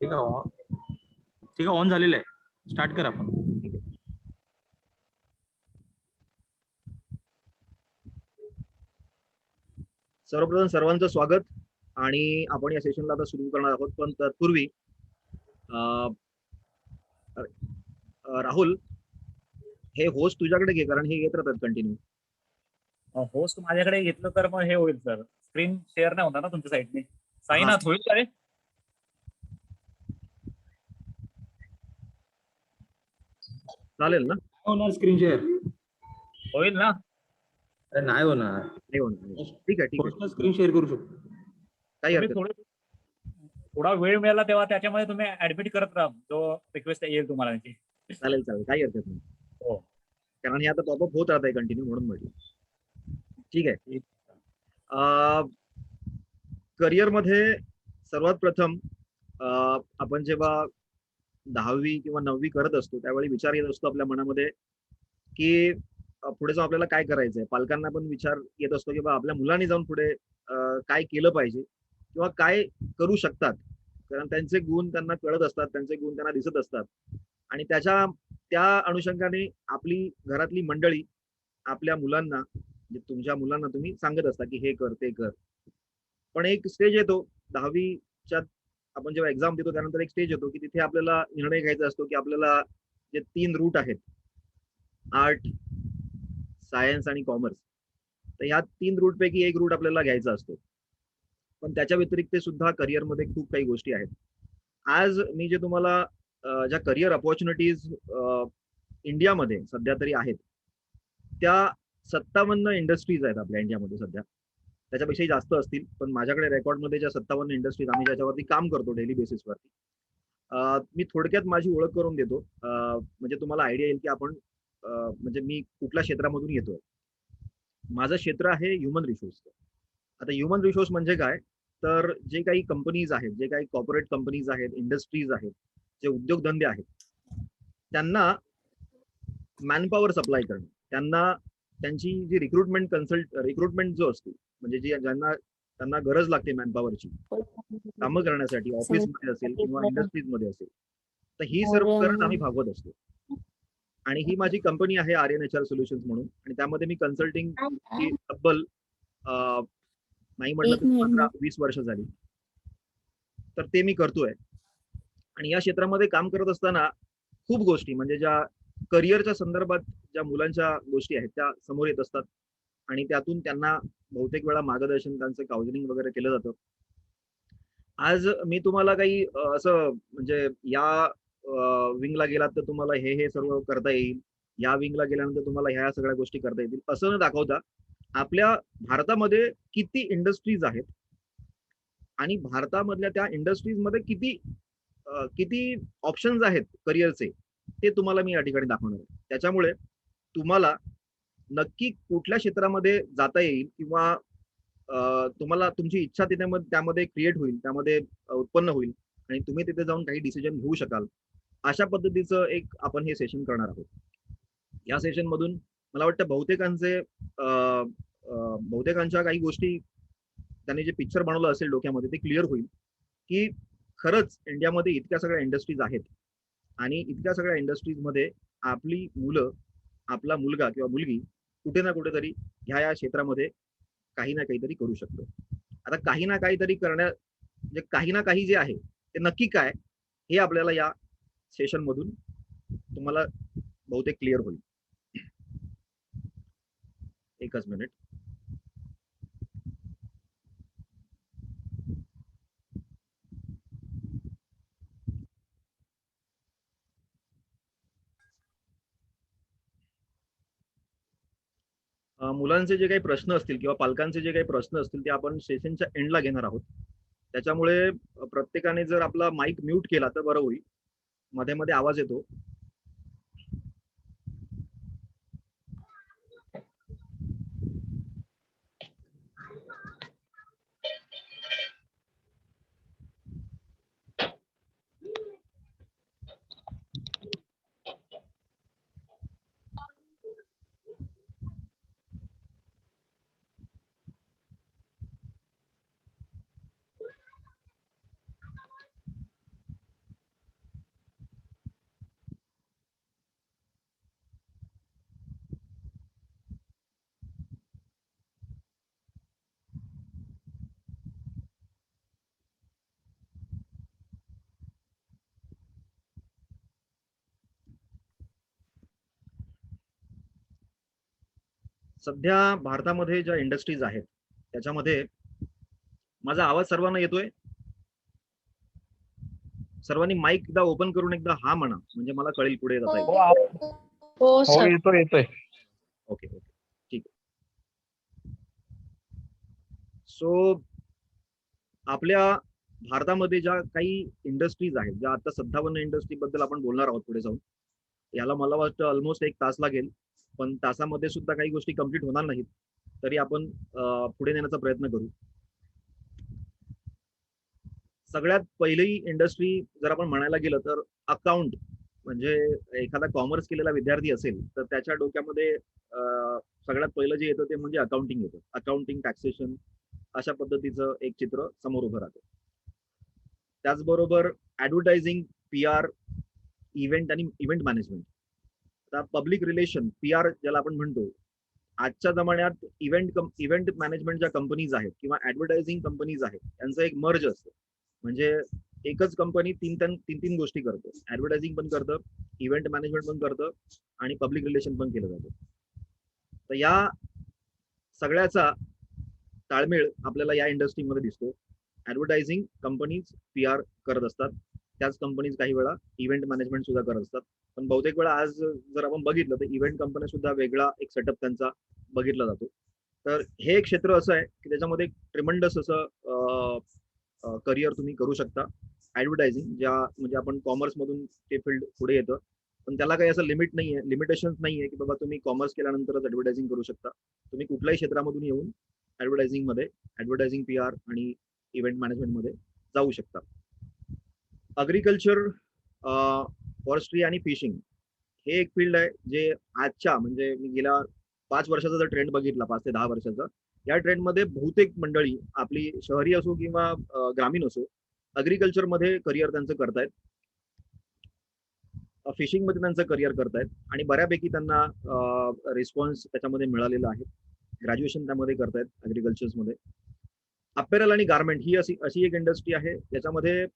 ठीक आहे, ऑन झालेलं आहे. स्टार्ट कर आपण. सर्वप्रथम सर्वांचं स्वागत. आणि आपण या सेशनला आता सुरू करणार आहोत, पण तत्पूर्वी राहुल, हे होस्ट तुझ्याकडे घे, कारण हे येत राहतात कंटिन्यू. होस्ट माझ्याकडे घेतलं तर मग हे होईल सर, स्क्रीन शेअर नाही होणार ना तुमच्या साईडने. साईन आउट होईल का रे? चालेल ना? होणार स्क्रीन शेअर होईल ना? अरे नाही होणार. नाही होणार. ठीक आहे, ठीक आहे. स्क्रीन शेअर करू शकतो. काही हरकत नाही. थोडा वेळ मिळाला तेव्हा त्याच्यामध्ये तुम्ही ऍडमिट करत राहा, जो रिक्वेस्ट येईल तुम्हाला. चालेल चालेल, काही हरकत नाही. हो, कारण हे आता पॉपअप होत राहत आहे कंटिन्यू, म्हणून म्हटलं. ठीक आहे. करिअरमध्ये सर्वात प्रथम आपण जेव्हा 10वी किंवा 9वी करत असतो त्यावेळी विचार येत असतो आपल्या मनामध्ये की पुढे जाऊन आपल्याला काय करायचंय. पालकांना पण विचार येत असतो की आपल्या मुलांनी जाऊन पुढे काय केलं पाहिजे किंवा काय करू शकतात, कारण त्यांचे गुण त्यांना कळत असतात, त्यांचे गुण त्यांना दिसत असतात. आणि त्या अनुषंगाने आपली घरातली मंडळी आपल्या मुलांना, म्हणजे तुमच्या मुलांना तुम्ही सांगत असता की हे कर ते कर. पण एक स्टेज येतो 10वीच्या, आपण जेव्हा एक्झाम देतो त्यानंतर एक स्टेज येतो की तिथे आपल्याला निर्णय घ्यायचा असतो की आपल्याला जे 3 रूट आहेत, आर्ट, सायन्स आणि कॉमर्स, तर ह्या 3 रूट पैकी एक रूट आपल्याला घ्यायचा असतो. पण त्याच्या व्यतिरिक्त सुद्धा करिअरमध्ये खूप काही गोष्टी आहेत. आज मी जे तुम्हाला ज्या करिअर अपॉर्च्युनिटीज इंडियामध्ये सध्या तरी आहेत, त्या 57 इंडस्ट्रीज आहेत आपल्या इंडियामध्ये सध्या. त्याच्यापेक्षाही जास्त असतील, पण माझ्याकडे रेकॉर्डमध्ये ज्या 57 इंडस्ट्रीज आम्ही ज्याच्यावरती काम करतो डेली बेसिसवरती, मी थोडक्यात माझी ओळख करून देतो, म्हणजे तुम्हाला आयडिया येईल की आपण म्हणजे मी कुठल्या क्षेत्रामधून येतोय. माझं क्षेत्र आहे ह्युमन रिसोर्स. आता ह्युमन रिसोर्स म्हणजे काय, तर जे काही कंपनीज आहेत, जे काही कॉर्पोरेट कंपनीज आहेत, इंडस्ट्रीज आहेत, जे उद्योगधंदे आहेत, त्यांना मॅनपॉवर सप्लाय करणं, त्यांना त्यांची जी रिक्रुटमेंट जो असतो, म्हणजे जी त्यांना गरज लागते मॅनपॉवरची कामं करण्यासाठी, ऑफिसमध्ये असेल किंवा इंडस्ट्रीज मध्ये असेल, तर ही सर्व गरज आम्ही भागवत असतो. आणि ही माझी कंपनी आहे RNHR सोल्युशन्स म्हणून, आणि त्यामध्ये मी कन्सल्टिंग तब्बल नाही म्हटलं तर 15-20 वर्ष झाली, तर ते मी करतोय. आणि या क्षेत्रामध्ये काम करत असताना खूप गोष्टी, म्हणजे ज्या करिअरच्या संदर्भात ज्या मुलांच्या गोष्टी आहेत त्या समोर येत असतात, आणि त्यातून त्यांना बहुतेक वेळा मार्गदर्शन, त्यांचं काउन्सिलिंग वगैरे केलं जातं. आज मी तुम्हाला काही असं, म्हणजे या विंगला गेलात तर तुम्हाला हे सर्व करता येईल, या विंगला गेल्यानंतर तुम्हाला ह्या सगळ्या गोष्टी करता येतील, असं न दाखवता आपल्या भारतामध्ये किती इंडस्ट्रीज आहेत आणि भारतामधल्या त्या इंडस्ट्रीज मध्ये किती ऑप्शन्स आहेत करिअरचे, ते तुम्हाला मी या ठिकाणी दाखवणार आहे. त्याच्यामुळे तुम्हाला नक्की कुठल्या क्षेत्रामध्ये जाता येईल किंवा तुम्हाला तुमची इच्छा त्यामध्ये क्रिएट होईल, त्यामध्ये उत्पन्न होईल, आणि तुम्ही तिथे जाऊन काही डिसिजन घेऊ शकाल, अशा पद्धतीचं एक आपण हे सेशन करणार आहोत. या सेशन मधून मला वाटतं बहुतेकांच्या काही गोष्टी, त्यांनी जे पिक्चर बनवलं असेल डोक्यामध्ये, ते क्लिअर होईल की खरंच इंडियामध्ये इतक्या सगळ्या इंडस्ट्रीज आहेत, आणि इतक्या सगळ्या इंडस्ट्रीज मध्ये आपली मुलं, आपला मुलगा किंवा मुलगी कुठे ना कुठेतरी ह्या क्षेत्रामध्ये काही ना काहीतरी करू शकतो. आता काही ना काहीतरी म्हणजे काही ना काही जे आहे ते नक्की काय, हे आपल्याला या सेशन मधून तुम्हाला बहुतेक क्लिअर होईल. एकच मिनिट. मुलांचे जे काही प्रश्न असतील किंवा पालकांचे जे काही प्रश्न असतील ते आपण सेशनच्या एंडला घेणार आहोत. त्याच्यामुळे प्रत्येकाने जर आपला माईक म्यूट केला तर बरं होईल, मध्ये मध्ये आवाज येतो. सध्या भारतामध्ये ज्या इंडस्ट्रीज आहेत त्याच्यामध्ये माझा आवाज सर्वांना येतोय? सर्वांनी माईक एकदा ओपन करून एकदा हा म्हणा, म्हणजे मला कळेल पुढे जाता येईल. हो हो सर. येतोय येतोय. ओके ओके ठीक आहे. सो आपल्या भारतामध्ये ज्या काही इंडस्ट्रीज आहेत, ज्या आता 57 इंडस्ट्री बद्दल आपण बोलणार आहोत पुढे जाऊन, याला मला वाटतं ऑलमोस्ट 1 तास लागेल, पण तासामध्ये सुद्धा काही गोष्टी कम्प्लीट होणार नाहीत, तरी आपण पुढे नेण्याचा प्रयत्न करू. सगळ्यात पहिली इंडस्ट्री जर आपण म्हणायला गेलं तर अकाउंट, म्हणजे एखादा कॉमर्स केलेला विद्यार्थी असेल तर त्याच्या डोक्यामध्ये सगळ्यात पहिलं जे येतं ते म्हणजे अकाउंटिंग येतं. अकाउंटिंग, टॅक्सेशन अशा पद्धतीचं एक चित्र समोर उभं राहतं. त्याचबरोबर ऍडव्हर्टायझिंग, PR, इव्हेंट आणि इव्हेंट मॅनेजमेंट. आता पब्लिक रिलेशन, PR ज्याला आपण म्हणतो, आजच्या जमान्यात इव्हेंट मॅनेजमेंट ज्या कंपनीज आहेत किंवा ऍडव्हर्टायझिंग कंपनीज आहेत त्यांचं एक मर्ज असतं. म्हणजे एकच कंपनी तीन गोष्टी करते. ऍडव्हर्टायझिंग पण करतं, इव्हेंट मॅनेजमेंट पण करतं आणि पब्लिक रिलेशन पण केलं जातं. तर या सगळ्याचा ताळमेळ आपल्याला या इंडस्ट्रीमध्ये दिसतो. ऍडव्हर्टायझिंग कंपनीज PR करत असतात, त्याच कंपनीज काही वेळा इव्हेंट मॅनेजमेंट सुद्धा करत असतात. पण बहुतेक वेळा आज जर आपण बघितलं तर इव्हेंट कंपन्या सुद्धा वेगळा एक सेटअप त्यांचा बघितला जातो. तर हे एक क्षेत्र असं आहे की त्याच्यामध्ये ट्रिमंडस असं करिअर तुम्ही करू शकता. ऍडव्हर्टायझिंग ज्या म्हणजे आपण कॉमर्स मधून ते फील्ड पुढे येतं, पण त्याला काही असं लिमिटेशन नाहीये की बाबा तुम्ही कॉमर्स केल्यानंतरच ऍडव्हर्टायझिंग करू शकता. तुम्ही कुठल्याही क्षेत्रामधून येऊन ऍडव्हर्टायझिंग PR आणि इव्हेंट मॅनेजमेंट मध्ये जाऊ शकता. अग्रिकल्चर, फॉरेस्ट्री आणि फिशिंग हे एक फील्ड आहे जे आजच्या म्हणजे मी गेल्या 5 वर्षाचा जर ट्रेंड बघितला, 5 ते 10 वर्षाचा, या ट्रेंडमध्ये बहुतेक मंडळी आपली शहरी असो किंवा ग्रामीण असो, अग्रिकल्चर मध्ये करिअर त्यांचं करतायत, फिशिंग मध्ये त्यांचं करिअर करतायत आणि बऱ्यापैकी त्यांना रिस्पॉन्स त्याच्यामध्ये मिळालेला आहे. ग्रॅज्युएशन त्यामध्ये करतायत अग्रिकल्चर मध्ये. अपेरल आणि गार्मेंट ही अशी एक इंडस्ट्री आहे ज्याच्यामध्ये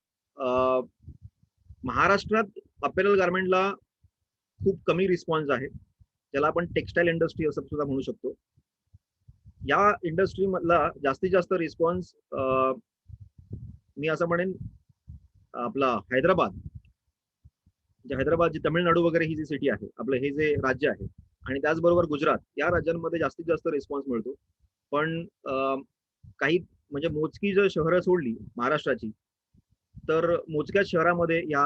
महाराष्ट्रात अपेरल गार्मेंटला खूप कमी रिस्पॉन्स आहे, ज्याला आपण टेक्सटाईल इंडस्ट्री असं सुद्धा म्हणू शकतो. या इंडस्ट्री मधला जास्तीत जास्त रिस्पॉन्स मी असं म्हणेन आपला हैदराबाद जी तमिळनाडू वगैरे ही जी सिटी आहे, आपलं हे जे राज्य आहे, आणि त्याचबरोबर गुजरात या राज्यांमध्ये जास्तीत जास्त रिस्पॉन्स मिळतो. पण काही म्हणजे मोजकी जर शहरं सोडली महाराष्ट्राची, तर मोजक्या शहरामध्ये या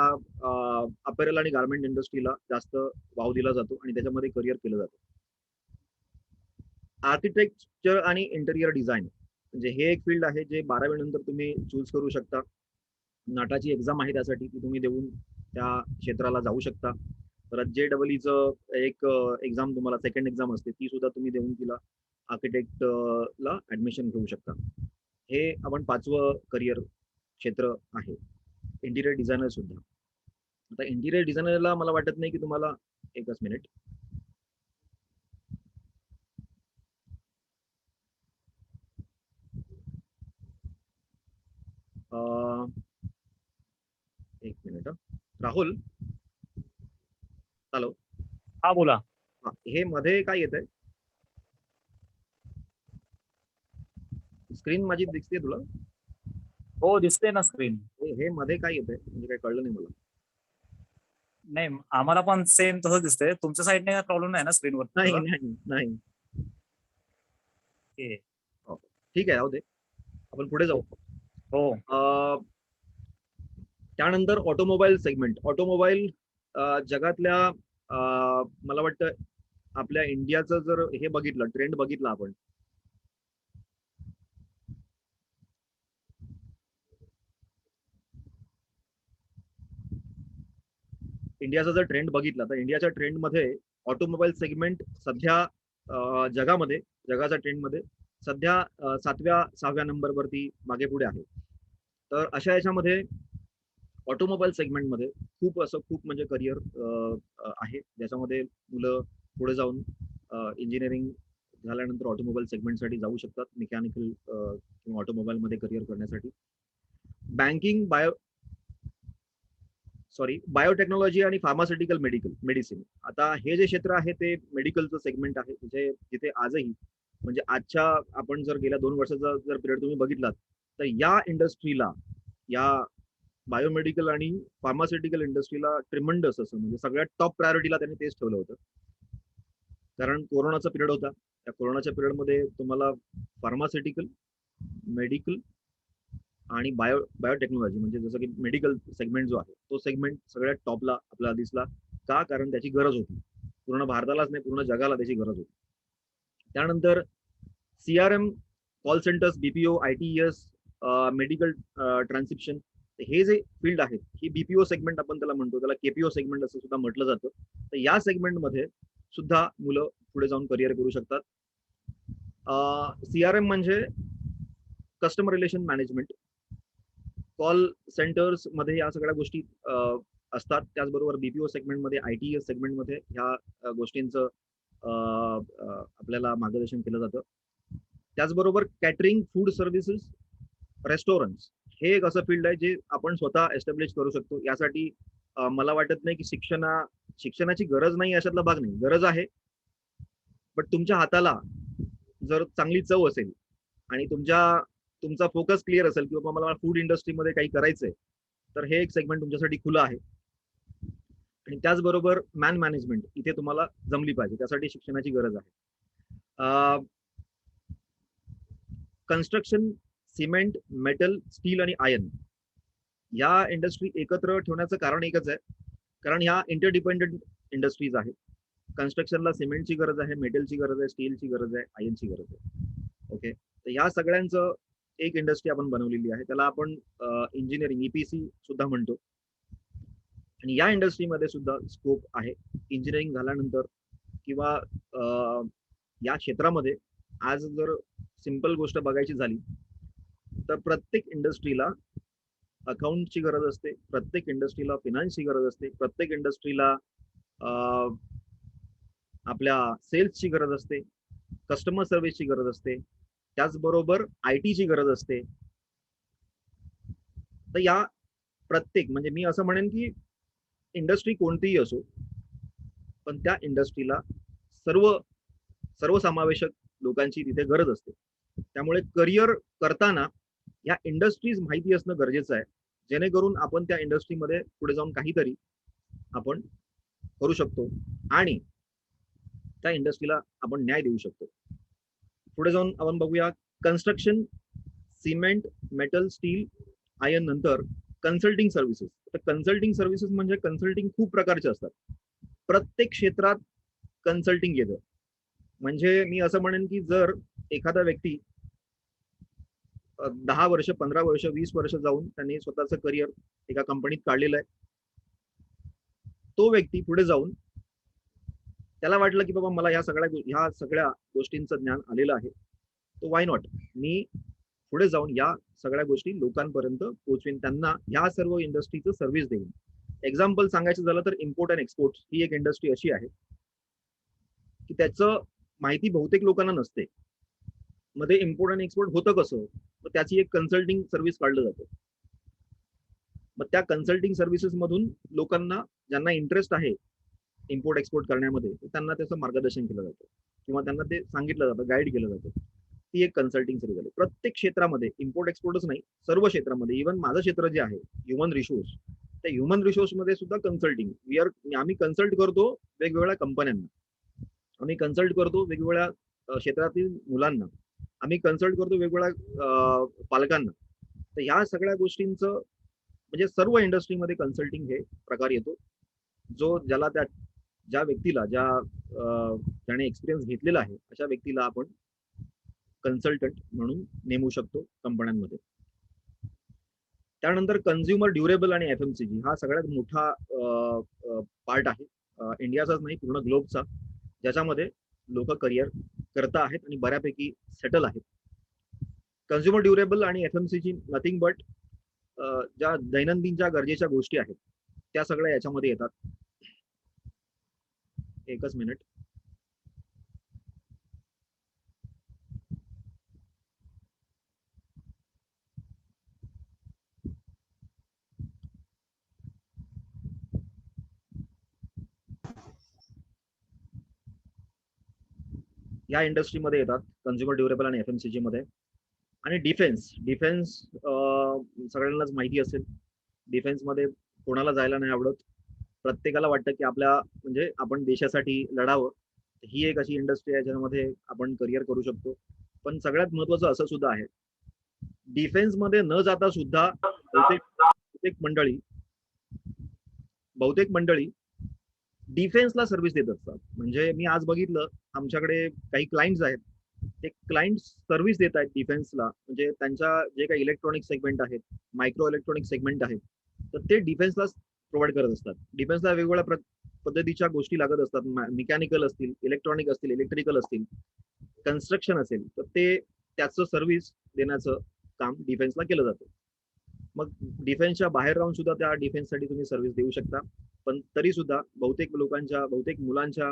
अपेरल आणि गार्मेंट इंडस्ट्रीला जास्त वाव दिला जातो आणि त्याच्यामध्ये करिअर केलं जातं. आर्किटेक्चर आणि इंटेरियर डिझाईन म्हणजे हे एक फील्ड आहे जे 12वी नंतर तुम्ही चूज करू शकता. नाटाची एक्झाम आहे त्यासाठी, ती तुम्ही देऊन त्या क्षेत्राला जाऊ शकता. परत JEEचं एक एक्झाम तुम्हाला सेकंड एक्झाम असते, ती सुद्धा तुम्ही देऊन तिला आर्किटेक्टला ऍडमिशन घेऊ शकता. हे आपण 5वं करिअर क्षेत्र आहे. इंटिरियर डिझायनर सुद्धा. आता इंटिरियर डिझायनरला मला वाटत नाही की तुम्हाला, एकच मिनिट, एक मिनिट. राहुल, हॅलो. हा बोला. हे मध्ये काय येत आहे? स्क्रीन माझी दिसते तुला? हो दिसते ना स्क्रीन. हे मध्ये काय येत आहे म्हणजे काय कळलं नाही मला. नाही आम्हाला पण सेम तसंच दिसतंय. तुमच्या साईडने काय प्रॉब्लेम नाही ना स्क्रीनवर? नाही नाही. ठीक आहे, राहू दे, आपण पुढे जाऊ. हो. त्यानंतर ऑटोमोबाईल सेगमेंट. ऑटोमोबाईल जगातल्या मला वाटतं आपल्या इंडियाचं जर हे बघितलं, ट्रेंड बघितला आपण, इंडियाचा जर ट्रेंड बघितला तर इंडियाच्या ट्रेंडमध्ये ऑटोमोबाईल सेगमेंट सध्या जगाच्या ट्रेंडमध्ये सध्या 7व्या-6व्या नंबरवरती मागे पुढे आहे. तर अशा याच्यामध्ये ऑटोमोबाईल सेगमेंटमध्ये खूप म्हणजे करिअर आहे, ज्याच्यामध्ये मुलं पुढे जाऊन इंजिनिअरिंग झाल्यानंतर ऑटोमोबाईल सेगमेंटसाठी जाऊ शकतात, मेकॅनिकल किंवा ऑटोमोबाईल मध्ये करिअर करण्यासाठी. बँकिंग, सॉरी बायोटेक्नॉलॉजी आणि फार्मास्युटिकल मेडिसिन. आता हे जे क्षेत्र आहे ते मेडिकलचं सेगमेंट आहे, जिथे आजही म्हणजे आजच्या आपण जर गेल्या 2 वर्षाचा जर पिरियड तुम्ही बघितलात तर या इंडस्ट्रीला, या बायोमेडिकल आणि फार्मास्युटिकल इंडस्ट्रीला ट्रिमंडस असं म्हणजे सगळ्यात टॉप प्रायोरिटीला त्यांनी तेच ठेवलं होतं. कारण कोरोनाचा पिरियड होता. त्या कोरोनाच्या पिरियडमध्ये तुम्हाला फार्मास्युटिकल, मेडिकल आणि बायोटेक्नॉलॉजी म्हणजे जसं की मेडिकल सेगमेंट जो आहे तो सेगमेंट सगळ्यात टॉपला आपल्याला दिसला. का? कारण त्याची गरज होती. पूर्ण भारतालाच नाही, पूर्ण जगाला त्याची गरज होती. त्यानंतर CRM, call centres, BPO, ITES, medical transcription, हे जे फील्ड आहेत ही BPO सेगमेंट आपण त्याला म्हणतो, त्याला KPO सेगमेंट असं सुद्धा म्हटलं जातं. तर या सेगमेंटमध्ये सुद्धा मुलं पुढे जाऊन करिअर करू शकतात. CRM म्हणजे customer relation management, call centres मध्ये या सगळ्या गोष्टी असतात. त्याचबरोबर BPO सेगमेंटमध्ये, ITES सेगमेंटमध्ये ह्या गोष्टींचं आपल्याला मार्गदर्शन केलं जातं. त्याचबरोबर कॅटरिंग, फूड सर्व्हिसेस, रेस्टॉरंट्स हे एक असं फील्ड आहे जे आपण स्वतः एस्टॅब्लिश करू शकतो. यासाठी मला वाटत नाही की शिक्षणाची गरज नाही अशातला भाग नाही, गरज आहे. बट तुमच्या हाताला जर चांगली चव असेल आणि तुमचा फोकस क्लिअर असेल की बाबा मला फूड इंडस्ट्रीमध्ये काही करायचंय, तर हे एक सेगमेंट तुमच्यासाठी खुलं आहे. आणि त्याचबरोबर मॅन मॅनेजमेंट इथे तुम्हाला जमली पाहिजे, त्यासाठी शिक्षणाची गरज आहे. कन्स्ट्रक्शन, सिमेंट, मेटल, स्टील आणि आयर्न या इंडस्ट्री एकत्र ठेवण्याचं कारण एकच आहे, कारण ह्या इंटरडिपेंडंट इंडस्ट्रीज आहेत. कन्स्ट्रक्शनला सिमेंटची गरज आहे, मेटलची गरज आहे, स्टीलची गरज आहे, आयर्नची गरज आहे. ओके, तर ह्या सगळ्यांचं एक इंडस्ट्री आपण बनवलेली आहे, त्याला आपण इंजिनिअरिंग EPC सुद्धा म्हणतो. आणि या इंडस्ट्रीमध्ये सुद्धा स्कोप आहे. इंजिनिअरिंग झाल्यानंतर किंवा या क्षेत्रामध्ये आज जर सिंपल गोष्ट बघायची झाली तर प्रत्येक इंडस्ट्रीला अकाउंटची गरज असते, प्रत्येक इंडस्ट्रीला फिनान्सची गरज असते, प्रत्येक इंडस्ट्रीला आपल्या सेल्सची गरज असते, कस्टमर सर्व्हिसची गरज असते, त्याचबरोबर ITची गरज असते. तर या प्रत्येक म्हणजे मी असं म्हणेन की इंडस्ट्री कोणतीही असो, पण त्या इंडस्ट्रीला सर्वसमावेशक लोकांची तिथे गरज असते. त्यामुळे करिअर करताना या इंडस्ट्रीज माहिती असणं गरजेचं आहे, जेणेकरून आपण त्या इंडस्ट्रीमध्ये पुढे जाऊन काहीतरी आपण करू शकतो आणि त्या इंडस्ट्रीला आपण न्याय देऊ शकतो. पुढे जाऊन आपण बघूया construction, cement, metal, steel, iron नंतर कन्सल्टिंग सर्व्हिसेस. तर कन्सल्टिंग सर्व्हिसेस म्हणजे कन्सल्टिंग खूप प्रकारचे असतात, प्रत्येक क्षेत्रात कन्सल्टिंग येतं. म्हणजे मी असं म्हणेन की जर एखादा व्यक्ती 10 वर्ष, 15 वर्ष, 20 वर्ष जाऊन त्यांनी स्वतःचं करिअर एका कंपनीत काढलेलं आहे, तो व्यक्ती पुढे जाऊन त्याला वाटलं की बाबा मला ह्या सगळ्या गोष्टींचं ज्ञान आलेलं आहे, तो वाय नॉट मी पुढे जाऊन या सगळ्या गोष्टी लोकांपर्यंत पोहोचवेन, त्यांना ह्या सर्व इंडस्ट्रीचं सर्व्हिस देईन. एक्झाम्पल सांगायचं झालं तर इम्पोर्ट अँड एक्सपोर्ट ही एक इंडस्ट्री अशी आहे की त्याचं माहिती बहुतेक लोकांना नसते. मध्ये इम्पोर्ट आणि एक्सपोर्ट होतं कसं, तर त्याची एक कन्सल्टिंग सर्व्हिस काढलं जातं. मग त्या कन्सल्टिंग सर्व्हिसेस मधून लोकांना ज्यांना इंटरेस्ट आहे इम्पोर्ट एक्सपोर्ट करण्यामध्ये त्यांना त्याचं मार्गदर्शन केलं जातं किंवा त्यांना ते सांगितलं जातं, गाईड केलं जातं. ती एक कन्सल्टिंग सर्व्हिस आहे. प्रत्येक क्षेत्रामध्ये इम्पोर्ट एक्सपोर्टच नाही, सर्व क्षेत्रामध्ये, इव्हन माझं क्षेत्र जे आहे ह्युमन रिसोर्स, त्या ह्युमन रिसोर्स मध्ये सुद्धा कन्सल्टिंग आम्ही कन्सल्ट करतो वेगवेगळ्या कंपन्यांना, आम्ही कन्सल्ट करतो वेगवेगळ्या क्षेत्रातील मुलांना, आम्ही कन्सल्ट करतो वेगवेगळ्या पालकांना. तर ह्या सगळ्या गोष्टींचं म्हणजे सर्व इंडस्ट्रीमध्ये कन्सल्टिंग हे प्रकार येतो, जो ज्या व्यक्तीला ज्याने एक्सपिरियन्स घेतलेला आहे अशा व्यक्तीला आपण कन्सल्टंट म्हणून नेमू शकतो कंपन्यांमध्ये. त्यानंतर कन्झ्युमर ड्युरेबल आणि FMCG हा सगळ्यात मोठा पार्ट आहे इंडियाचाच नाही, पूर्ण ग्लोबचा, ज्याच्यामध्ये लोक करिअर करता आहेत आणि बऱ्यापैकी सेटल आहेत. कन्झ्युमर ड्युरेबल आणि FMCG नथिंग बट ज्या दैनंदिनच्या गरजेच्या गोष्टी आहेत त्या सगळ्या याच्यामध्ये येतात. एकच मिनिट. या इंडस्ट्रीमध्ये येतात, कन्झ्युमर ड्युरेबल आणि FMCG मध्ये. आणि डिफेन्स डिफेन्स सगळ्यांनाच माहिती असेल, डिफेन्समध्ये कोणाला जायला नाही आवडत. प्रत्येकाला वाटतं की आपल्या म्हणजे आपण देशासाठी लढावं. ही एक अशी इंडस्ट्री आहे ज्यामध्ये आपण करिअर करू शकतो. पण सगळ्यात महत्वाचं असं सुद्धा आहे, डिफेन्समध्ये न जाता सुद्धा बहुतेक बहुतेक मंडळी बहुतेक मंडळी डिफेन्सला सर्व्हिस देत असतात. म्हणजे मी आज बघितलं, आमच्याकडे काही क्लायंट्स आहेत, ते क्लायंट सर्व्हिस देत आहेत डिफेन्सला. म्हणजे त्यांच्या जे काही इलेक्ट्रॉनिक सेगमेंट आहेत, मायक्रो इलेक्ट्रॉनिक सेगमेंट आहेत, तर ते डिफेन्सला प्रोव्हाइड करत असतात. डिफेन्सला वेगवेगळ्या पद्धतीच्या गोष्टी लागत असतात. मेकॅनिकल असतील, इलेक्ट्रॉनिक असतील, इलेक्ट्रिकल असतील, कन्स्ट्रक्शन असेल, तर ते त्याचं सर्व्हिस देण्याचं काम डिफेन्सला केलं जातं. मग डिफेन्सच्या बाहेर राहून सुद्धा त्या डिफेन्ससाठी तुम्ही सर्व्हिस देऊ शकता. पण तरी सुद्धा बहुतेक मुलांच्या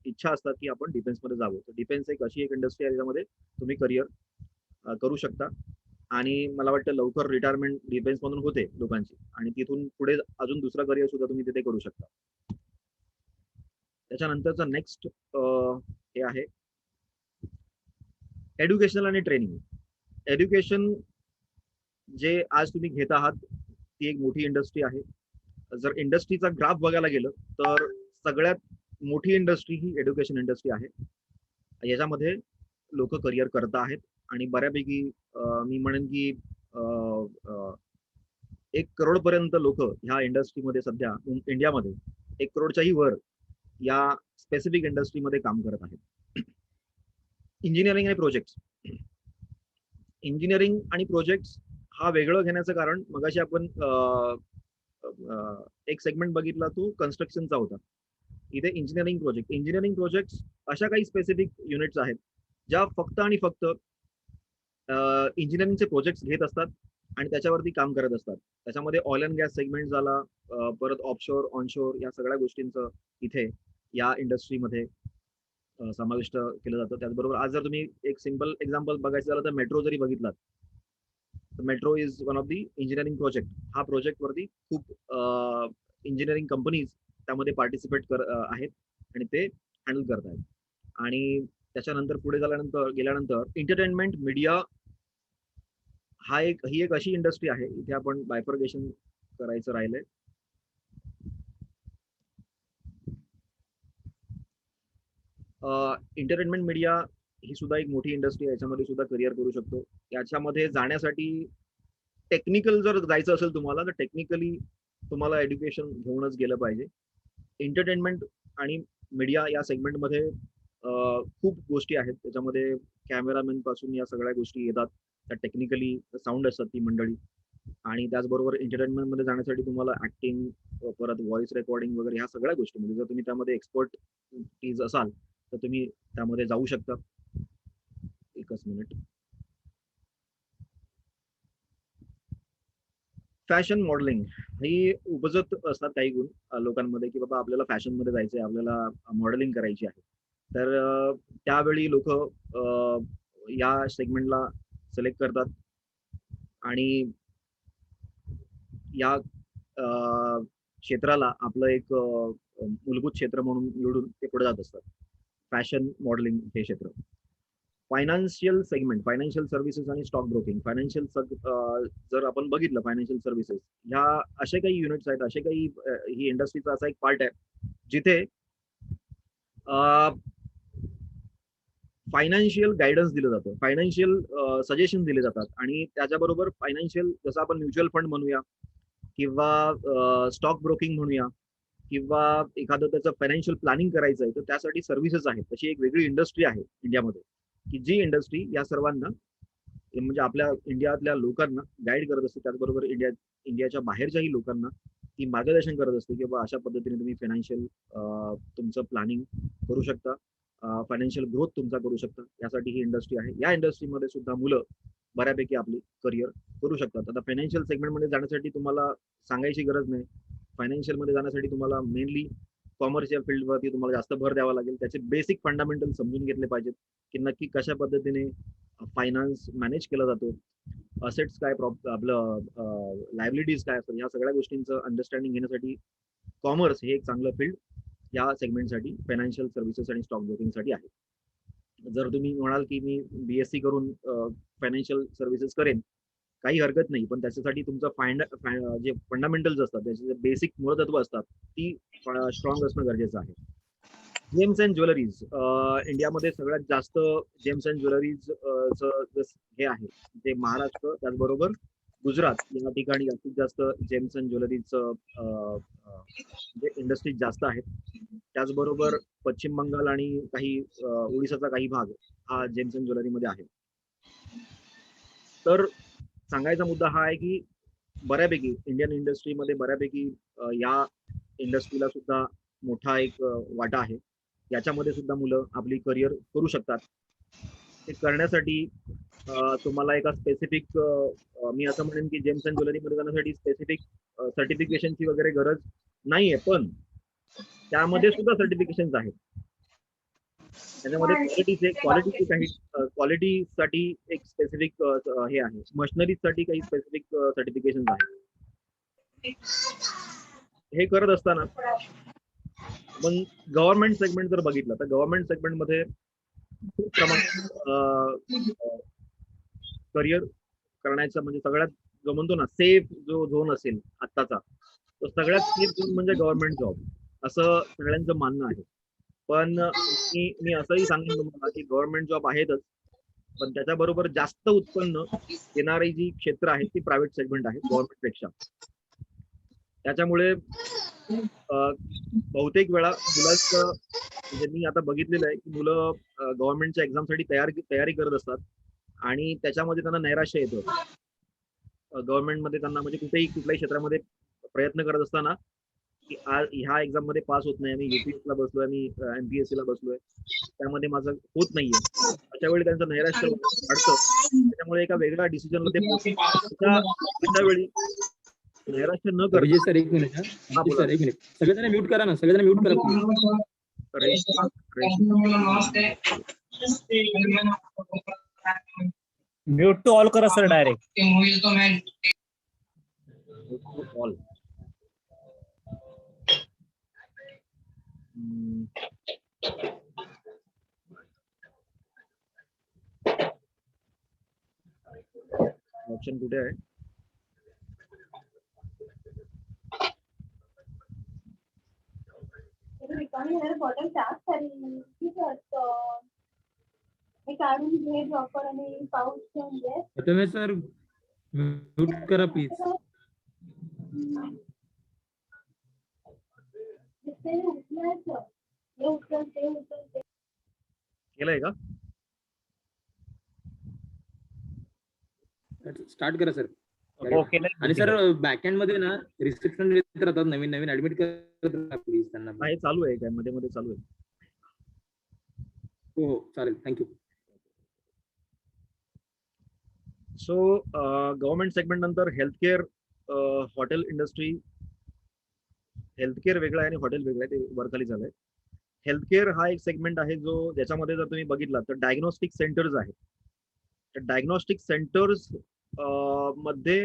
इच्छा असतात की आपण डिफेन्समध्ये जावं. तर डिफेन्स एक अशी एक इंडस्ट्री आहे ज्यामध्ये तुम्ही करिअर करू शकता. आणि मला वाटतं लवकर रिटायरमेंट डिफेन्स मधून होते लोकांची, आणि तिथून पुढे अजून दुसरं करिअर सुद्धा तुम्ही तिथे करू शकता. त्याच्यानंतरचं नेक्स्ट हे आहे एज्युकेशनल आणि ट्रेनिंग. एज्युकेशन जे आज तुम्ही घेत आहात, ती एक मोठी इंडस्ट्री आहे. जर इंडस्ट्रीचा ग्राफ बघायला गेलं तर सगळ्यात मोठी इंडस्ट्री ही एज्युकेशन इंडस्ट्री आहे. याच्यामध्ये लोक करिअर करत आहेत. आणि बऱ्यापैकी मी म्हणेन की 1 करोड पर्यंत लोक ह्या इंडस्ट्रीमध्ये सध्या इंडियामध्ये 1 करोडच्याही वर या स्पेसिफिक इंडस्ट्रीमध्ये काम करत आहेत. इंजिनिअरिंग आणि प्रोजेक्ट्स. इंजिनिअरिंग आणि प्रोजेक्ट्स हा वेगळं घेण्याचं कारण, मगाशी आपण एक सेगमेंट बघितला तो कन्स्ट्रक्शनचा होता. इथे इंजिनिअरिंग प्रोजेक्ट अशा काही स्पेसिफिक युनिट्स आहेत ज्या फक्त आणि फक्त इंजिनिअरिंगचे प्रोजेक्ट्स घेत असतात आणि त्याच्यावरती काम करत असतात. त्याच्यामध्ये ऑइल अँड गॅस सेगमेंट झाला, परत ऑफशोर, ऑनशोर, या सगळ्या गोष्टींचं इथे या इंडस्ट्रीमध्ये समाविष्ट केलं जातं. त्याचबरोबर आज जर तुम्ही एक सिंपल एक्झाम्पल बघायचं झालं तर मेट्रो जरी बघितलात, metro is one of the engineering project. हा प्रोजेक्ट वरती खूप इंजिनिअरिंग कंपनीज त्यामध्ये पार्टिसिपेट आहेत आणि ते हँडल करत आहेत. आणि त्याच्यानंतर पुढे गेल्यानंतर एंटरटेनमेंट मीडिया ही एक अशी इंडस्ट्री आहे, इथे आपण बायफर्गेशन करायचं राहिलंय. एंटरटेनमेंट मीडिया ही सुद्धा एक मोठी इंडस्ट्री आहे, याच्यामध्ये सुद्धा करिअर करू शकतो. याच्यामध्ये जाण्यासाठी टेक्निकल जर जायचं असेल तुम्हाला, तर टेक्निकली तुम्हाला एज्युकेशन घेऊनच गेलं पाहिजे. एंटरटेनमेंट आणि मीडिया या सेगमेंटमध्ये खूप गोष्टी आहेत. त्याच्यामध्ये कॅमेरामॅन पासून या सगळ्या गोष्टी येतात. त्या टेक्निकली साऊंड असतात ती मंडळी. आणि त्याचबरोबर एंटरटेनमेंट मध्ये जाण्यासाठी तुम्हाला ऍक्टिंग, परत व्हॉइस रेकॉर्डिंग वगैरे ह्या सगळ्या गोष्टी, म्हणजे जर तुम्ही त्यामध्ये एक्सपर्ट असाल तर तुम्ही त्यामध्ये जाऊ शकता. एकच मिनिट. फॅशन मॉडेलिंग ही उपजत असतात काही गुण लोकांमध्ये, की बाबा आपल्याला फॅशन मध्ये जायचंय, आपल्याला मॉडेलिंग करायची आहे. तर त्यावेळी लोक या सेगमेंटला सिलेक्ट करतात आणि या क्षेत्राला आपलं एक मूलभूत क्षेत्र म्हणून निवडून ते पुढे जात असतात. फॅशन मॉडेलिंग हे क्षेत्र. फायनान्शियल सेगमेंट, फायनान्शियल सर्व्हिसेस आणि स्टॉक ब्रोकिंग. जर आपण बघितलं फायनान्शियल सर्व्हिसेस, ह्या असे काही युनिट्स आहेत, असे काही ही इंडस्ट्रीचा असा एक पार्ट आहे जिथे फायनान्शियल गायडन्स दिलं जातं, फायनान्शियल सजेशन दिले जातात. आणि त्याच्याबरोबर फायनान्शियल, जसं आपण म्युच्युअल फंड म्हणूया किंवा स्टॉक ब्रोकिंग म्हणूया किंवा एखादं त्याचं फायनान्शियल प्लॅनिंग करायचं आहे, तर त्यासाठी सर्व्हिसेस आहेत. तशी एक वेगळी इंडस्ट्री आहे इंडियामध्ये, की जी इंडस्ट्री या सर्वांना, म्हणजे आपल्या इंडियातल्या लोकांना गाईड करत असते. त्याचबरोबर इंडियाच्या बाहेरच्याही लोकांना ती मार्गदर्शन करत असते की बाबा अशा पद्धतीने तुम्ही फायनान्शियल तुमचं प्लॅनिंग करू शकता, फायनान्शियल ग्रोथ तुमचा करू शकता. यासाठी ही इंडस्ट्री आहे. या इंडस्ट्रीमध्ये सुद्धा मुलं बऱ्यापैकी आपली करिअर करू शकतात. आता फायनान्शियल सेगमेंटमध्ये जाण्यासाठी तुम्हाला सांगायची गरज नाही. फायनान्शियल मध्ये जाण्यासाठी तुम्हाला मेनली कॉमर्सच्या फील्डवरती तुम्हाला जास्त भर द्यावा लागेल. त्याचे बेसिक फंडामेंटल समजून घेतले पाहिजेत, की नक्की कशा पद्धतीने फायनान्स मॅनेज केला जातो, असेट्स काय, आपलं लायबिलिटीज काय असतात, या सगळ्या गोष्टींचं अंडरस्टँडिंग घेण्यासाठी कॉमर्स हे एक चांगलं फील्ड या सेगमेंटसाठी, फायनान्शियल सर्व्हिसेस आणि स्टॉक ब्रोकिंगसाठी आहे. जर तुम्ही म्हणाल की मी BSc करून फायनान्शियल सर्व्हिसेस करेन, काही हरकत नाही, पण त्याच्यासाठी तुमचं जे फंडामेंटल्स असतात, त्याचे जे बेसिक मूलतत्व असतात, ती स्ट्रॉंग असणं गरजेचं आहे. जेम्स अँड ज्वेलरीज, इंडियामध्ये सगळ्यात जास्त जेम्स अँड ज्वेलरीज हे आहे ते महाराष्ट्र, त्याचबरोबर गुजरात या ठिकाणी जास्तीत जास्त जेम्स अँड ज्वेलरीचं म्हणजे इंडस्ट्रीज जास्त आहेत. त्याचबरोबर पश्चिम बंगाल आणि काही ओडिसाचा काही भाग हा जेम्स अँड ज्वेलरीमध्ये आहे. तर सांगायचा मुद्दा हा आहे की बऱ्यापैकी इंडियन इंडस्ट्रीमध्ये बऱ्यापैकी या इंडस्ट्रीला सुद्धा मोठा एक वाटा आहे. याच्यामध्ये सुद्धा मुलं आपली करिअर करू शकतात. ते करण्यासाठी तुम्हाला एका स्पेसिफिक मी असं म्हणेन की जेम्स अँड ज्वेलरीमध्ये जाण्यासाठी स्पेसिफिक सर्टिफिकेशनची वगैरे गरज नाहीये, पण त्यामध्ये सुद्धा सर्टिफिकेशन आहेत. त्याच्यामध्ये क्वालिटीसाठी एक स्पेसिफिक हे आहे, मशिनरीजसाठी काही स्पेसिफिक सर्टिफिकेशन आहेत. हे करत असताना पण गव्हर्नमेंट सेगमेंट जर बघितलं तर गव्हर्नमेंट सेगमेंटमध्ये खूप प्रमाणात करिअर करण्याचा म्हणजे सगळ्यात जो म्हणतो ना सेफ जो झोन असेल आत्ताचा, तो सगळ्यात सेफ झोन म्हणजे गव्हर्नमेंट जॉब, असं सगळ्यांचं मानणं आहे. पण मी असंही सांगेन तुम्हाला की गव्हर्नमेंट जॉब आहेतच, पण त्याच्याबरोबर जास्त उत्पन्न देणारी जी क्षेत्र आहेत ती प्रायव्हेट सेगमेंट आहे गव्हर्नमेंटपेक्षा. त्याच्यामुळे बहुतेक वेळा मुलांचं म्हणजे मी आता बघितलेलं आहे की मुलं गव्हर्नमेंटच्या एक्झामसाठी तयारी करत असतात आणि त्याच्यामध्ये त्यांना नैराश्य येतं. गव्हर्नमेंटमध्ये त्यांना म्हणजे कुठल्याही क्षेत्रामध्ये प्रयत्न करत असताना की आज ह्या एक्झाम मध्ये पास होत नाही, आम्ही UPSC ला बसलोय, मी MPSC ला बसलोय, त्यामध्ये माझं होत नाहीये. अशा वेळी त्यांचं नैराश्य वाढतं. त्याच्यामुळे एका वेगळ्या डिसिजनला ते अशा वेळी नैराश्य न करता. अभिजित सर एक मिनिट. सर एक मिनिट, सगळेजण म्यूट करा ना, सगळेजण म्यूट करा म्यूट टू ऑल करा सर डायरेक्ट. ऑल ऑप्शन कुठे आहे? बॉटल टाक काढून घे प्रॉपर आणि पाऊस ठेवून दे. सर म्यूट करा प्लीज. केलंय का? स्टार्ट करा सर. ओके. आणि सर बॅकएंड मध्ये ना रिस्ट्रिक्शन देत राहतात, नवीन नवीन ऍडमिट करत राहा प्लीज त्यांना. हे चालू आहे काय? मध्ये मध्ये चालू आहे. हो चालेल, थँक्यू. सो गव्हर्नमेंट सेगमेंट नंतर हेल्थकेअर, हॉटेल इंडस्ट्री. हेल्थकेअर वेगळं आहे आणि हॉटेल वेगळं आहे, ते वरखाली झालंय. हेल्थकेअर हा एक सेगमेंट आहे जो ज्याच्यामध्ये जर तुम्ही बघितला तर डायग्नोस्टिक सेंटर्स आहेत. तर डायग्नोस्टिक सेंटर्स मध्ये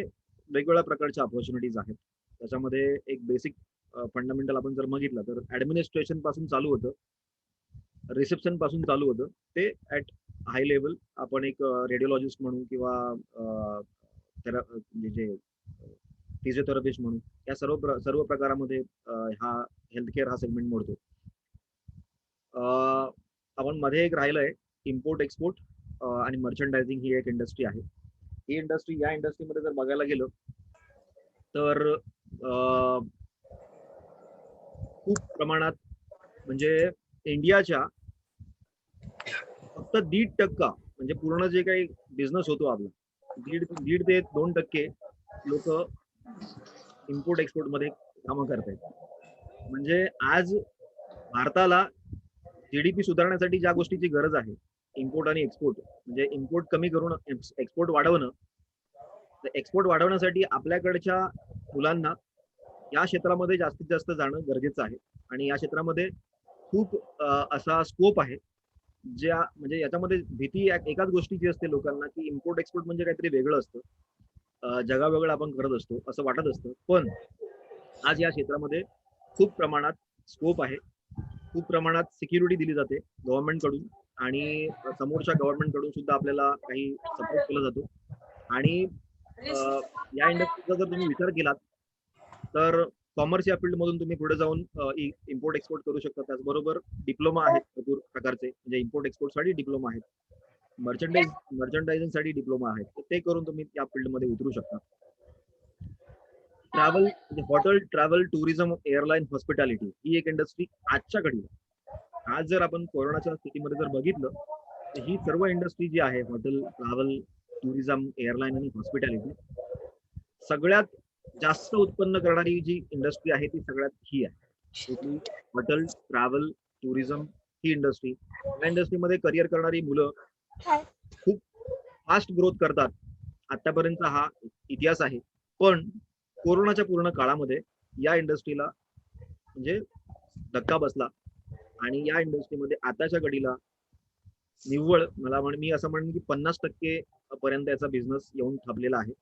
वेगवेगळ्या प्रकारच्या ऑपॉर्च्युनिटीज आहेत. त्याच्यामध्ये एक बेसिक फंडामेंटल आपण जर बघितलं तर ऍडमिनिस्ट्रेशन पासून चालू होतं, रिसेप्शन पासून चालू होतं, ते ऍट हाय लेवल आपण एक रेडिओलॉजिस्ट म्हणू किंवा जे फिजिओथेरपिस्ट म्हणू, या सर्व प्रकारामध्ये हा हेल्थकेअर हा सेगमेंट मोडतो. आपण मध्ये एक राहिलंय इम्पोर्ट एक्सपोर्ट आणि मर्चंडायझिंग ही एक इंडस्ट्री आहे. ही इंडस्ट्री, या इंडस्ट्रीमध्ये जर बघायला गेलं तर खूप प्रमाणात म्हणजे इंडियाच्या फक्त 1.5% म्हणजे पूर्ण जे काही बिझनेस होतो आपला 1.5 ते 2% लोक इम्पोर्ट एक्सपोर्ट मध्ये कामं करतायत. म्हणजे आज भारताला GDP सुधारण्यासाठी ज्या गोष्टीची गरज आहे, इम्पोर्ट आणि एक्सपोर्ट, म्हणजे इम्पोर्ट कमी करून एक्सपोर्ट वाढवणं. तर एक्सपोर्ट वाढवण्यासाठी आपल्याकडच्या मुलांना या क्षेत्रामध्ये जास्तीत जास्त जाणं गरजेचं आहे. आणि या क्षेत्रामध्ये खूप असा स्कोप आहे, ज्या म्हणजे याच्यामध्ये भीती एकाच गोष्टीची असते लोकांना की इम्पोर्ट एक्सपोर्ट म्हणजे काहीतरी वेगळं असतं, जगावेगळं आपण करत असतो असं वाटत असतं. पण आज या क्षेत्रामध्ये खूप प्रमाणात स्कोप आहे, खूप प्रमाणात सिक्युरिटी दिली जाते गव्हर्नमेंट कडून. आणि समोरच्या गव्हर्नमेंट कडून सुद्धा आपल्याला काही सपोर्ट केला जातो. आणि या इंडस्ट्रीचा जर तुम्ही विचार केलात तर कॉमर्स या फील्ड मधून तुम्ही पुढे जाऊन इम्पोर्ट एक्सपोर्ट करू शकता. त्याचबरोबर डिप्लोमा आहेत भरपूर प्रकारचे, म्हणजे इम्पोर्ट एक्सपोर्ट साठी डिप्लोमा आहेत, मर्चंडायझिंग साठी डिप्लोमा आहेत. तर ते करून तुम्ही या फील्ड मध्ये उतरू शकता. ट्रॅव्हल म्हणजे hotel, travel, tourism, airline, hospitality ही एक इंडस्ट्री आजच्या घडीला, आज जर आपण कोरोनाच्या स्थितीमध्ये जर बघितलं तर ही सर्व इंडस्ट्री जी आहे, हॉटेल, ट्रॅव्हल, टुरिझम, एअरलाईन आणि हॉस्पिटॅलिटी, सगळ्यात जास्त उत्पन्न करणारी जी इंडस्ट्री आहे ती सगळ्यात ही आहे. हॉटेल, ट्रॅव्हल, टुरिझम ही इंडस्ट्री. या इंडस्ट्रीमध्ये करिअर करणारी मुलं खूप फास्ट ग्रोथ करतात. आतापर्यंत हा इतिहास आहे. पण कोरोनाच्या पूर्ण काळामध्ये या इंडस्ट्रीला म्हणजे धक्का बसला आणि या इंडस्ट्रीमध्ये आताच्या घडीला निव्वळ मी असं म्हणेन की 50% पर्यंत याचा बिझनेस येऊन थांबलेला आहे.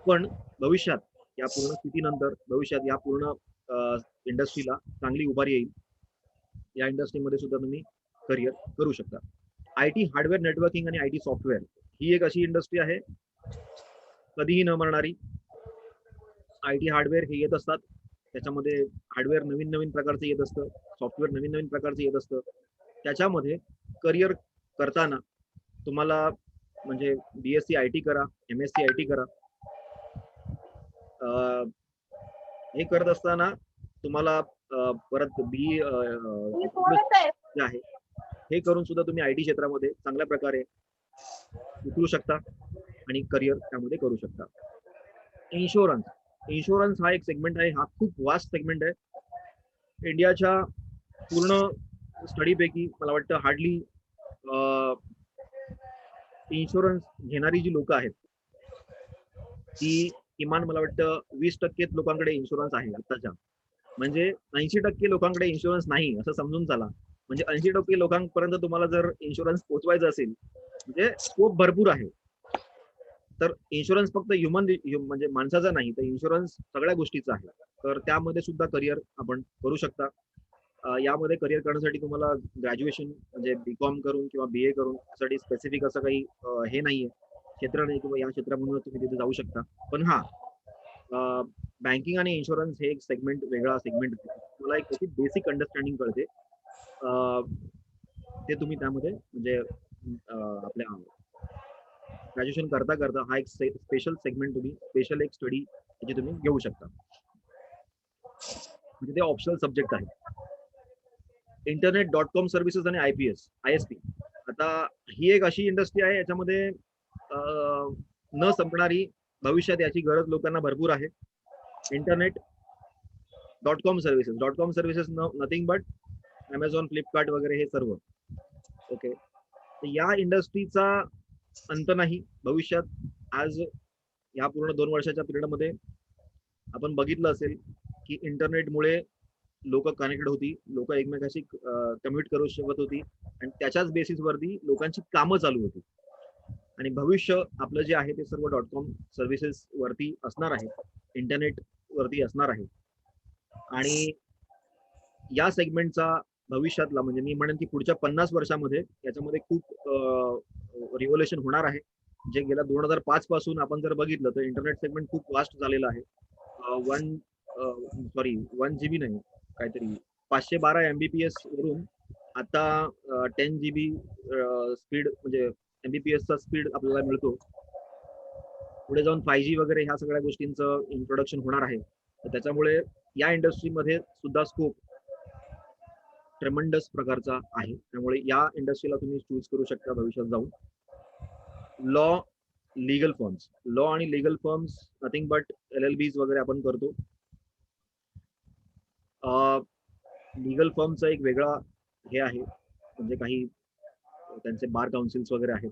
पण भविष्यात या पूर्ण स्थितीनंतर भविष्यात या पूर्ण इंडस्ट्रीला चांगली उभारी येईल. या इंडस्ट्रीमध्ये सुद्धा तुम्ही करिअर करू शकता. IT हार्डवेअर, नेटवर्किंग आणि IT सॉफ्टवेअर ही एक अशी इंडस्ट्री आहे कधीही न मरणारी. IT हार्डवेअर हे येत असतात, त्याच्यामध्ये हार्डवेअर नवीन नवीन प्रकारचं येत असतं, सॉफ्टवेअर नवीन नवीन प्रकारचं येत असतं. त्याच्यामध्ये करिअर करताना तुम्हाला म्हणजे BSc IT करा, MSc IT करा. हे करत असताना तुम्हाला परत मी BE बोलत आहे. जे आहे हे करून सुद्धा तुम्ही IT क्षेत्रामध्ये चांगल्या प्रकारे उतरू शकता आणि करिअर त्यामध्ये करू शकता. इन्शुरन्स हा एक सेगमेंट आहे, हा खूप वास्ट सेगमेंट आहे. इंडियाच्या पूर्ण स्टडीपैकी मला वाटतं हार्डली इन्शुरन्स घेणारी जी लोक आहेत ती किमान मला वाटतं 20% लोकांकडे इन्शुरन्स आहे आताच्या. म्हणजे 80% लोकांकडे इन्शुरन्स नाही असं समजून चला. म्हणजे 80% लोकांपर्यंत तुम्हाला जर इन्शुरन्स पोहोचवायचा असेल म्हणजे स्कोप भरपूर आहे. तर इन्शुरन्स फक्त म्हणजे माणसाचा नाही, तर इन्शुरन्स सगळ्या गोष्टीचा आहे. तर त्यामध्ये सुद्धा करिअर आपण करू शकता. यामध्ये करिअर करण्यासाठी तुम्हाला ग्रॅज्युएशन म्हणजे BCom करून किंवा BA करून साठी स्पेसिफिक असं काही हे नाहीये, क्षेत्र नाही किंवा या क्षेत्रामधून तुम्ही तिथे जाऊ शकता. पण हा बँकिंग आणि इन्शुरन्स हे एक सेगमेंट, वेगळा सेगमेंट, तुम्हाला एक त्याची बेसिक अंडरस्टँडिंग कळते. ते तुम्ही त्यामध्ये म्हणजे आपल्या ग्रॅज्युएशन करता करता हा एक स्पेशल सेगमेंट तुम्ही स्पेशल एक स्टडी त्याची तुम्ही घेऊ शकता. म्हणजे ते ऑप्शनल सब्जेक्ट आहे. इंटरनेट.com सर्व्हिसेस आणि ISP. आता ही एक अशी इंडस्ट्री आहे याच्यामध्ये न संपणारी, भविष्यात याची गरज लोकांना भरपूर आहे. इंटरनेट.com services nothing but Amazon, Flipkart वगैरे हे सर्व. ओके, तर या इंडस्ट्रीचा अंत नाही भविष्यात. आज या पूर्ण 2 वर्षाच्या पिरियडमध्ये आपण बघितलं असेल की इंटरनेटमुळे लोक कनेक्टेड होती, लोक एकमेकाशी कम्युनिट करू शकत होती आणि त्याच्याच बेसिसवरती लोकांची कामं चालू होती. आणि भविष्य आपलं जे आहे ते सर्व .com सर्व्हिसेस वरती असणार आहे, इंटरनेट वरती असणार आहे. आणि या सेगमेंटचा भविष्यातला म्हणजे मी म्हणेन की पुढच्या 50 वर्षामध्ये याच्यामध्ये खूप रिव्होल्युशन होणार आहे. जे गेल्या 2005 पासून आपण जर बघितलं तर इंटरनेट सेगमेंट खूप वास्ट झालेलं आहे. 1 GB नाही, काहीतरी 512 MBPS वरून आता 10 GB स्पीड म्हणजे MBPS चा स्पीड आपल्याला मिळतो. पुढे जाऊन 5G वगैरे ह्या सगळ्या गोष्टींचं इंट्रोडक्शन होणार आहे. तर त्याच्यामुळे या इंडस्ट्रीमध्ये सुद्धा स्कोप ट्रेमंडस प्रकारचा आहे. त्यामुळे या इंडस्ट्रीला तुम्ही चूज करू शकता भविष्यात जाऊन. Law, legal firms nothing but LLBs वगैरे आपण करतो. लीगल फर्मचा एक वेगळा हे आहे, म्हणजे काही त्यांचे बार काउन्सिल्स वगैरे आहेत.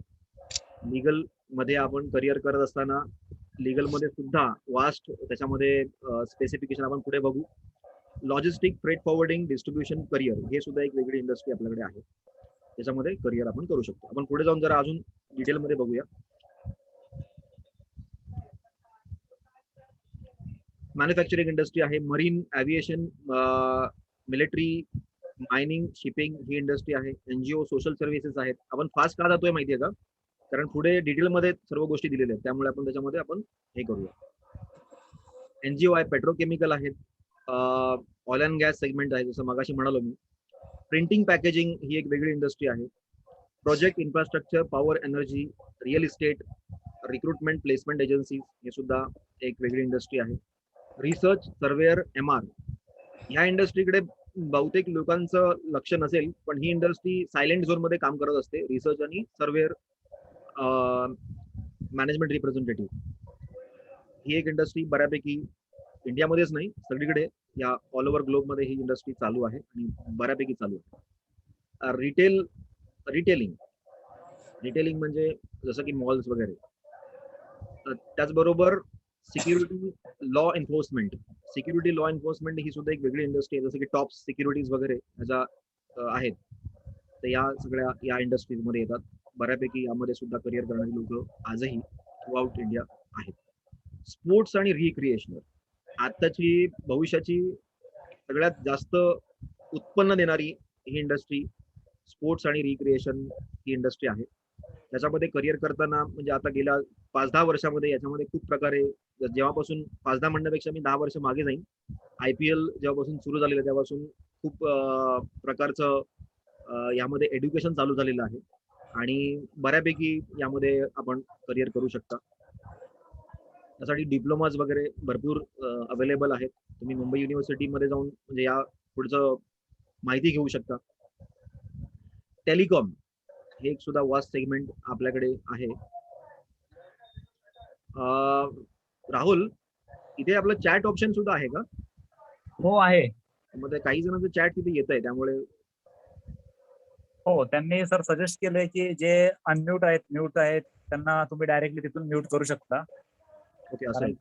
लीगल मध्ये आपण करिअर करत असताना लीगल मध्ये सुद्धा वास्ट त्याच्यामध्ये स्पेसिफिकेशन आपण पुढे बघू. Logistic, freight forwarding, distribution career हे सुद्धा एक वेगळी इंडस्ट्री आपल्याकडे आहे. त्याच्यामध्ये करिअर आपण करू शकतो. आपण पुढे जाऊन जरा अजून डिटेलमध्ये बघूया. मॅन्युफॅक्चरिंग इंडस्ट्री आहे, marine, aviation, military, mining, shipping ही इंडस्ट्री आहे. एनजीओ, सोशल सर्व्हिसेस आहेत. आपण फास्ट का जातोय माहितीये का? कारण पुढे डिटेलमध्ये सर्व गोष्टी दिलेल्या आहेत, त्यामुळे आपण त्याच्यामध्ये आपण हे करूया. एनजीओ आहे, पेट्रोकेमिकल आहेत, ऑइल अँड गॅस सेगमेंट आहे, जसं मगाशी म्हणालो मी. प्रिंटिंग पॅकेजिंग ही एक वेगळी इंडस्ट्री आहे. Project infrastructure, power energy, real estate, recruitment, placement agencies हे सुद्धा एक वेगळी इंडस्ट्री आहे. रिसर्च, सर्वेअर, MR ह्या इंडस्ट्रीकडे बहुतेक लोकांचं लक्ष नसेल, पण ही इंडस्ट्री सायलेंट झोन मध्ये काम करत असते. रिसर्च आणि सर्वेअर, मॅनेजमेंट रिप्रेझेंटेटिव्ह ही एक इंडस्ट्री बऱ्यापैकी इंडियामध्येच नाही सगळीकडे या ऑल ओव्हर ग्लोब मध्ये ही इंडस्ट्री चालू आहे आणि बऱ्यापैकी चालू आहे. रिटेलिंग म्हणजे जसं की मॉल्स वगैरे. त्याचबरोबर सिक्युरिटी लॉ एन्फोर्समेंट ही सुद्धा एक वेगळी इंडस्ट्री आहे, जसं की टॉप सिक्युरिटीज वगैरे ह्याच्या आहेत. तर या सगळ्या या इंडस्ट्रीज मध्ये येतात. बऱ्यापैकी यामध्ये सुद्धा करिअर करणारी लोक आजही थ्रू आउट इंडिया आहेत. स्पोर्ट्स आणि रिक्रिएशनल आताची भविष्याची सगळ्यात जास्त उत्पन्न देणारी ही इंडस्ट्री स्पोर्ट्स आणि रिक्रिएशन ही इंडस्ट्री आहे. त्याच्यामध्ये करिअर करताना म्हणजे आता गेल्या 5-10 वर्षामध्ये याच्यामध्ये खूप प्रकारे, जेव्हापासून 5-10 म्हणण्यापेक्षा मी 10 वर्ष मागे जाईन, IPL जेव्हापासून सुरू झालेलं त्यापासून खूप प्रकारचं यामध्ये एज्युकेशन चालू झालेलं आहे आणि बऱ्यापैकी यामध्ये आपण करिअर करू शकता. त्यासाठी डिप्लोमाज वगैरे भरपूर अवेलेबल आहेत. तुम्ही मुंबई युनिव्हर्सिटीमध्ये जाऊन म्हणजे या पुढचं माहिती घेऊ शकता. टेलिकॉम हे एक सुद्धा वास्ट सेगमेंट आपल्याकडे आहे. राहुल, इथे आपलं चॅट ऑप्शन सुद्धा आहे का? हो आहे. मध्ये काही जणांचं चॅट तिथे येत आहे, त्यामुळे हो, त्यांनी सर सजेस्ट केलंय की जे अनम्यूट आहेत, म्यूट आहेत, त्यांना तुम्ही डायरेक्टली तिथून म्यूट करू शकता. ओके असेल.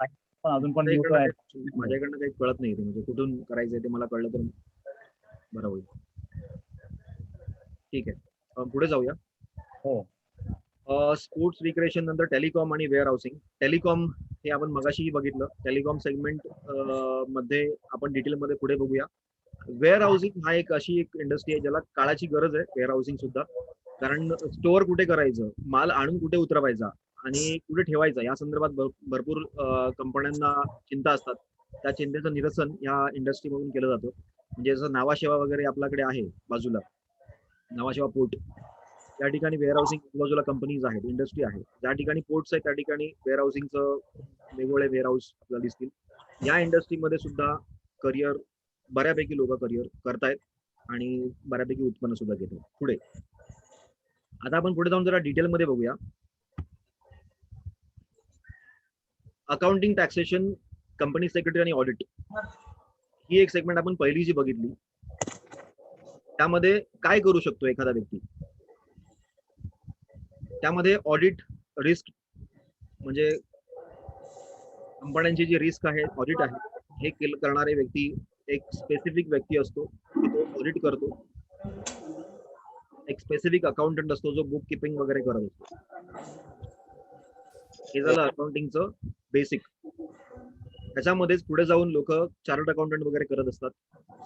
पण अजून पण म्यूट आहेत. माझ्याकडनं काही कळत नाही, म्हणजे कुठून करायचंय ते मला कळलं तर बरं होईल. ठीक आहे, पुढे जाऊया. हो. स्पोर्ट्स रिक्रिएशन नंतर टेलिकॉम आणि वेअर हाऊसिंग. टेलिकॉम हे आपण मगाशीही बघितलं. टेलिकॉम सेगमेंट मध्ये आपण डिटेलमध्ये पुढे बघूया. वेअर हाऊसिंग हा एक अशी एक इंडस्ट्री आहे ज्याला काळाची गरज आहे. वेअर हाऊसिंग सुद्धा, कारण स्टोअर कुठे करायचं, माल आणून कुठे उतरवायचा आणि कुठे ठेवायचा या संदर्भात भरपूर कंपन्यांना चिंता असतात. त्या चिंतेचं निरसन या इंडस्ट्रीमधून केलं जातं. म्हणजे जसं नावाशेवा वगैरे आपल्याकडे आहे बाजूला, नावाशेवा पोर्ट, त्या ठिकाणी वेअर हाऊसिंग बाजूला कंपनीज आहेत, इंडस्ट्री आहे. ज्या ठिकाणी पोर्ट्स आहेत त्या ठिकाणी वेअर हाऊसिंगचं वेगवेगळे वेअर हाऊस आपल्याला दिसतील. या इंडस्ट्रीमध्ये सुद्धा करिअर बऱ्यापैकी लोक करिअर करतायत आणि बऱ्यापैकी उत्पन्न सुद्धा घेत आहेत. पुढे आता आपण पुढे जाऊन जरा डिटेलमध्ये बघूया. अकाउंटिंग, टॅक्सेशन, कंपनी सेक्रेटरी आणि ऑडिट ही एक सेगमेंट आपण पहिली जी बघितली. त्यामध्ये काय करू शकतो एखादा व्यक्ती? त्यामध्ये ऑडिट, रिस्क म्हणजे कंपन्यांची जी रिस्क आहे, ऑडिट आहे, हे करणारे व्यक्ती एक स्पेसिफिक व्यक्ती असतो, तो ऑडिट करतो. एक स्पेसिफिक अकाउंटंट असतो जो बुक किपिंग वगैरे करत असतो. हे झालं अकाउंटिंगचं बेसिक. त्याच्यामध्येच पुढे जाऊन लोक चार्टर्ड अकाउंटंट वगैरे करत असतात.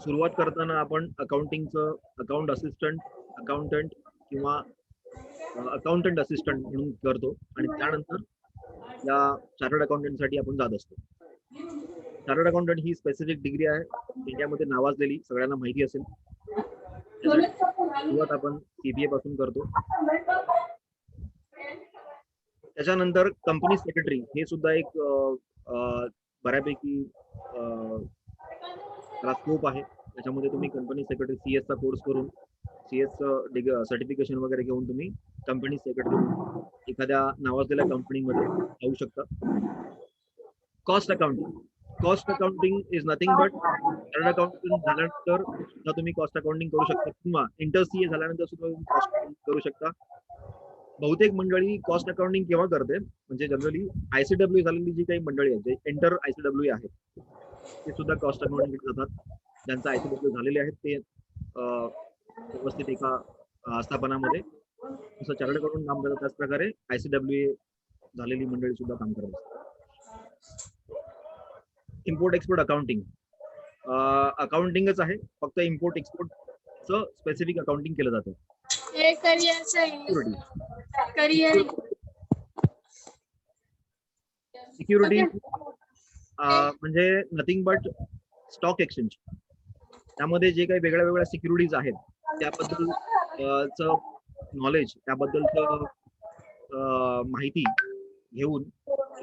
सुरुवात करताना आपण अकाउंटिंगचं अकाउंट असिस्टंट, अकाउंटंट किंवा अकाउंटंट असिस्टंट म्हणून करतो आणि त्यानंतर या चार्टर्ड अकाउंटंटसाठी आपण जात असतो. चार्टर्ड अकाउंटंट ही स्पेसिफिक डिग्री आहे, इंडियामध्ये नावाजलेली, सगळ्यांना माहिती असेल. सुरुवात आपण CPA पासून करतो. त्याच्यानंतर कंपनी सेक्रेटरी हे सुद्धा एक बऱ्यापैकी त्याला स्कोप आहे. त्याच्यामध्ये तुम्ही कंपनी सेक्रेटरी CS चा कोर्स करून CS सर्टिफिकेशन वगैरे घेऊन तुम्ही कंपनी सेक्रेटरी एखाद्या नावाजलेल्या कंपनीमध्ये जाऊ शकता. Cost accounting is nothing but chartered accounting झाल्यानंतर सुद्धा तुम्ही कॉस्ट अकाउंटिंग करू शकता किंवा इंटर CA झाल्यानंतर सुद्धा तुम्ही कॉस्ट अकाउंटिंग करू शकता. बहुतेक मंडळी कॉस्ट अकाउंटिंग केव्हा करते, म्हणजे जनरली ICW झालेली जी काही मंडळी आहेत, जे इंटर ICW आहेत, ते सुद्धा कॉस्ट अकाउंटिंग जातात. ज्यांचा ICW झालेले आहेत ते व्यवस्थित एका आस्थापनामध्ये जसं चार्टर्ड अकाउंटंट काम करतात, त्याच प्रकारे ICW झालेली मंडळी सुद्धा काम करत असतात. इम्पोर्ट एक्सपोर्ट अकाउंटिंग अकाउंटिंगच आहे, फक्त इम्पोर्ट एक्सपोर्ट स्पेसिफिक अकाउंटिंग केलं जातं. हे करिअरचं आहे. करिअर सिक्युरिटी म्हणजे नथिंग बट स्टॉक एक्सचेंज. त्यामध्ये जे काही वेगळ्या वेगळ्या सिक्युरिटीज आहेत त्याबद्दल नॉलेज, त्याबद्दलचं माहिती घेऊन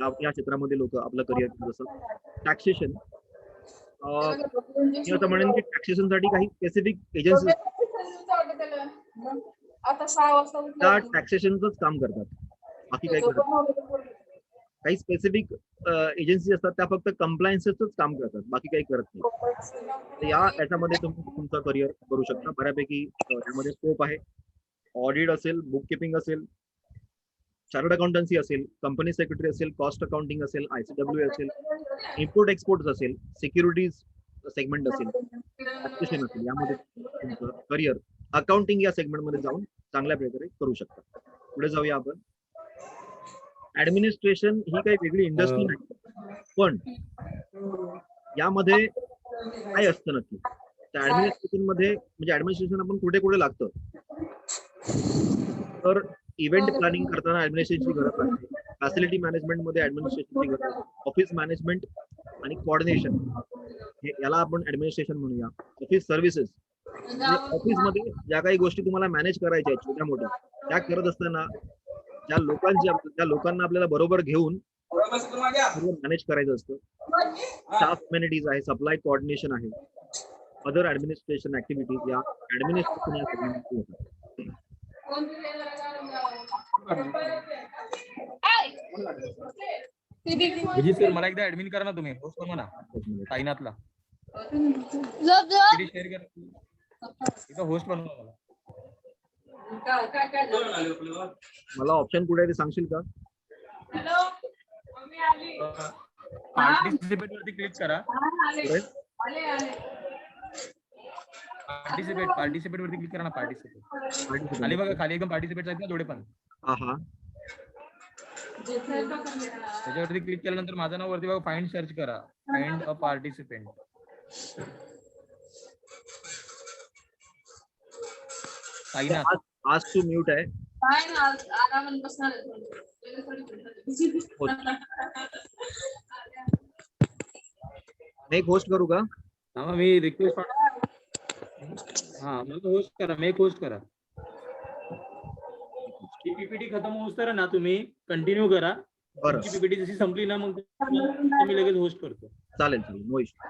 या क्षेत्रामध्ये लोक आपलं करिअर करत असतात. टॅक्सेशन, मी आता म्हणेन की टॅक्सेशन साठी काही स्पेसिफिक एजन्सी आता 6 वाजता त्या टॅक्सेशनच काम करतात, बाकी काही करत नाही. काही स्पेसिफिक एजन्सी असतात त्या फक्त कम्प्लायन्सच काम करतात, बाकी काही करत नाही. तर याच्यामध्ये तुम्ही तुमचं करिअर करू शकता. बऱ्यापैकी त्यामध्ये स्कोप आहे. ऑडिट असेल, बुक किपिंग असेल, चार्टर्ड अकाउंटन्सी असेल, कंपनी सेक्रेटरी असेल, कॉस्ट अकाउंटिंग असेल, ICW असेल, इम्पोर्ट एक्सपोर्ट असेल, सिक्युरिटीज सेगमेंट असेल, टॅक्सेशन असेल, यामध्ये तुमचं करिअर अकाउंटिंग या सेगमेंटमध्ये जाऊन चांगल्या प्रकारे करू शकता. पुढे जाऊया आपण. ऍडमिनिस्ट्रेशन ही काही वेगळी इंडस्ट्री नाही, पण यामध्ये काय असतं नक्की त्या ऍडमिनिस्ट्रेशन मध्ये, म्हणजे ऍडमिनिस्ट्रेशन आपण कुठे कुठे लागतं, तर इव्हेंट प्लॅनिंग करताना ऍडमिनिस्ट्रेशनची गरज आहे, फॅसिलिटी मॅनेजमेंट मध्ये ऍडमिनिस्ट्रेशनची गरज आहे, ऑफिस मॅनेजमेंट आणि कोऑर्डिनेशन याला आपण ऍडमिनिस्ट्रेशन म्हणूया. ऑफिस सर्व्हिसेस, ऑफिस मध्ये ज्या काही गोष्टी तुम्हाला मॅनेज करायच्या आहेत छोट्या मोठ्या, त्या करत असताना त्या लोकांना आपल्याला बरोबर घेऊन मॅनेज करायचं असतं. स्टाफ अमेनिटीज आहे, सप्लाय कोऑर्डिनेशन आहे, अदर ऍडमिनिस्ट्रेशन ऍक्टिव्हिटीज या ऍडमिनिस्ट्रेशन या सेगमेंटमध्ये होतात. विजय सर मला एकदा ऍडमिन करा ना तुम्ही, होस्ट करा ना साईनाथला. शेअर करा, एकदा होस्ट बनवा मला. मला ऑप्शन कुठे आहे ते सांगशील का? पार्टिसिपेट वरती क्लिक करा. पार्टिसिपेट वरती क्लिक करा ना. पार्टिसिपेट खाली बघा, खाली एकदम पार्टिसिपेट आहेत ना थोडे पण. हा त्याच्यावरती क्लिक केल्यानंतर माझं नाव वरती बघा, फाइंड सर्च करा, फाइंड अ पार्टिसिपेंट. साईनाथ आज तू म्यूट आहे. मी एक होस्ट करू का? मी रिक्वेस्ट, हा मला होस्ट करा, मी होस्ट करा. पीपीटी खतम होऊस तर ना तुम्ही कंटिन्यू करा. बरं, पीपीटी जशी संपली ना मग मी लगेच होस्ट करतो. चालेल नो इश्यू.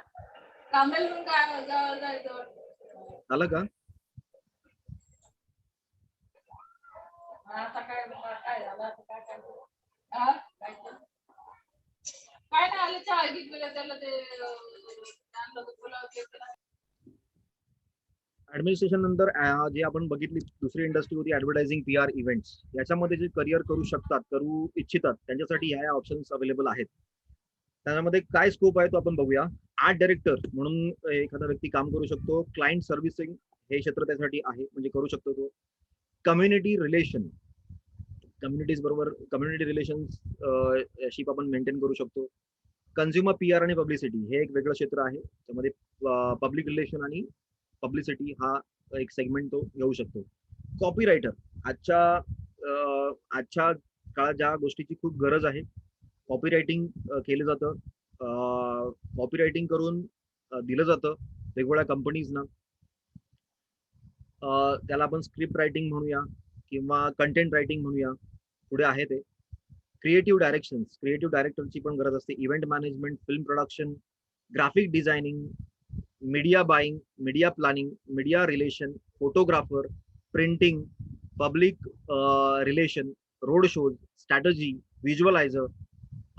झालं का? ऍडमिनिस्ट्रेशन नंतर जे आपण बघितली दुसरी इंडस्ट्री होती ऍडव्हर्टायझिंग, PR, इव्हेंट्स. याच्यामध्ये जे करिअर करू इच्छितात त्यांच्यासाठी ह्या ऑप्शन्स अवेलेबल आहेत. त्याच्यामध्ये काय स्कोप आहे तो आपण बघूया. आर्ट डायरेक्टर म्हणून एखादा व्यक्ती काम करू शकतो. क्लायंट सर्व्हिसिंग हे क्षेत्र त्यासाठी आहे, म्हणजे करू शकतो तो. कम्युनिटी रिलेशन, कम्युनिटीज बरोबर कम्युनिटी रिलेशनशिप आपण मेंटेन करू शकतो. कन्झ्युमर PR आणि पब्लिसिटी हे एक वेगळं क्षेत्र आहे, त्यामध्ये पब्लिक रिलेशन आणि पब्लिसिटी हा एक सेगमेंट तो घेऊ शकतो. कॉपीरायटर, आजच्या काळात ज्या गोष्टीची खूप गरज आहे, कॉपीरायटिंग केलं जातं. कॉपीरायटिंग करून दिलं जातं वेगवेगळ्या कंपनीजना. त्याला आपण स्क्रिप्ट रायटिंग म्हणूया किंवा कंटेंट रायटिंग म्हणूया, पुढे आहे ते. क्रिएटिव्ह डायरेक्टरची पण गरज असते. Event management, film production, graphic designing, media buying, media planning, media relation, photographer, printing, public relation, road shows, strategy, visualizer,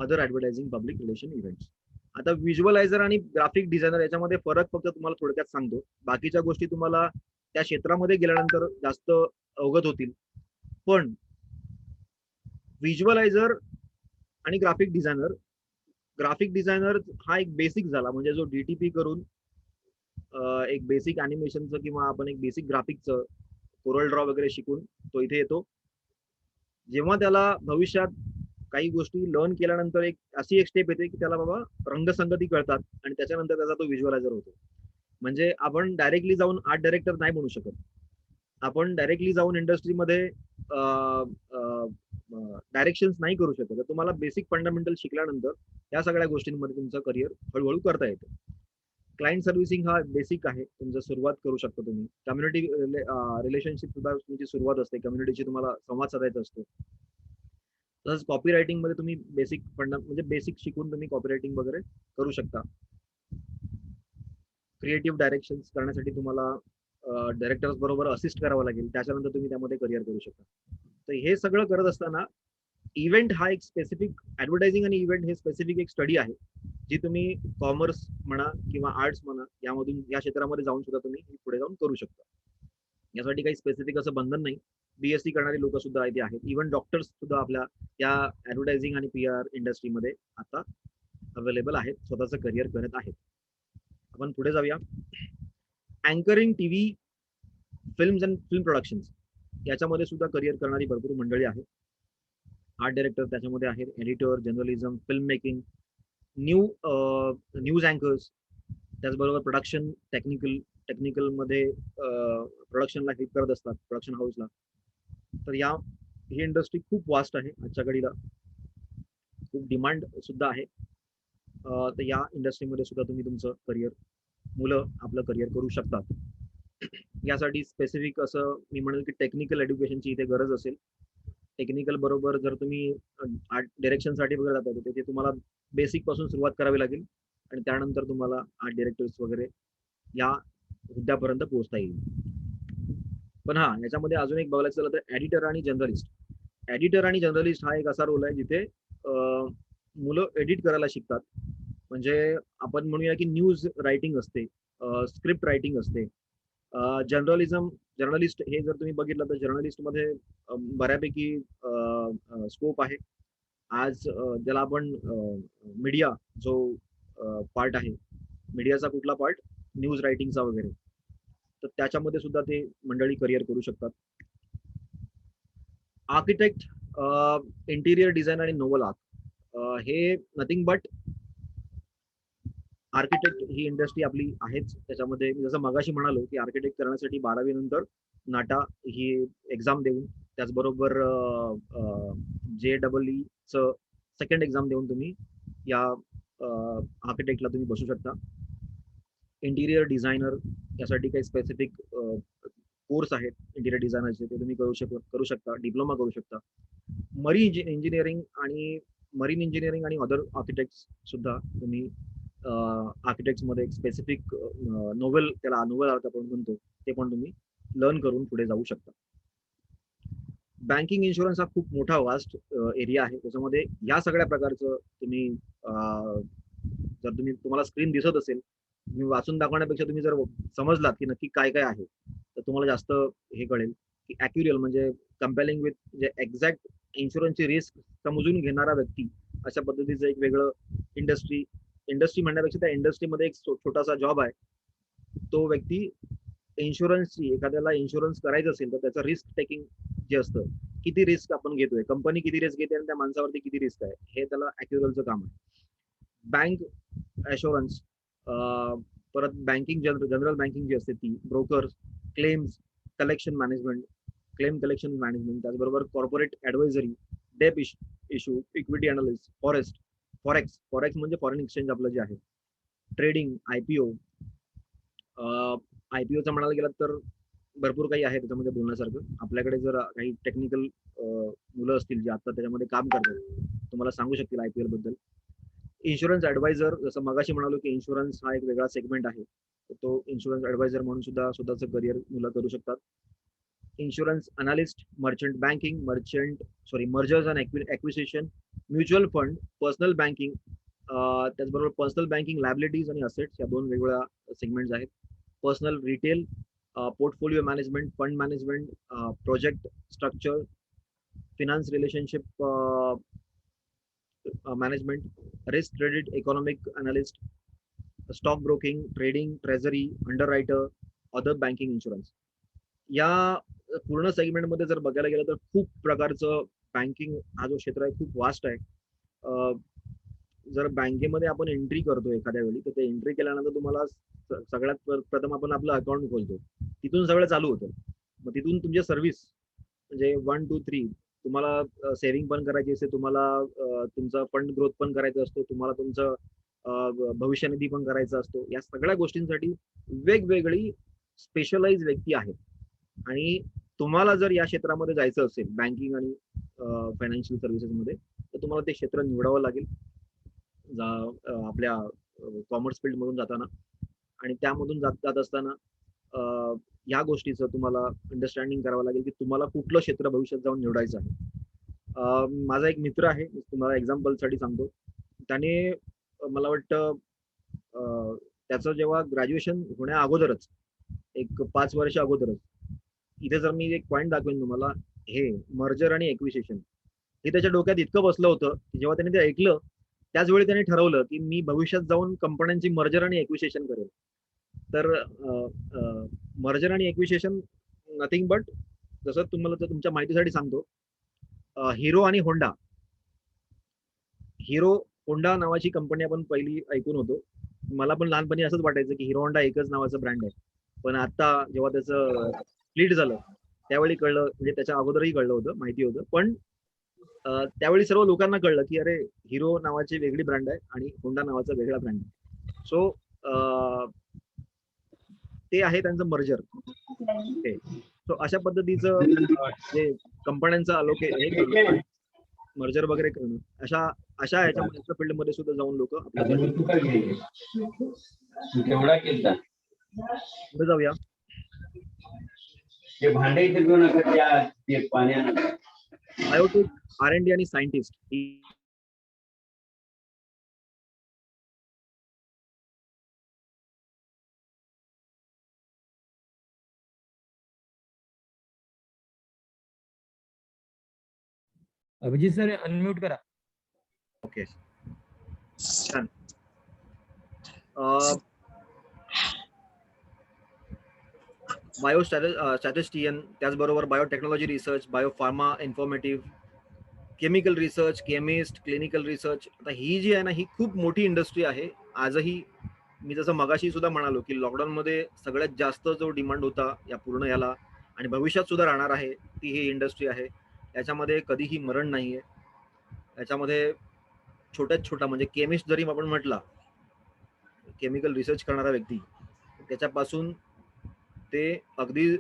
other advertising, public relation, events. आता व्हिज्युअलायझर आणि ग्राफिक डिझायनर याच्यामध्ये फरक फक्त तुम्हाला थोडक्यात सांगतो. बाकीच्या गोष्टी तुम्हाला त्या क्षेत्रामध्ये गेल्यानंतर जास्त अवगत होतील. पण व्हिज्युअलायझर आणि ग्राफिक डिझायनर हा एक बेसिक झाला, म्हणजे जो DTP करून एक बेसिक अॅनिमेशनचं किंवा आपण एक बेसिक ग्राफिकचं कोरल ड्रॉ वगैरे शिकून तो इथे येतो. जेव्हा त्याला भविष्यात काही गोष्टी लर्न केल्यानंतर एक अशी एक स्टेप येते की त्याला बाबा रंगसंगती कळतात आणि त्याच्यानंतर त्याचा तो व्हिज्युअलायझर होतो. म्हणजे आपण डायरेक्टली जाऊन आर्ट डायरेक्टर नाही बनू शकत. आपण डायरेक्टली जाऊन इंडस्ट्रीमध्ये डायरेक्शन नाही करू शकत. तर तुम्हाला बेसिक फंडामेंटल शिकल्यानंतर या सगळ्या गोष्टींमध्ये तुमचं करिअर हळूहळू करता येतं. क्लायंट सर्व्हिसिंग हा बेसिक आहे, तुमचं सुरुवात करू शकता तुम्ही. कम्युनिटी रिलेशनशिप सुद्धा तुमची सुरुवात असते, कम्युनिटीची तुम्हाला संवाद साधायचा असतो. तसंच कॉपी रायटिंग मध्ये तुम्ही बेसिक म्हणजे बेसिक शिकून तुम्ही कॉपी रायटिंग वगैरे करू शकता. क्रिएटिव्ह डायरेक्शन करण्यासाठी तुम्हाला डायरेक्टर्स बरोबर असिस्ट करावं लागेल, त्याच्यानंतर तुम्ही त्यामध्ये करिअर करू शकता. तर हे सगळं करत असताना इव्हेंट हा एक स्पेसिफिक, ऍडव्हर्टायझिंग आणि इव्हेंट हे स्पेसिफिक एक स्टडी आहे, जी तुम्ही कॉमर्स म्हणा किंवा आर्ट्स म्हणा यामधून या क्षेत्रामध्ये जाऊन सुद्धा तुम्ही पुढे जाऊन करू शकता. यासाठी काही स्पेसिफिक असं बंधन नाही. बीएससी करणारी लोक सुद्धा इथे आहेत. इव्हन डॉक्टर्स सुद्धा आपल्या या ऍडव्हर्टायझिंग आणि PR इंडस्ट्रीमध्ये आता अवेलेबल आहेत, स्वतःचं करिअर करत आहेत. आपण पुढे जाऊया. Anchoring TV, films and film productions याच्यामध्ये सुद्धा करिअर करणारी भरपूर मंडळी आहेत. आर्ट डायरेक्टर त्याच्यामध्ये आहेत, editor, journalism, film making, news anchors, त्याचबरोबर प्रोडक्शन, टेक्निकल मध्ये प्रोडक्शनला हेल्प करत असतात, प्रोडक्शन हाऊसला. तर ही इंडस्ट्री खूप वास्ट आहे आजच्या घडीला, खूप डिमांड सुद्धा आहे. तर या इंडस्ट्रीमध्ये सुद्धा तुम्ही तुमचं करिअर, मुलं आपलं करिअर करू शकतात. यासाठी स्पेसिफिक असं मी म्हणेल की टेक्निकल एज्युकेशनची इथे गरज असेल. टेक्निकल बरोबर जर तुम्ही आर्ट डायरेक्शनसाठी वगैरे जाता, तर तिथे तुम्हाला बेसिक पासून सुरुवात करावी लागेल आणि त्यानंतर तुम्हाला आर्ट डायरेक्टर्स वगैरे या हुद्द्यापर्यंत पोहोचता येईल. पण हा, याच्यामध्ये अजून एक बघायला झालं तर एडिटर आणि जर्नलिस्ट. एडिटर आणि जर्नलिस्ट हा एक असा रोल आहे जिथे मुलं एडिट करायला शिकतात. म्हणजे आपण म्हणूया की न्यूज रायटिंग असते, स्क्रिप्ट रायटिंग असते. जर्नलिस्ट हे जर तुम्ही बघितलं तर जर्नलिस्टमध्ये बऱ्यापैकी स्कोप आहे. आज ज्याला आपण मीडिया जो पार्ट आहे, मीडियाचा कुठला पार्ट, न्यूज रायटिंगचा वगैरे, तर त्याच्यामध्ये सुद्धा ते मंडळी करिअर करू शकतात. आर्किटेक्ट, इंटिरियर डिझाईन आणि नोव्हल आर्ट हे nothing but architect he industry आपली आहेच. त्याच्यामध्ये जसं मगाशी म्हणालो की आर्किटेक्ट करण्यासाठी 12वी नंतर नाटा ही एक्झाम देऊन, त्याचबरोबर JEE च सेकंड एक्झाम देऊन तुम्ही या आर्किटेक्टला तुम्ही बसू शकता. इंटिरियर डिझायनर यासाठी काही स्पेसिफिक कोर्स आहेत इंटिरियर डिझायनरचे, ते तुम्ही करू शकता, डिप्लोमा करू शकता. मरीन इंजिनिअरिंग आणि अदर आर्किटेक्ट सुद्धा तुम्ही आर्किटेक्ट मध्ये एक स्पेसिफिक त्याला नोवेल आर्ट आपण म्हणतो, ते पण तुम्ही लर्न करून पुढे जाऊ शकता. बँकिंग, इन्शुरन्स हा खूप मोठा वास्ट एरिया आहे. त्याच्यामध्ये या सगळ्या प्रकारचं तुम्ही जर तुम्हाला स्क्रीन दिसत असेल, तुम्ही वाचून दाखवण्यापेक्षा तुम्ही जर समजलात की नक्की काय काय आहे, तर तुम्हाला जास्त हे कळेल की ॲक्युरियल म्हणजे कंपेअरिंग विथ म्हणजे एक्झॅक्ट इन्शुरन्सची रिस्क समजून घेणारा व्यक्ती, अशा पद्धतीचं एक वेगळं इंडस्ट्री म्हणण्यापेक्षा त्या इंडस्ट्रीमध्ये एक छोटासा जॉब आहे. तो व्यक्ती इन्शुरन्सची, एखाद्याला इन्शुरन्स करायचं असेल तर त्याचं रिस्क टेकिंग जे असतं, किती रिस्क आपण घेतोय, कंपनी किती रिस्क घेते आणि त्या माणसावरती किती रिस्क आहे, हे त्याला ॲक्युरियलचं काम आहे. बँक ॲश्युरन्स, परत बँकिंग, जनरल बँकिंग जी असते ती, ब्रोकर्स, क्लेम कलेक्शन मॅनेजमेंट, त्याचबरोबर कॉर्पोरेट ॲडवायझरी, डेप इश्यू, इक्विटी अनालिस्ट, फॉरेक्स म्हणजे फॉरेन एक्सचेंज आपलं जे आहे, ट्रेडिंग, IPOचं म्हणायला गेलं तर भरपूर काही आहे त्याच्यामध्ये बोलण्यासारखं. आपल्याकडे जर काही टेक्निकल मुलं असतील जे आता त्याच्यामध्ये काम करतात, तुम्हाला सांगू शकतील IPL बद्दल. इन्शुरन्स ऍडवायझर, जसं मगाशी म्हणालो की इन्शुरन्स हा एक वेगळा सेगमेंट आहे, तो इन्शुरन्स ऍडवायझर म्हणून सुद्धा स्वतःचं करिअर मुलं करू शकतात. Insurance analyst, mergers and acquisition, mutual fund, personal banking, त्याचबरोबर पर्सनल बँकिंग, लायबिलिटीज आणि असेट्स, या दोन वेगवेगळ्या सेगमेंट्स आहेत. Personal retail, portfolio management, fund management, project structure, finance relationship management, risk credit, economic analyst, stock broking, trading, treasury, underwriter, other banking, insurance. या पूर्ण सेगमेंटमध्ये जर बघायला गेलं तर खूप प्रकारचं बँकिंग हा जो क्षेत्र आहे खूप वास्ट आहे. जर बँकेमध्ये आपण एंट्री करतो एखाद्या वेळी, तर ते एंट्री केल्यानंतर तुम्हाला सगळ्यात प्रथम आपण आपलं अकाउंट खोलतो, तिथून सगळं चालू होतं. मग तिथून तुमच्या सर्व्हिस म्हणजे 1 2 3 तुम्हाला सेव्हिंग पण करायची असते, तुम्हाला तुमचा फंड ग्रोथ पण करायचा असतो, तुम्हाला तुमचं भविष्य निधी पण करायचा असतो. या सगळ्या गोष्टींसाठी वेगवेगळी स्पेशलाइज व्यक्ती आहेत. आणि तुम्हाला जर या क्षेत्रामध्ये जायचं असेल बँकिंग आणि फायनान्शियल सर्व्हिसेस मध्ये, तर तुम्हाला ते क्षेत्र निवडावं लागेल आपल्या कॉमर्स फील्ड मधून जाताना. आणि त्यामधून जात असताना या गोष्टीचं तुम्हाला अंडरस्टँडिंग करावं लागेल की तुम्हाला कुठलं क्षेत्र भविष्यात जाऊन निवडायचं आहे. माझा एक मित्र आहे, तुम्हाला एक्झाम्पल साठी सांगतो. त्याने मला वाटतं त्याचं जेव्हा ग्रॅज्युएशन होण्या अगोदरच, एक 5 वर्ष अगोदरच, इथे जर मी एक पॉईंट दाखवेन तुम्हाला, हे मर्जर आणि एक्विजिशन हे त्याच्या डोक्यात इतकं बसलं होतं की जेव्हा त्याने ते ऐकलं त्याच वेळी त्याने ठरवलं की मी भविष्यात जाऊन कंपन्यांची मर्जर आणि एक्विजिशन करेल. तर मर्जर आणि एक्विजिशन नथिंग बट, जसं तुम्हाला तर तुमच्या माहितीसाठी सांगतो, हिरो आणि होंडा. हिरो होंडा नावाची कंपनी आपण पहिली ऐकून होतो. मला पण लहानपणी असंच वाटायचं की हिरो होंडा एकच नावाचं ब्रँड आहे. पण आता जेव्हा त्याचं स्प्लिट झालं त्यावेळी कळलं, म्हणजे त्याच्या अगोदरही कळलं होतं, माहिती होतं, पण त्यावेळी सर्व लोकांना कळलं की अरे हिरो नावाची वेगळी ब्रँड आहे आणि होंडा नावाचा वेगळा ब्रँड आहे. सो ते आहे त्यांचं मर्जर. सो अशा पद्धतीचं जे कंपन्यांचं मर्जर वगैरे करणं, अशा ह्याच्या फील्डमध्ये सुद्धा जाऊन लोक पुढे जाऊया. बायोटेक, R&D आणि सायंटिस्ट ही अभिजित सर अनम्यूट करा. ओके, छान. बायोस्टॅटिस्टियन, त्याचबरोबर biotechnology research, biopharma, informative, chemical research, chemist, clinical research. आता ही जी आहे ना, ही खूप मोठी इंडस्ट्री आहे. आजही मी जसं मगाशी सुद्धा म्हणालो की लॉकडाऊन मध्ये सगळ्यात जास्त जो डिमांड होता या पूर्ण याला, आणि भविष्यात सुद्धा राहणार आहे, ती ही इंडस्ट्री आहे. याच्यामध्ये कधीही मरण नाहीये. याच्यामध्ये छोट्यात छोटा म्हणजे केमिस्ट जरी आपण म्हटला, केमिकल रिसर्च करणारा व्यक्ती, त्याच्यापासून ते अगदी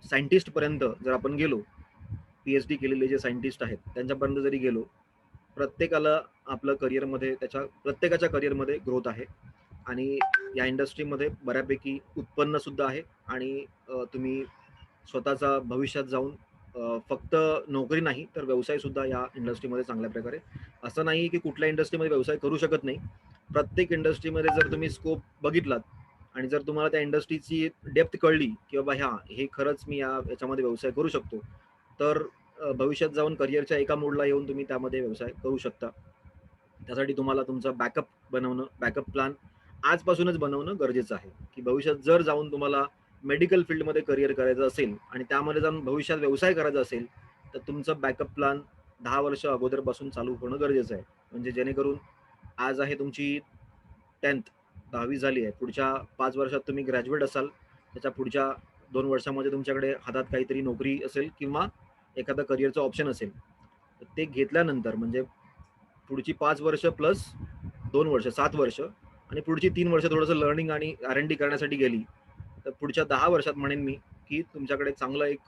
सायंटिस्ट पर्यंत जर आपण गेलो, PhD केलेले जे सायंटिस्ट आहेत त्यांच्यापर्यंत जरी गेलो, प्रत्येकाला आपलं करिअरमध्ये, प्रत्येकाच्या करिअरमध्ये ग्रोथ आहे. आणि या इंडस्ट्रीमध्ये बऱ्यापैकी उत्पन्न सुद्धा आहे. आणि तुम्ही स्वतःचा भविष्यात जाऊन फक्त नोकरी नाही तर व्यवसाय सुद्धा या इंडस्ट्रीमध्ये चांगल्या प्रकारे, असं नाही की कुठल्या इंडस्ट्रीमध्ये व्यवसाय करू शकत नाही. प्रत्येक इंडस्ट्रीमध्ये जर तुम्ही स्कोप बघितलात आणि जर तुम्हाला त्या इंडस्ट्रीची डेप्थ कळली की बाबा हे खरंच मी याच्यामध्ये व्यवसाय करू शकतो, तर भविष्यात जाऊन करिअरच्या एका मोडला येऊन तुम्ही त्यामध्ये व्यवसाय करू शकता. त्यासाठी तुम्हाला तुमचा बॅकअप प्लॅन आजपासूनच बनवणं गरजेचं आहे. की भविष्यात जर जाऊन तुम्हाला मेडिकल फील्डमध्ये करिअर करायचं असेल आणि त्यामध्ये जाऊन भविष्यात व्यवसाय करायचा असेल, तर तुमचं बॅकअप प्लॅन 10 वर्ष अगोदरपासून चालू होणं गरजेचं आहे. म्हणजे जेणेकरून आज आहे तुमची 10th झाली आहे, पुढच्या 5 वर्षात तुम्ही ग्रॅज्युएट असाल, त्याच्या पुढच्या 2 वर्षामध्ये तुमच्याकडे हातात काहीतरी नोकरी असेल किंवा एखादा करिअरचं ऑप्शन असेल, तर ते घेतल्यानंतर म्हणजे पुढची 5 वर्ष प्लस 2 वर्ष 7 वर्ष आणि पुढची 3 वर्ष थोडंसं लर्निंग आणि R&D करण्यासाठी गेली, तर पुढच्या 10 वर्षात म्हणेन मी की तुमच्याकडे चांगला एक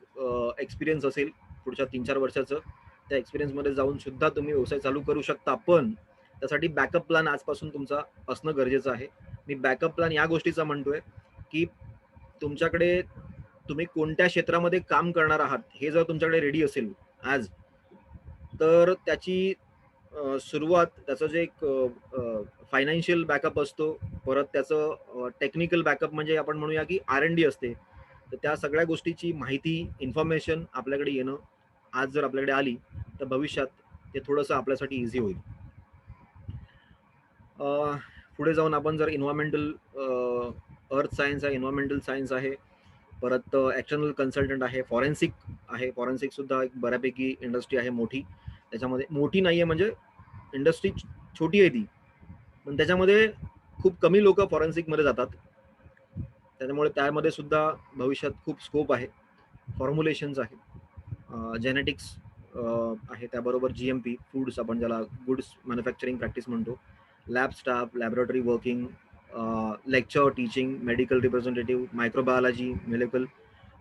एक्सपिरियन्स असेल पुढच्या 3-4 वर्षाचं. त्या एक्सपिरियन्समध्ये जाऊन सुद्धा तुम्ही व्यवसाय चालू करू शकता. पण त्यासाठी बॅकअप प्लॅन आजपासून तुमचा असणं गरजेचं आहे. मी बॅकअप प्लॅन या गोष्टीचा म्हणतोय की तुमच्याकडे तुम्ही कोणत्या क्षेत्रामध्ये काम करणार आहात हे जर तुमच्याकडे रेडी असेल आज, तर त्याची सुरुवात, त्याचं जे एक फायनान्शियल बॅकअप असतो, परत त्याचं टेक्निकल बॅकअप म्हणजे आपण म्हणूया की R&D असते, तर त्या सगळ्या गोष्टीची माहिती, इन्फॉर्मेशन आपल्याकडे येणं आज जर आपल्याकडे आली तर भविष्यात ते थोडंसं आपल्यासाठी इझी होईल. पुढे जाऊन आपण जर इन्व्हायरमेंटल अर्थ सायन्स आहे, इन्व्हायरमेंटल सायन्स आहे, परत एक्सटर्नल कन्सल्टंट आहे, फॉरेन्सिक आहे. फॉरेन्सिक सुद्धा एक बऱ्यापैकी इंडस्ट्री आहे मोठी. त्याच्यामध्ये मोठी नाहीये म्हणजे इंडस्ट्री छोटी आहे ती, पण त्याच्यामध्ये खूप कमी लोक फॉरेन्सिक मध्ये जातात. त्याच्यामुळे त्यामध्ये सुद्धा भविष्यात खूप स्कोप आहे. फॉर्म्युलेशन्स आहे, जेनेटिक्स आहे, त्याबरोबर GMP फूड्स आपण ज्याला गुड्स मॅन्युफॅक्चरिंग प्रॅक्टिस म्हणतो, lab staff, laboratory working, lecture teaching, medical representative, microbiology,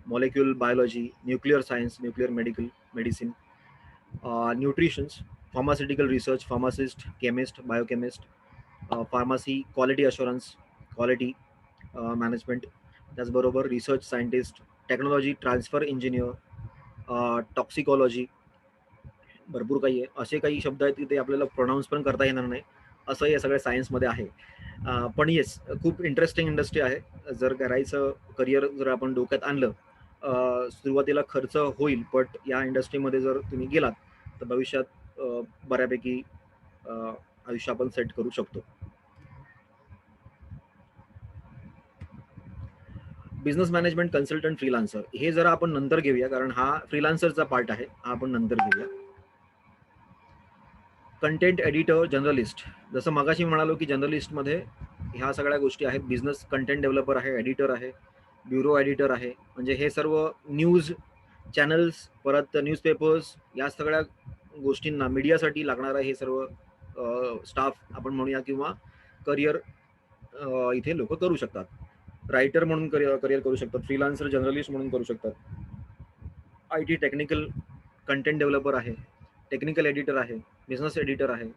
molecule biology, nuclear science, nuclear medicine, nutritions, pharmaceutical research, pharmacist, chemist, biochemist, pharmacy, quality assurance, quality management, त्याचबरोबर research scientist, technology transfer engineer, toxicology, भरपूर काही आहे. असे काही शब्द आहेत की ते आपल्याला प्रोनाऊन्स पण करता येणार नाही, असंही हे सगळ्या सायन्समध्ये आहे. पण येस, खूप इंटरेस्टिंग इंडस्ट्री आहे. जर करायचं करिअर जर आपण डोक्यात आणलं, सुरुवातीला खर्च होईल, बट या इंडस्ट्रीमध्ये जर तुम्ही गेलात तर भविष्यात बऱ्यापैकी आयुष्य आपण सेट करू शकतो. बिझनेस मॅनेजमेंट कन्सल्टंट फ्रीलान्सर हे जरा आपण नंतर घेऊया, कारण हा फ्रीलान्सरचा पार्ट आहे, हा आपण नंतर घेऊया. कंटेंट एडिटर, जर्नलिस्ट, जसं मगाशी म्हणालो की जर्नलिस्टमध्ये ह्या सगळ्या गोष्टी आहेत. बिझनेस कंटेंट डेव्हलपर आहे, एडिटर आहे, ब्युरो एडिटर आहे, म्हणजे हे सर्व न्यूज चॅनल्स, परत न्यूजपेपर्स, या सगळ्या गोष्टींना मीडियासाठी लागणारा हे सर्व स्टाफ आपण म्हणूया, किंवा करिअर इथे लोक करू शकतात. रायटर म्हणून करिअर करू शकतात, फ्रीलान्सर जर्नलिस्ट म्हणून करू शकतात. IT टेक्निकल कंटेंट डेव्हलपर आहे, टेक्निकल एडिटर आहे, बिझनेस एडिटर आहे,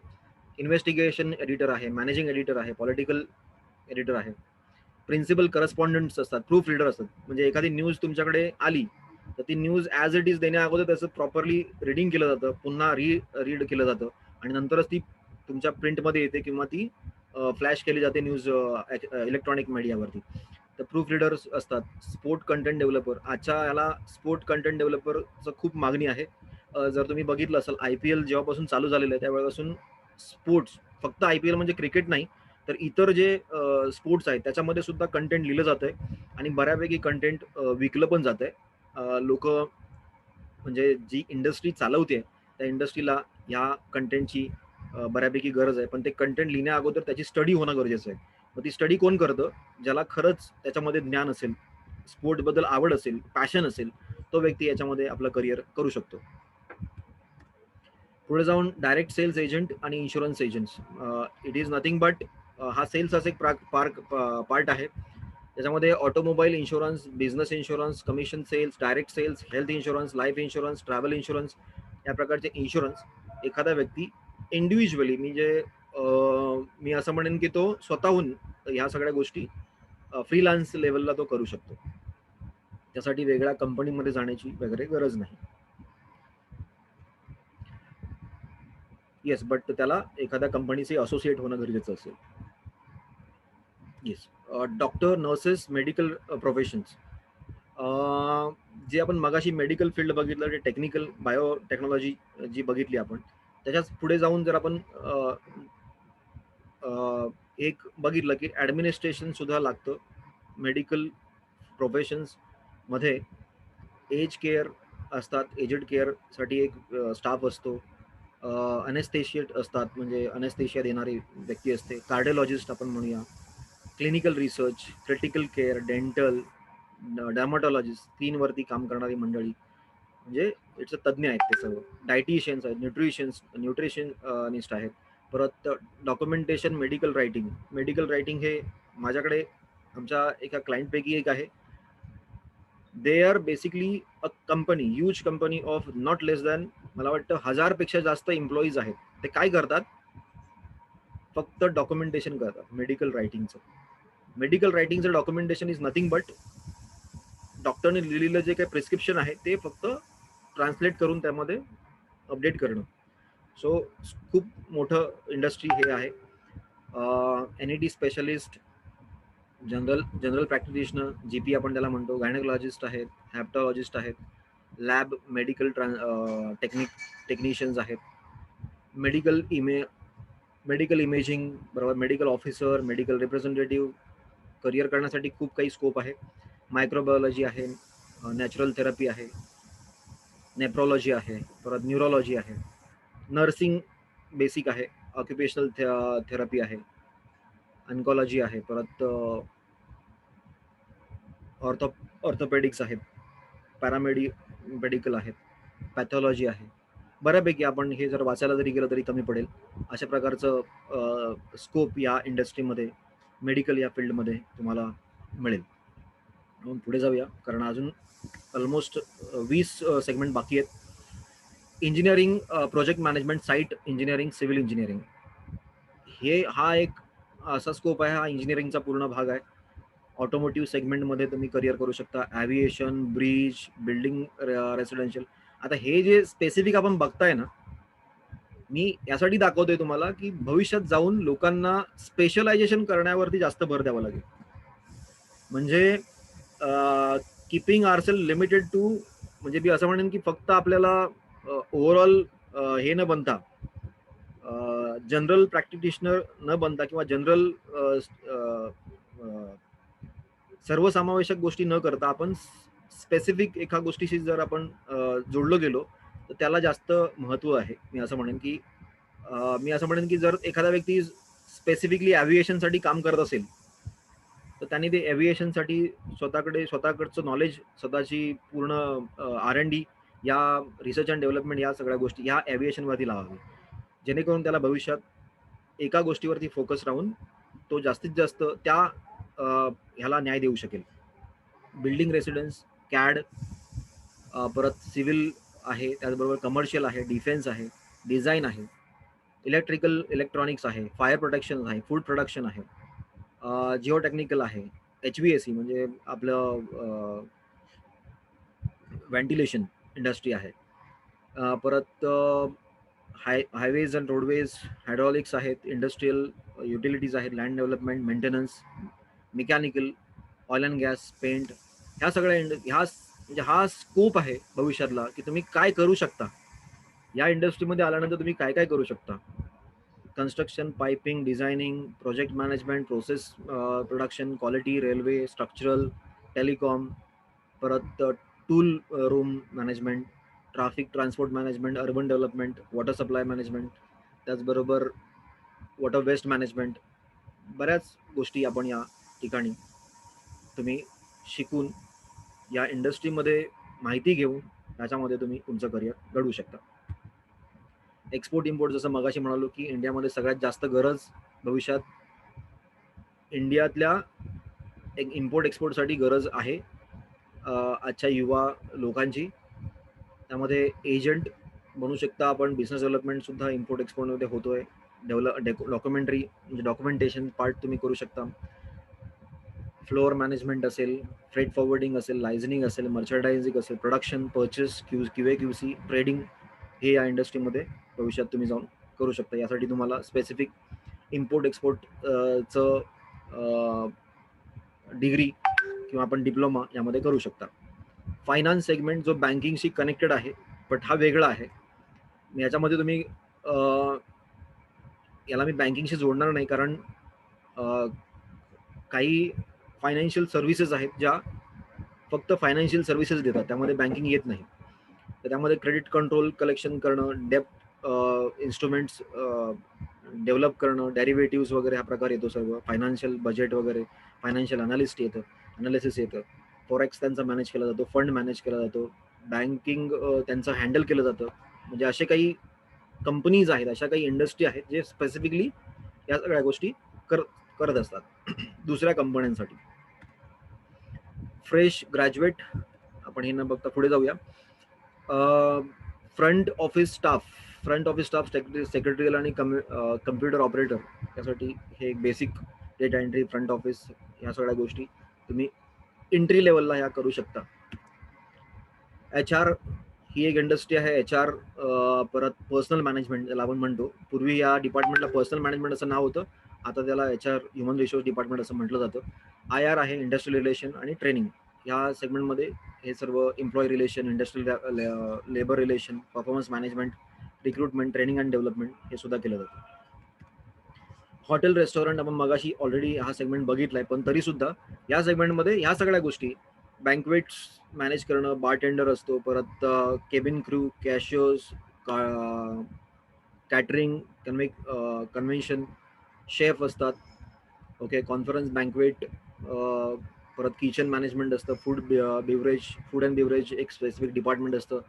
इन्व्हेस्टिगेशन एडिटर आहे, मॅनेजिंग एडिटर आहे, पॉलिटिकल एडिटर आहे, प्रिन्सिपल करस्पॉन्डंट्स असतात, प्रूफ रीडर असतात. म्हणजे एखादी न्यूज तुमच्याकडे आली तर ती न्यूज ॲज इट इज देण्या अगोदर त्याचं प्रॉपरली रिडिंग केलं जातं, पुन्हा रीड केलं जातं, आणि नंतरच ती तुमच्या प्रिंटमध्ये येते किंवा ती फ्लॅश केली जाते न्यूज इलेक्ट्रॉनिक मीडियावरती. तर प्रूफ रीडर्स असतात. स्पोर्ट कंटेंट डेव्हलपर, आजच्या याला स्पोर्ट कंटेंट डेव्हलपरचं खूप मागणी आहे. जर तुम्ही बघितलं असेल, IPL जेव्हापासून चालू झालेलं आहे त्यावेळेपासून स्पोर्ट्स, फक्त IPL म्हणजे क्रिकेट नाही, तर इतर जे स्पोर्ट्स आहेत त्याच्यामध्ये सुद्धा कंटेंट लिहिलं जात आहे, आणि बऱ्यापैकी कंटेंट विकलं पण जात आहे. लोक, म्हणजे जी इंडस्ट्री चालवते त्या इंडस्ट्रीला ह्या कंटेंटची बऱ्यापैकी गरज आहे, पण ते कंटेंट लिहिण्या अगोदर त्याची स्टडी होणं गरजेचं आहे. मग ती स्टडी कोण करतं? ज्याला खरंच त्याच्यामध्ये ज्ञान असेल, स्पोर्ट्सबद्दल आवड असेल, पॅशन असेल, तो व्यक्ती याच्यामध्ये आपलं करिअर करू शकतो. पुढे जाऊन डायरेक्ट सेल्स एजंट आणि insurance agents, it is nothing but, हा सेल्सचा एक पार्ट आहे. त्याच्यामध्ये automobile insurance, business insurance, commission sales, direct sales, health insurance, life insurance, travel insurance, या प्रकारचे इन्शुरन्स एखादा व्यक्ती इंडिव्हिज्युअली, म्हणजे मी असं म्हणेन की तो स्वतःहून ह्या सगळ्या गोष्टी फ्रीलान्स लेवलला तो करू शकतो. त्यासाठी वेगळ्या कंपनीमध्ये जाण्याची वगैरे गरज नाही. येस, बट त्याला एखाद्या कंपनीशी असोसिएट होणं गरजेचं असेल. Yes, doctor, nurses, medical professions, जे आपण मगाशी मेडिकल फील्ड बघितलं, ते टेक्निकल बायोटेक्नॉलॉजी जी बघितली आपण, त्याच्याच पुढे जाऊन जर आपण एक बघितलं की ॲडमिनिस्ट्रेशन सुद्धा लागतं मेडिकल प्रोफेशन्स मध्ये. एज केअर असतात, एजेड केअरसाठी एक स्टाफ असतो, अनेस्थेशिएट असतात, म्हणजे अनेस्थेशिया देणारी व्यक्ती असते, कार्डिओलॉजिस्ट आपण म्हणूया, clinical research, critical care, dental, dermatologist, स्किनवरती काम करणारी मंडळी, म्हणजे इट्स तज्ज्ञ आहेत ते सर्व. डायटिशियन्स आहेत, न्यूट्रिशनिस्ट आहेत, परत डॉक्युमेंटेशन, मेडिकल रायटिंग हे माझ्याकडे आमच्या एका क्लायंटपैकी एक आहे. They are basically a company, huge company of not less than, मला वाटतं 1000 पेक्षा जास्त एम्प्लॉईज आहेत. ते काय करतात? फक्त डॉक्युमेंटेशन करतात मेडिकल रायटिंगचं डॉक्युमेंटेशन इज नथिंग बट डॉक्टरने लिहिलेलं जे काही प्रिस्क्रिप्शन आहे ते फक्त ट्रान्सलेट करून त्यामध्ये अपडेट करणं. सो खूप मोठं इंडस्ट्री हे आहे. NED specialist, general practitioner, GP आपण त्याला म्हणतो, गायनेकोलॉजिस्ट आहेत, हॅप्टॉलॉजिस्ट आहेत, लॅब मेडिकल टेक्निशियन्स आहेत, मेडिकल इमेजिंग, बरोबर, medical officer, medical representative. Career करण्यासाठी खूप काही स्कोप आहे. मायक्रोबायोलॉजी आहे, नॅचरल थेरपी आहे, नेफ्रॉलॉजी आहे, परत न्यूरोलॉजी आहे, नर्सिंग बेसिक आहे, ऑक्युपेशनल थेरपी आहे, ऑन्कॉलॉजी आहे, परत ऑर्थोपेडिक्स आहेत, पॅरामेडिकल आहेत, पॅथॉलॉजी आहे. बऱ्यापैकी आपण हे जर वाचायला जरी गेलं तरी कमी पडेल. अशा प्रकारचं स्कोप या इंडस्ट्रीमध्ये, मेडिकल या फील्डमध्ये तुम्हाला मिळेल. म्हणून पुढे जाऊया, कारण अजून ऑलमोस्ट 20 सेगमेंट बाकी आहेत. Engineering, project management, site engineering, civil engineering, हा एक असा स्कोप आहे. हा इंजिनिअरिंगचा पूर्ण भाग आहे. ऑटोमोटिव्ह सेगमेंटमध्ये तुम्ही करिअर करू शकता. Aviation, bridge, building, residential. आता हे जे स्पेसिफिक आपण बघताय ना, मी यासाठी दाखवतोय तुम्हाला की भविष्यात जाऊन लोकांना स्पेशलायझेशन करण्यावरती जास्त भर द्यावा लागेल. म्हणजे कीपिंग आरसेल्फ लिमिटेड टू, म्हणजे मी असं म्हणेन की फक्त आपल्याला ओव्हरऑल हे न बनता, जनरल प्रॅक्टिशनर न बनता किंवा जनरल सर्वसमावेशक गोष्टी न करता आपण स्पेसिफिक एका गोष्टीशी जर आपण जोडलो गेलो तर त्याला जास्त महत्त्व आहे. मी असं म्हणेन की जर एखादा व्यक्ती स्पेसिफिकली ॲव्हिएशनसाठी काम करत असेल तर त्यांनी ते ॲव्हिएशनसाठी स्वतःकडचं नॉलेज, स्वतःची पूर्ण R&D, या रिसर्च अँड डेव्हलपमेंट, या सगळ्या गोष्टी या ॲव्हिएशनवरती लावावी, जेणेकरून त्याला भविष्यात एका गोष्टीवरती फोकस राहून तो जास्तीत जास्त त्या ह्याला न्याय देऊ शकेल. बिल्डिंग, रेसिडेन्स, कॅड, परत सिव्हिल आहे, त्याचबरोबर कमर्शियल आहे, डिफेन्स आहे, डिझाईन आहे, इलेक्ट्रॉनिक्स आहे, फायर प्रोटेक्शन आहे, फूड प्रोडक्शन आहे, जिओ टेक्निकल आहे, HVAC म्हणजे आपलं व्हेंटिलेशन इंडस्ट्री आहे, परत हायवेज अँड रोडवेज, हायड्रॉलिक्स आहेत, इंडस्ट्रियल युटिलिटीज आहेत, land development, maintenance, mechanical, oil and gas, paint, ह्या सगळ्या म्हणजे हा स्कोप आहे भविष्यातला की तुम्ही काय करू शकता. या इंडस्ट्रीमध्ये आल्यानंतर तुम्ही काय काय करू शकता. Construction, piping, designing, project management, process production, quality, railway, structural, telecom, परत tool room management, traffic transport management, urban development, water supply management, त्याचबरोबर वॉटर वेस्ट मॅनेजमेंट. बऱ्याच गोष्टी आपण या ठिकाणी तुम्ही शिकून या इंडस्ट्रीमध्ये माहिती घेऊन त्याच्यामध्ये तुम्ही तुमचं करिअर घडवू शकता. एक्सपोर्ट इम्पोर्ट, जसं मगाशी म्हणालो की इंडियामध्ये सगळ्यात जास्त गरज भविष्यात इंडियातल्या एक इम्पोर्ट एक्सपोर्टसाठी गरज आहे आजच्या युवा लोकांची. त्यामध्ये एजंट बनू शकता आपण, बिझनेस डेव्हलपमेंट सुद्धा इम्पोर्ट एक्सपोर्टमध्ये होतोय. डॉक्युमेंटरी म्हणजे डॉक्युमेंटेशन पार्ट तुम्ही करू शकता. फ्लोअर मॅनेजमेंट असेल, फ्रेट फॉरवर्डिंग असेल, लायझनिंग असेल, मर्चंडायझिंग असेल, प्रोडक्शन, परचेस, QA/QC, ट्रेडिंग, हे या इंडस्ट्रीमध्ये भविष्यात तुम्ही जाऊन करू शकता. यासाठी तुम्हाला स्पेसिफिक इम्पोर्ट एक्सपोर्टचं डिग्री किंवा आपण डिप्लोमा यामध्ये करू शकता. फायनान्स सेगमेंट जो बँकिंगशी कनेक्टेड आहे, बट हा वेगळा आहे. याच्यामध्ये तुम्ही याला मी बँकिंगशी जोडणार नाही, कारण काही फायनान्शियल सर्व्हिसेस आहेत ज्या फक्त फायनान्शियल सर्व्हिसेस देतात, त्यामध्ये बँकिंग येत नाही. तर त्यामध्ये क्रेडिट कंट्रोल, कलेक्शन करणं, डेप्ट इन्स्ट्रुमेंट्स डेव्हलप करणं, डेरिव्हेटिव्स वगैरे हा प्रकार येतो सर्व. फायनान्शियल बजेट वगैरे, फायनान्शियल अनालिसिस येतं, फॉरेक्स त्यांचा मॅनेज केला जातो, फंड मॅनेज केला जातो, बँकिंग त्यांचं हँडल केलं जातं. म्हणजे असे काही कंपनीज आहेत, अशा काही इंडस्ट्री आहेत जे स्पेसिफिकली या सगळ्या गोष्टी करत असतात दुसऱ्या कंपन्यांसाठी. फ्रेश ग्रॅज्युएट आपण हे न बघता पुढे जाऊया. फ्रंट ऑफिस स्टाफ, सेक्रेटरियल आणि कम्प्युटर ऑपरेटर, यासाठी हे एक basic data entry, front office, ह्या सगळ्या गोष्टी तुम्ही एंट्री लेवलला ह्या करू शकता. HR ही एक इंडस्ट्री आहे. HR, परत पर्सनल मॅनेजमेंट ज्याला आपण म्हणतो. पूर्वी या डिपार्टमेंटला पर्सनल मॅनेजमेंट असं नाव होतं, आता त्याला HR, ह्युमन रिसोर्स डिपार्टमेंट असं म्हटलं जातं. IR आहे, इंडस्ट्रियल रिलेशन आणि ट्रेनिंग. ह्या सेगमेंटमध्ये हे सर्व employee relation, industrial labour relation, performance management, recruitment, training and development हे सुद्धा केलं जातं. हॉटेल, रेस्टॉरंट आपण मगाशी ऑलरेडी हा सेगमेंट बघितलाय, पण तरी सुद्धा या सेगमेंटमध्ये ह्या सगळ्या गोष्टी, बँक्वेट्स मॅनेज करणं, बारटेंडर असतो, परत cabin crew, cashiers, catering, convention, chef असतात. ओके, कॉन्फरन्स, बँक्वेट, परत किचन मॅनेजमेंट असतं, फूड अँड बेवरेज एक स्पेसिफिक डिपार्टमेंट असतं,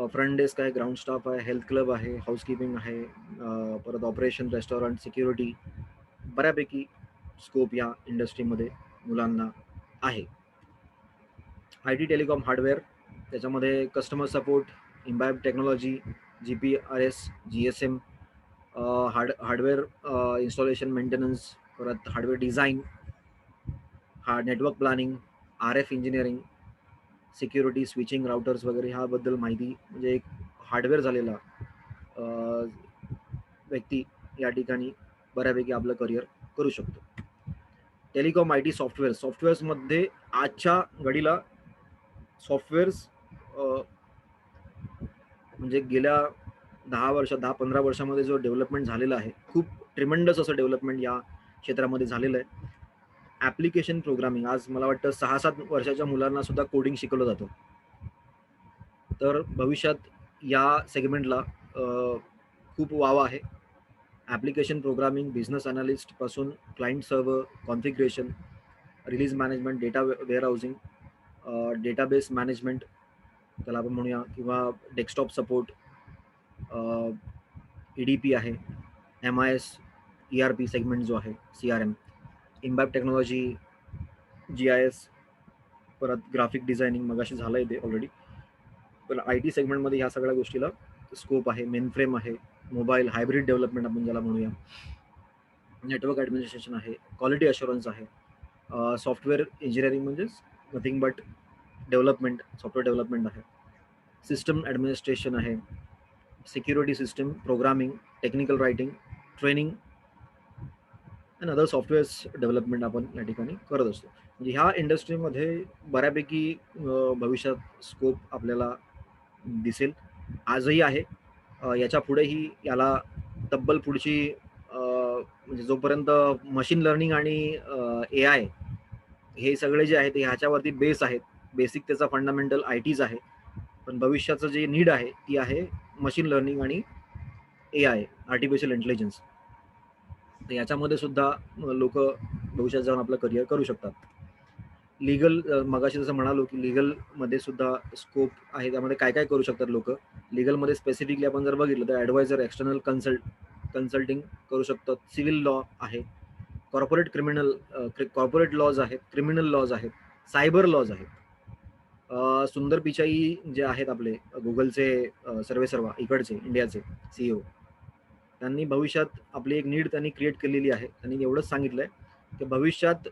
फ्रंट डेस्क आहे, ग्राउंड स्टाफ आहे, हेल्थ क्लब आहे, हाऊसकीपिंग आहे, परत ऑपरेशन, रेस्टॉरंट, सिक्युरिटी, बऱ्यापैकी स्कोप या इंडस्ट्रीमध्ये मुलांना आहे. IT टेलिकॉम हार्डवेअर, त्याच्यामध्ये customer support, embedded technology, GPRS, GSM, hardware installation, maintenance, परत hardware design, network planning, RF engineering, security, switching, routers वगैरे ह्याबद्दल माहिती, म्हणजे एक हार्डवेअर झालेला व्यक्ती या ठिकाणी बऱ्यापैकी आपलं करिअर करू शकतो. टेलिकॉम IT सॉफ्टवेअर्समध्ये आजच्या घडीला सॉफ्टवेअर्स म्हणजे गेल्या 10-15 वर्षामध्ये जो डेव्हलपमेंट झालेला आहे, खूप ट्रिमेंडस असं डेव्हलपमेंट या क्षेत्रामध्ये झालेलं आहे. ॲप्लिकेशन प्रोग्रामिंग, आज मला वाटतं 6-7 वर्षाच्या मुलांना सुद्धा कोडिंग शिकवलं जातं. तर भविष्यात या सेगमेंटला खूप वाव आहे. ॲप्लिकेशन प्रोग्रामिंग, बिझनेस अनालिस्ट पासून client server, configuration, release management, data वेअरहाऊसिंग, database management त्याला आपण म्हणूया, किंवा डेस्कटॉप सपोर्ट, EDP आहे, MIS, ERP सेगमेंट जो आहे, CRM, इम्बॅब टेक्नॉलॉजी, GIS, परत ग्राफिक डिझायनिंग मगाशी झालं आहे ते ऑलरेडी. पण IT सेगमेंटमध्ये ह्या सगळ्या गोष्टीला स्कोप आहे. मेन फ्रेम आहे, मोबाईल हायब्रिड डेव्हलपमेंट आपण ज्याला म्हणूया, नेटवर्क ॲडमिनिस्ट्रेशन आहे, क्वालिटी अश्युरन्स आहे, सॉफ्टवेअर इंजिनिअरिंग म्हणजेच nothing but development, software development आहे, सिस्टम ॲडमिनिस्ट्रेशन आहे, security system, programming, technical writing, training and other softwares development आपण या ठिकाणी करत असतो. म्हणजे ह्या इंडस्ट्रीमध्ये बऱ्यापैकी भविष्यात स्कोप आपल्याला दिसेल, आजही आहे, याच्या पुढेही याला तब्बल पुढची म्हणजे जोपर्यंत मशीन लर्निंग आणि AI हे सगळे जे आहेत ते ह्याच्यावरती बेस आहेत, बेसिक त्याचा फंडामेंटल ITच आहे. पण भविष्याचं जे नीड आहे ती आहे मशीन लर्निंग आणि AI, आर्टिफिशियल इंटेलिजन्स. तर याच्यामध्ये सुद्धा लोक भविष्यात जाऊन आपलं करिअर करू शकतात. लिगल, मगाशी जसं म्हणालो की लिगलमध्ये सुद्धा स्कोप आहे. त्यामध्ये काय काय करू शकतात लोक लिगलमध्ये स्पेसिफिकली आपण जर बघितलं तर ॲडवायझर, एक्सटर्नल कन्सल्टिंग करू शकतात, सिव्हिल लॉ आहे, कॉर्पोरेट लॉज आहेत, क्रिमिनल लॉज आहेत, सायबर लॉज आहेत. सुंदर पिचाई जे आहेत आपले गुगलचे सर्वेसर्वा इकडचे इंडियाचे CEO, त्यांनी भविष्यात आपली एक नीड त्यांनी क्रिएट केलेली आहे. त्यांनी एवढंच सांगितलंय की भविष्यात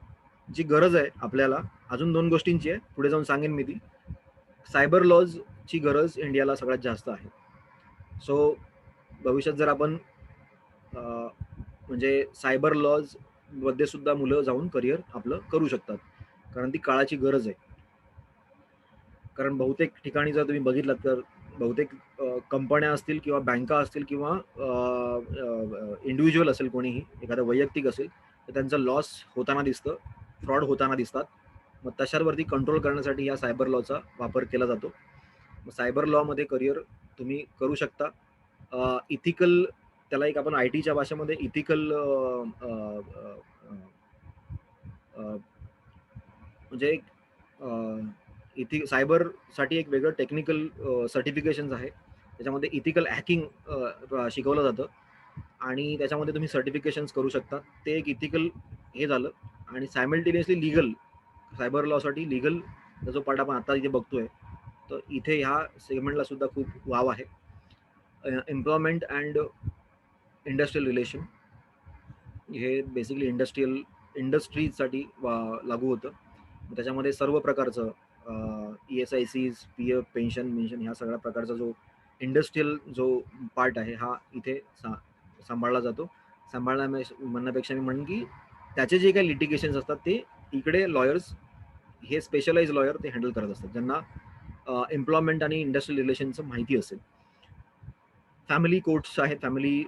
जी गरज आहे आपल्याला अजून 2 गोष्टींची आहे, पुढे जाऊन सांगेन मी ती. सायबर लॉजची गरज इंडियाला सगळ्यात जास्त आहे. सो भविष्यात जर आपण म्हणजे सायबर लॉज मध्ये सुद्धा मुलं जाऊन करिअर आपलं करू शकतात, कारण ती काळाची गरज आहे. कारण बहुतेक ठिकाणी जर तुम्ही बघितलात तर बहुतेक कंपन्या असतील किंवा बँका असतील किंवा इंडिव्हिज्युअल असेल, कोणीही एखादा वैयक्तिक असेल, तर त्यांचं लॉस होताना दिसतं, फ्रॉड होताना दिसतात. मग तशावरती कंट्रोल करण्यासाठी या सायबर लॉचा वापर केला जातो. मग सायबर लॉमध्ये करिअर तुम्ही करू शकता. इथिकल, त्याला एक आपण ITच्या भाषेमध्ये इथिकल म्हणजे एक सायबरसाठी एक वेगळं टेक्निकल सर्टिफिकेशन्स आहे. त्याच्यामध्ये इथिकल हॅकिंग शिकवलं जातं आणि त्याच्यामध्ये तुम्ही सर्टिफिकेशन्स करू शकता. ते एक इथिकल हे झालं. आणि सायमल्टेनियसली लिगल, सायबर लॉसाठी लिगल जो पार्ट आपण आता इथे बघतोय, तर इथे ह्या सेगमेंटला सुद्धा खूप वाव आहे. एम्प्लॉयमेंट अँड इंडस्ट्रियल रिलेशन, हे बेसिकली इंडस्ट्रीजसाठी लागू होतं. त्याच्यामध्ये सर्व प्रकारचं ESICs, PF, पेन्शन ह्या सगळ्या प्रकारचा जो इंडस्ट्रियल जो पार्ट आहे हा इथे सांभाळला जातो. म्हणण्यापेक्षा मी म्हणेन की त्याचे जे काही लिटिगेशन्स असतात ते इकडे लॉयर्स, हे स्पेशलाइज लॉयर ते हँडल करत असतात, ज्यांना एम्प्लॉयमेंट आणि इंडस्ट्रियल रिलेशनचं माहिती असेल. फॅमिली कोर्ट्स आहेत, फॅमिली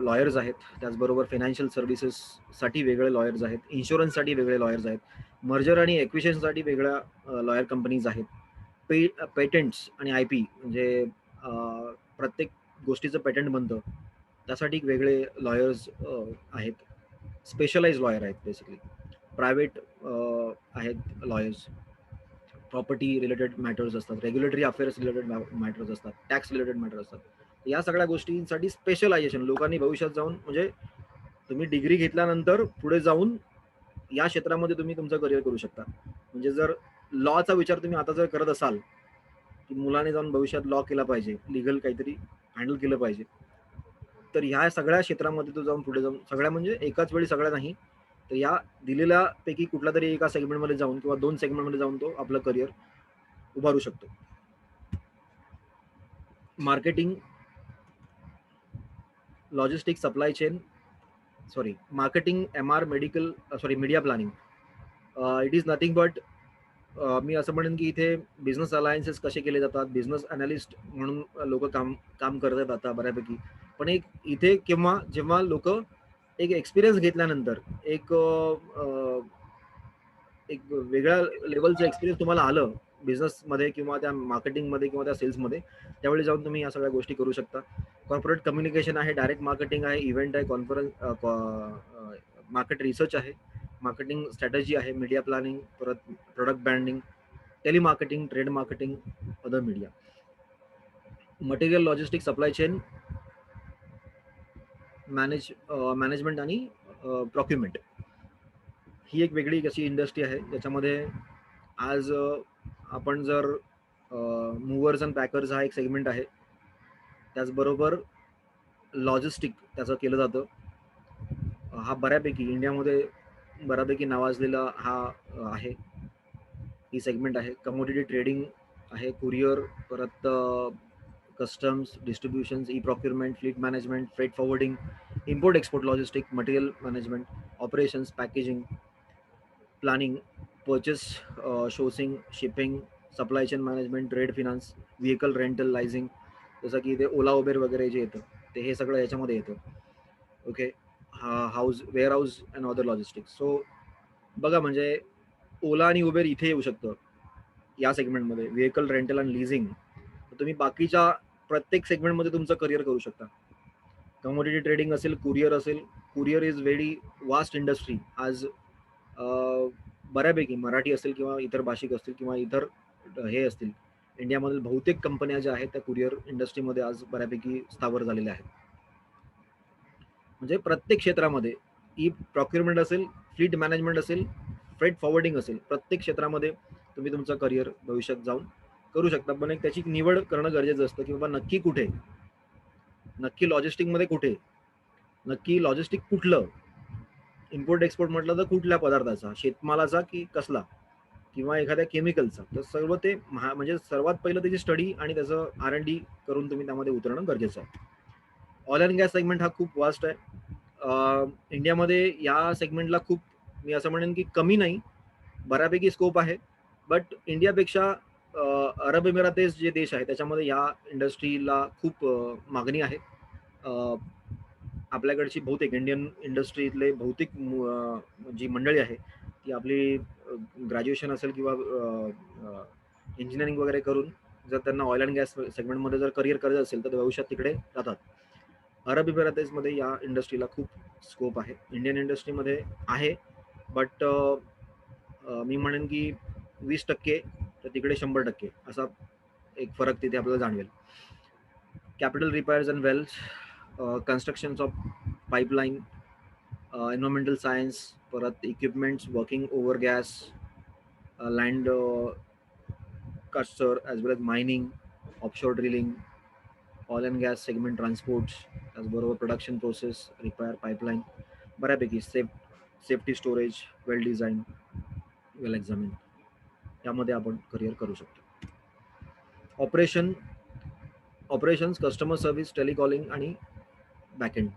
लॉयर्स आहेत, त्याचबरोबर फायनान्शियल सर्व्हिसेससाठी वेगळे लॉयर्स आहेत, इन्शुरन्ससाठी वेगळे लॉयर्स आहेत, मर्जर आणि ॲक्विजिशनसाठी वेगळ्या लॉयर कंपनीज आहेत, पेटंट्स आणि IP म्हणजे प्रत्येक गोष्टीचं पेटंट बनतं त्यासाठी वेगळे लॉयर्स आहेत, स्पेशलाइज लॉयर आहेत बेसिकली. प्रायव्हेट आहेत लॉयर्स, प्रॉपर्टी रिलेटेड मॅटर्स असतात, रेग्युलेटरी अफेअर्स रिलेटेड मॅटर्स असतात, टॅक्स रिलेटेड मॅटर्स असतात. या सगळ्या गोष्टींसाठी स्पेशलायझेशन लोकांनी भविष्यात जाऊन, म्हणजे तुम्ही डिग्री घेतल्यानंतर पुढे जाऊन या क्षेत्रामध्ये तुम्ही तुमचं करिअर करू शकता. म्हणजे जर लॉचा विचार तुम्ही आता जर करत असाल की मुलाने जाऊन भविष्यात लॉ केला पाहिजे, लिगल काहीतरी हँडल केलं पाहिजे, तर ह्या सगळ्या क्षेत्रामध्ये तो जाऊन पुढे जाऊन, सगळ्या म्हणजे एकाच वेळी सगळ्या नाही, तर या दिलेल्या पैकी कुठल्या तरी एका सेगमेंटमध्ये जाऊन किंवा 2 सेगमेंटमध्ये जाऊन तो आपलं करिअर उभारू शकतो. Marketing, logistics, supply chain, marketing, MR, medical, media planning. It is nothing but, मी असं म्हणेन की इथे बिझनेस अलायन्सेस कसे केले जातात, बिझनेस अनालिस्ट म्हणून लोक काम करतात आता बऱ्यापैकी. पण एक इथे किंवा जेव्हा लोक एक एक्सपिरियन्स घेतल्यानंतर एक वेगळ्या लेवलचं एक्सपिरियन्स तुम्हाला आलं बिझनेसमध्ये किंवा त्या मार्केटिंगमध्ये किंवा त्या सेल्समध्ये, त्यावेळी जाऊन तुम्ही या सगळ्या गोष्टी करू शकता. कॉर्पोरेट कम्युनिकेशन आहे, डायरेक्ट मार्केटिंग आहे, इव्हेंट आहे, कॉन्फरन्स, मार्केट रिसर्च आहे, मार्केटिंग स्ट्रॅटेजी आहे, मीडिया प्लॅनिंग, परत product branding, telemarketing, trade marketing, other media, material, logistic, supply chain, management आणि प्रोक्युरमेंट. ही एक वेगळी अशी इंडस्ट्री आहे ज्याच्यामध्ये आज आपण जर मूवर्स अँड पॅकर्स हा एक सेगमेंट आहे, त्याचबरोबर लॉजिस्टिक त्याचं केलं जातं. हा बऱ्यापैकी इंडियामध्ये बऱ्यापैकी नावाजलेला हा आहे, ही सेगमेंट आहे. कमोडिटी ट्रेडिंग आहे, कुरिअर, परत customs, distributions, e procurement, fleet management, freight forwarding, import export logistic, material management, operations, packaging, planning, purchase, sourcing, shipping, supply chain management, trade finance, vehicle rental, liaising, जसं की ते ओला Uber वगैरे जे येतं ते हे सगळं याच्यामध्ये येतं. Okay, house, warehouse and other logistics. So बघा, म्हणजे ओला आणि उबेर इथे येऊ शकतं या सेगमेंटमध्ये, व्हेकल रेंटल अँड लिझिंग. तुम्ही बाकीच्या प्रत्येक सेगमेंटमध्ये तुमचं करिअर करू शकता. कमोडिटी ट्रेडिंग असेल, कुरिअर असेल, courier is very vast industry आज. बऱ्यापैकी मराठी असेल किंवा इतर भाषिक असतील किंवा इतर हे असतील, इंडियामधील बहुतेक कंपन्या ज्या आहेत त्या कुरिअर इंडस्ट्रीमध्ये आज बऱ्यापैकी स्थावर झालेल्या आहेत. म्हणजे प्रत्येक क्षेत्रामध्ये, ई प्रोक्युरमेंट असेल, फ्लीट मॅनेजमेंट असेल, फ्रेट फॉरवर्डिंग असेल, प्रत्येक क्षेत्रामध्ये तुम्ही तुमचं करिअर भविष्यात जाऊन करू शकता. पण एक त्याची निवड करणं गरजेचं असतं की बाबा नक्की कुठे, नक्की लॉजिस्टिकमध्ये कुठे, नक्की लॉजिस्टिक कुठलं, इम्पोर्ट एक्सपोर्ट म्हटलं तर कुठल्या पदार्थाचा, शेतमालाचा की कसला, किंवा एखाद्या केमिकलचा. तर सर्व ते म्हणजे सर्वात पहिलं त्याची स्टडी आणि त्याचं R&D करून तुम्ही त्यामध्ये उतरणं गरजेचं आहे. ऑइल अँड गॅस सेगमेंट हा खूप वास्ट आहे. इंडियामध्ये या सेगमेंटला खूप, मी असं म्हणेन की कमी नाही, बऱ्यापैकी स्कोप आहे. बट इंडियापेक्षा अरब एमिरातेस जे देश आहे त्याच्यामध्ये या इंडस्ट्रीला खूप मागणी आहे. आपल्याकडची बहुतेक इंडियन इंडस्ट्रीतले बहुतेक जी मंडळी आहे ती आपली ग्रॅज्युएशन असेल किंवा इंजिनिअरिंग वगैरे करून जर त्यांना ऑइल अँड गॅस सेगमेंटमध्ये जर करिअर करायचं असेल तर भविष्यात तिकडे जातात. अरब इमिरातेसमध्ये या इंडस्ट्रीला खूप स्कोप आहे. इंडियन इंडस्ट्रीमध्ये आहे, बट मी म्हणेन की 20% तर तिकडे 100% असा एक फरक तिथे आपल्याला जाणवेल. Capital repairs and wells, construction of pipeline, environmental science, परत equipments working over gas, land custer as well as mining, offshore drilling, oil and gas segment, transports, त्याचबरोबर प्रोडक्शन प्रोसेस, रिपेअर, पाईपलाईन, बऱ्यापैकी safety, storage, well design, well examine, यामध्ये आपण career करू शकतो. Operations, customer service, telecalling आणि backend.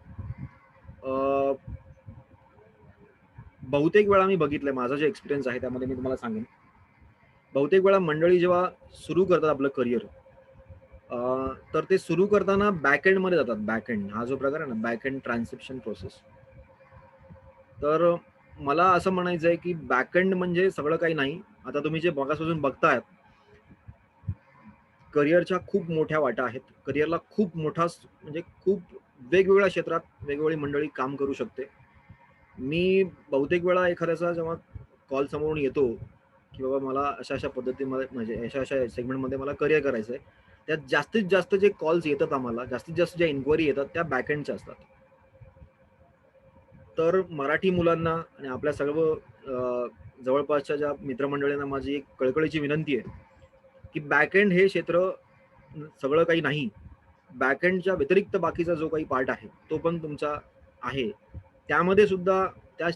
बहुतेक वेळा मी बघितलंय, माझा जे एक्सपिरियन्स आहे त्यामध्ये मी तुम्हाला सांगेन, बहुतेक वेळा मंडळी जेव्हा सुरू करतात आपलं करिअर, तर ते सुरू करताना बॅकएंड मध्ये जातात. बॅकएंड हा जो प्रकार आहे ना, बॅकएंड ट्रान्सक्रिप्शन प्रोसेस. तर मला असं म्हणायचं आहे की बॅकएंड म्हणजे सगळं काही नाही. आता तुम्ही जे मगापासून बघतायत, करिअरच्या खूप मोठ्या वाटा आहेत. करिअरला खूप मोठा, म्हणजे खूप वेगवेगळ्या क्षेत्रात वेगवेगळी मंडळी काम करू शकते. मी बहुतेक वेळा एखाद्याचा जेव्हा कॉल समोरून येतो की बाबा मला अशा अशा पद्धतीमध्ये म्हणजे अशा अशा सेगमेंटमध्ये मला करिअर करायचं आहे, त्यात जास्तीत जास्त जे कॉल्स येतात आम्हाला, जास्तीत जास्त ज्या इन्क्वायरी येतात त्या बॅकएंडच्या असतात. तर मराठी मुलांना आणि आपल्या सर्व जवळपासच्या ज्या मित्रमंडळींना माझी एक कळकळीची विनंती आहे की बॅकएंड हे क्षेत्र सगळं काही नाही. बॅकएंडच्या व्यतिरिक्त बाकीचा जो काही पार्ट आहे तो पण तुमचा आहे. त्यामध्ये सुद्धा त्या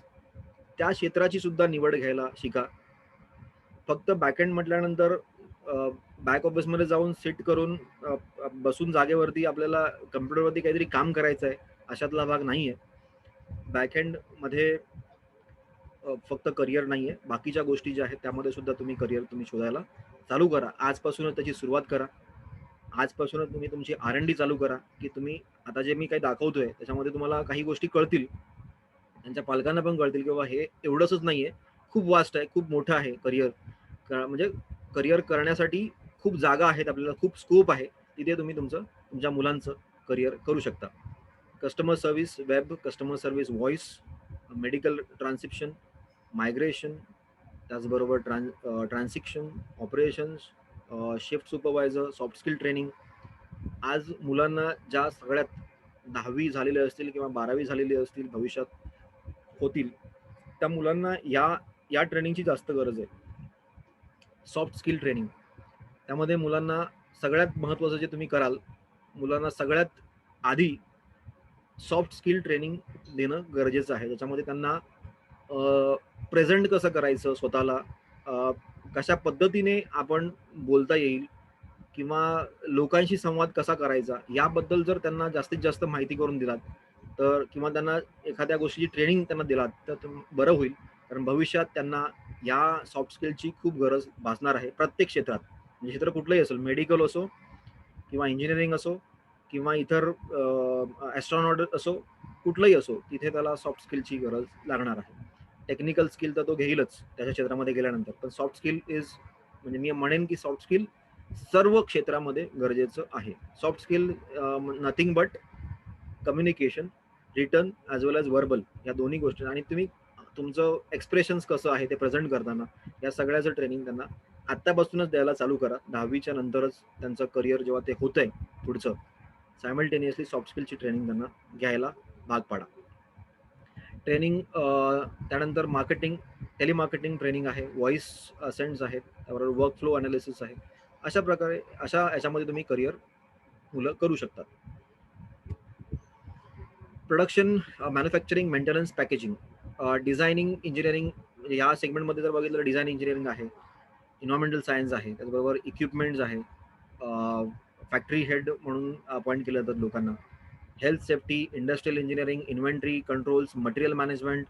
त्या क्षेत्राची सुद्धा निवड घ्यायला शिका. फक्त बॅकएंड म्हटल्यानंतर बॅक ऑफिसमध्ये जाऊन सिट करून बसून जागेवरती आपल्याला कम्प्युटरवरती काहीतरी काम करायचं आहे अशातला भाग नाहीये. बॅकएंड मध्ये फक्त करिअर नाहीये, बाकीच्या गोष्टी ज्या आहेत त्यामध्ये सुद्धा तुम्ही करिअर तुम्ही शोधायला चालू करा. आजपासूनच त्याची सुरुवात करा. आजपासूनच तुम्ही तुमची R&D चालू करा की तुम्ही आता जे मी काही दाखवतोय त्याच्यामध्ये तुम्हाला काही गोष्टी कळतील, त्यांच्या पालकांना पण कळतील की बाबा हे एवढंच नाहीये, खूप वास्ट आहे, खूप मोठं आहे करिअर. म्हणजे करिअर करण्यासाठी खूप जागा आहेत, आपल्याला खूप स्कोप आहे, तिथे तुम्ही तुमच्या मुलांचं करिअर करू शकता. Customer service web, customer service voice, medical transcription, migration, त्याचबरोबर transaction, operations, shift supervisor, soft skill training. आज मुलांना ज्या सगळ्यात 10वी झालेले असतील किंवा 12वी झालेली असतील, भविष्यात होतील, त्या मुलांना या ट्रेनिंगची जास्त गरज आहे. सॉफ्ट स्किल ट्रेनिंग, त्यामध्ये मुलांना सगळ्यात महत्त्वाचं जे तुम्ही कराल, मुलांना सगळ्यात आधी सॉफ्ट स्किल ट्रेनिंग देणं गरजेचं आहे. त्याच्यामध्ये त्यांना प्रेझेंट कसं करायचं स्वतःला, कशा पद्धतीने आपण बोलता येईल किंवा लोकांशी संवाद कसा करायचा याबद्दल जर त्यांना जास्तीत जास्त माहिती करून दिलात तर, किंवा त्यांना एखाद्या गोष्टीची ट्रेनिंग त्यांना दिलात तर बरं होईल. कारण भविष्यात त्यांना या सॉफ्ट स्किलची खूप गरज भासणार आहे प्रत्येक क्षेत्रात. म्हणजे क्षेत्र कुठलंही असेल, मेडिकल असो किंवा इंजिनिअरिंग असो किंवा इतर ॲस्ट्रॉनॉट असो, कुठलंही असो, तिथे त्याला सॉफ्ट स्किलची गरज लागणार आहे. टेक्निकल स्किल तर तो घेईलच त्याच्या क्षेत्रामध्ये गेल्यानंतर, पण सॉफ्ट स्किल म्हणजे मी म्हणेन की सॉफ्ट स्किल सर्व क्षेत्रामध्ये गरजेचं आहे. Soft skill nothing but communication, return as well as verbal, या दोन्ही गोष्टी. आणि तुम्ही तुमचं एक्सप्रेशन्स कसं आहे ते प्रेझेंट करताना, या सगळ्याचं ट्रेनिंग त्यांना आत्तापासूनच द्यायला चालू करा. 10वीच्या नंतरच त्यांचं करिअर जेव्हा ते होतंय पुढचं, सायमल्टेनियसली सॉफ्ट स्किलची ट्रेनिंग त्यांना घ्यायला भाग पाडा. ट्रेनिंग त्यानंतर मार्केटिंग, टेलिमार्केटिंग ट्रेनिंग आहे, व्हॉइस असेंट्स आहेत, त्याबरोबर वर्क फ्लो अनालिसिस आहे. अशा प्रकारे याच्यामध्ये तुम्ही करिअर मुलं करू शकतात. Production, manufacturing, maintenance, packaging, designing, engineering, या सेगमेंटमध्ये जर बघितलं तर डिझाईन इंजिनिअरिंग आहे, इन्व्हायरमेंटल सायन्स आहे, त्याचबरोबर इक्विपमेंट्स आहे, फॅक्टरी हेड म्हणून अपॉइंट केलं जातात लोकांना, health safety, industrial engineering, inventory controls, material management,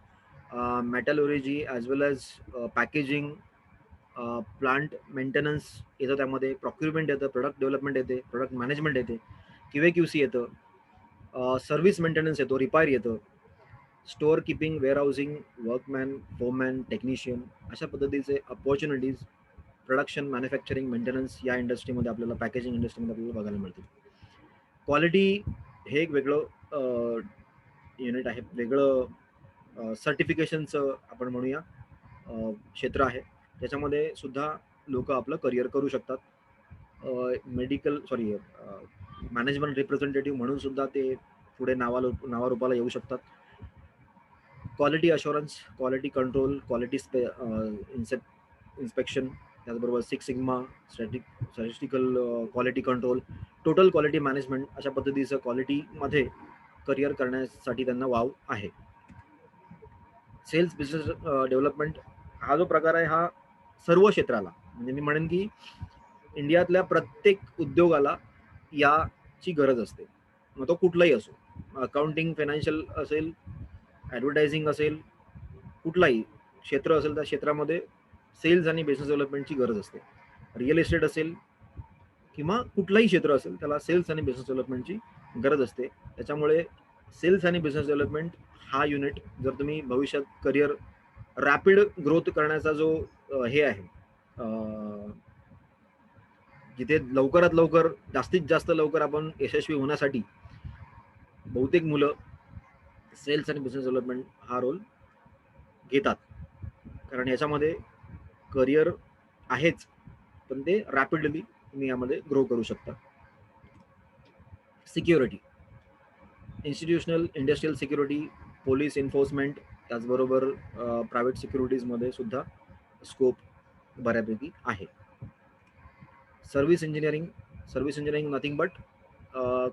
metallurgy as well as packaging, plant maintenance येतं, त्यामध्ये प्रोक्युरमेंट येतं, प्रोडक्ट डेव्हलपमेंट येते, प्रोडक्ट मॅनेजमेंट येते, QA/QC येतं, सर्व्हिस मेंटेनन्स येतो, रिपायर येतं, store keeping, warehousing, workman, foreman, technician. अशा पद्धतीचे अपॉर्च्युनिटीज प्रोडक्शन, मॅन्युफॅक्चरिंग, मेंटेनन्स या इंडस्ट्रीमध्ये आपल्याला, पॅकेजिंग इंडस्ट्रीमध्ये आपल्याला बघायला मिळतील. क्वालिटी हे एक वेगळं युनिट आहे, वेगळं सर्टिफिकेशनचं आपण म्हणूया क्षेत्र आहे. त्याच्यामध्ये सुद्धा लोक आपलं करिअर करू शकतात. मॅनेजमेंट रिप्रेझेंटेटिव्ह म्हणून सुद्धा ते पुढे नावारूपाला येऊ शकतात. Quality assurance, quality control, quality inspection, त्याचबरोबर 6 sigma, statistical quality control, total quality management, अशा पद्धतीचं क्वालिटीमध्ये करिअर करण्यासाठी त्यांना वाव आहे. सेल्स बिझनेस डेव्हलपमेंट हा जो प्रकार आहे हा सर्व क्षेत्राला, म्हणजे मी म्हणेन की इंडियातल्या प्रत्येक उद्योगाला याची गरज असते, मग तो कुठलाही असो, अकाउंटिंग, फायनान्शियल असेल, ॲडव्हर्टायझिंग असेल, कुठलाही क्षेत्र असेल त्या क्षेत्रामध्ये सेल्स आणि बिझनेस डेव्हलपमेंटची गरज असते. रिअल इस्टेट असेल किंवा कुठलाही क्षेत्र असेल त्याला सेल्स आणि बिझनेस डेव्हलपमेंटची गरज असते. त्याच्यामुळे सेल्स आणि बिझनेस डेव्हलपमेंट हा युनिट जर तुम्ही भविष्यात करिअर रॅपिड ग्रोथ करण्याचा जो हे आहे, जिथे लवकरात लवकर जास्तीत जास्त लवकर आपण यशस्वी होण्यासाठी बहुतेक मुलं सेल्स आणि बिझनेस डेव्हलपमेंट हा रोल घेतात, कारण याच्यामध्ये करिअर आहेच, पण ते रॅपिडली तुम्ही यामध्ये ग्रो करू शकता. Security, institutional industrial security, police enforcement, त्याचबरोबर प्रायव्हेट सिक्युरिटीजमध्ये सुद्धा स्कोप बऱ्यापैकी आहे. सर्व्हिस इंजिनिअरिंग नथिंग बट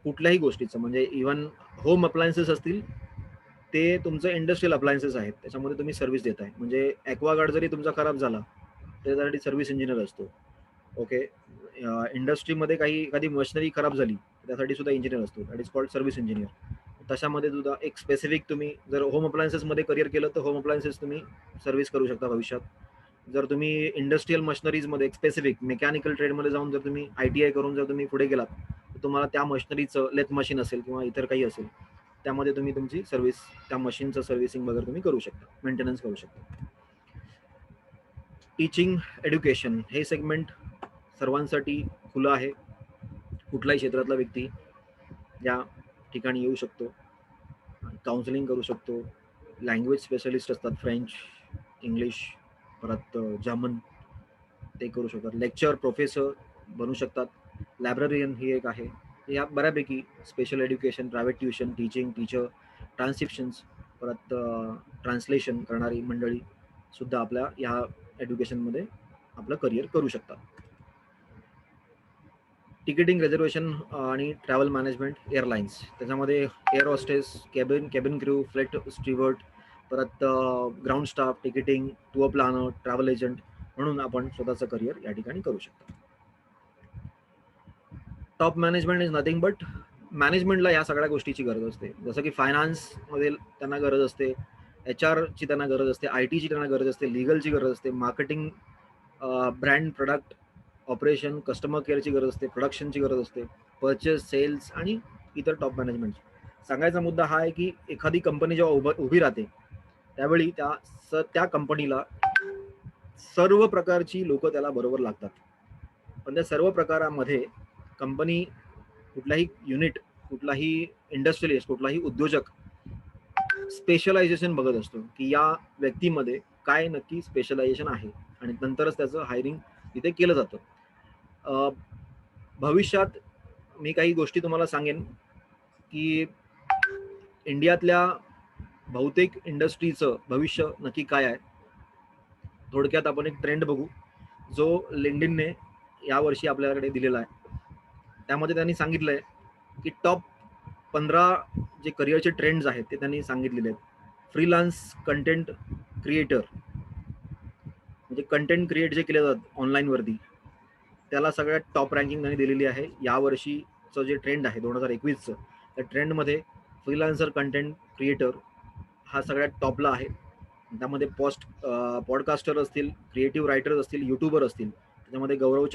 कुठल्याही गोष्टीचं, म्हणजे इव्हन होम अप्लायन्सेस असतील ते तुमचं इंडस्ट्रियल अप्लायन्सेस आहेत, त्याच्यामध्ये तुम्ही सर्व्हिस देताय. म्हणजे ॲक्वागार्ड जरी तुमचा खराब झाला त्याच्यासाठी सर्व्हिस इंजिनियर असतो. ओके, इंडस्ट्रीमध्ये काही एखादी मशिनरी खराब झाली त्यासाठी सुद्धा इंजिनियर असतो, that is called service engineer. तशामध्ये सुद्धा एक स्पेसिफिक तुम्ही जर होम अप्लायन्सेसमध्ये करिअर केलं तर होम अप्लायन्सेस तुम्ही सर्व्हिस करू शकता भविष्यात. जर तुम्ही इंडस्ट्रियल मशिनरीजमध्ये एक स्पेसिफिक मेकॅनिकल ट्रेडमध्ये जाऊन जर तुम्ही ITI करून जर तुम्ही पुढे गेलात तर तुम्हाला त्या मशिनरीचं लेथ मशीन असेल किंवा इतर काही असेल त्यामध्ये तुम्ही तुमची सर्व्हिस, त्या मशीनचं सर्व्हिसिंग वगैरे तुम्ही करू शकता, मेंटेनन्स करू शकता. टीचिंग एज्युकेशन हे सेगमेंट सर्वांसाठी खुलं आहे. कुठलाही क्षेत्रातला व्यक्ती या ठिकाणी येऊ शकतो, काउन्सिलिंग करू शकतो. लँग्वेज स्पेशलिस्ट असतात, फ्रेंच, इंग्लिश, परत जर्मन, ते करू शकतात. लेक्चर प्रोफेसर बनू शकतात. लायब्ररियन ही एक आहे. या बऱ्यापैकी special education, private tuition, teaching, teacher, transcriptions, परत ट्रान्सलेशन करणारी मंडळी सुद्धा आपल्या ह्या एज्युकेशनमध्ये आपलं करिअर करू शकतात. तिकीटिंग, रिझर्वेशन आणि ट्रॅव्हल मॅनेजमेंट, एअरलाईन्स, त्याच्यामध्ये air hostess, cabin crew, flight steward, परत ground staff, ticketing, tour planner, travel agent म्हणून आपण स्वतःचं करिअर या ठिकाणी करू शकतो. Top management is nothing but, मॅनेजमेंटला या सगळ्या गोष्टीची गरज असते. जसं की फायनान्समध्ये त्यांना गरज असते, HR ची त्यांना गरज असते, IT ची त्यांना गरज असते, लिगलची गरज असते, marketing, brand, product, operation, customer केअरची गरज असते, प्रोडक्शनची गरज असते, परचेस, सेल्स आणि इतर टॉप मॅनेजमेंट. सांगायचा मुद्दा हा आहे की एखादी कंपनी जेव्हा उभी राहते त्यावेळी त्या कंपनीला सर्व प्रकारची लोक त्याला बरोबर लागतात, पण त्या सर्व प्रकारामध्ये कंपनी, कुठलाही युनिट, कुठलाही इंडस्ट्रियलिस्ट, कुठलाही उद्योजक स्पेशलायझेशन बघत असतो की या व्यक्तीमध्ये काय नक्की स्पेशलायझेशन आहे आणि नंतरच त्याचं हायरिंग तिथे केलं जातं. भविष्यात मी काही गोष्टी तुम्हाला सांगेन की इंडियातल्या बहुतेक इंडस्ट्रीचं भविष्य नक्की काय आहे. थोडक्यात आपण एक ट्रेंड बघू जो लिंक्डइनने यावर्षी आपल्याकडे दिलेला आहे. त्यामध्ये त्यांनी सांगितलंय की टॉप 15 जे करिअरचे ट्रेंड्स आहेत ते त्यांनी सांगितलेले आहेत. फ्रीलान्स कंटेंट क्रिएटर, म्हणजे कंटेंट क्रिएट जे केले जातात ऑनलाईनवरती, त्याला सगळ्यात टॉप रँकिंग त्यांनी दिलेली आहे. यावर्षीचं जे ट्रेंड आहे 2021चं, त्या ट्रेंडमध्ये फ्रीलान्सर कंटेंट क्रिएटर हा सगळ्यात टॉपला आहे. त्यामध्ये पॉडकास्टर असतील, क्रिएटिव्ह रायटर असतील, युट्यूबर असतील. त्याच्यामध्ये गौरव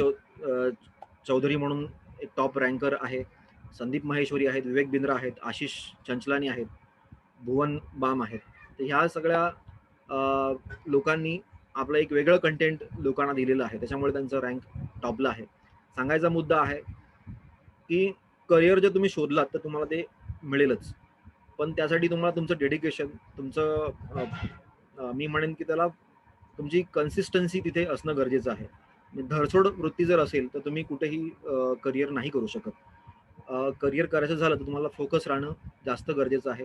चौधरी म्हणून एक टॉप रँकर आहे, संदीप महेश्वरी आहेत, विवेक बिंद्रा आहेत, आशिष चंचलानी आहेत, भुवन बाम आहेत. तर ह्या सगळ्या लोकांनी आपलं एक वेगळं कंटेंट लोकांना दिलेलं आहे, त्याच्यामुळे त्यांचं रँक टॉपला आहे. सांगायचा मुद्दा आहे की करिअर जर तुम्ही शोधलात तर तुम्हाला ते मिळेलच, पण त्यासाठी तुम्हाला तुमचं डेडिकेशन, तुमचं मी म्हणेन की त्याला तुमची कन्सिस्टन्सी तिथे असणं गरजेचं आहे. धडसोड वृत्ती जर असेल तर तुम्ही कुठेही करिअर नाही करू शकत. करिअर करायचं झालं तर तुम्हाला फोकस राहणं जास्त गरजेचं आहे.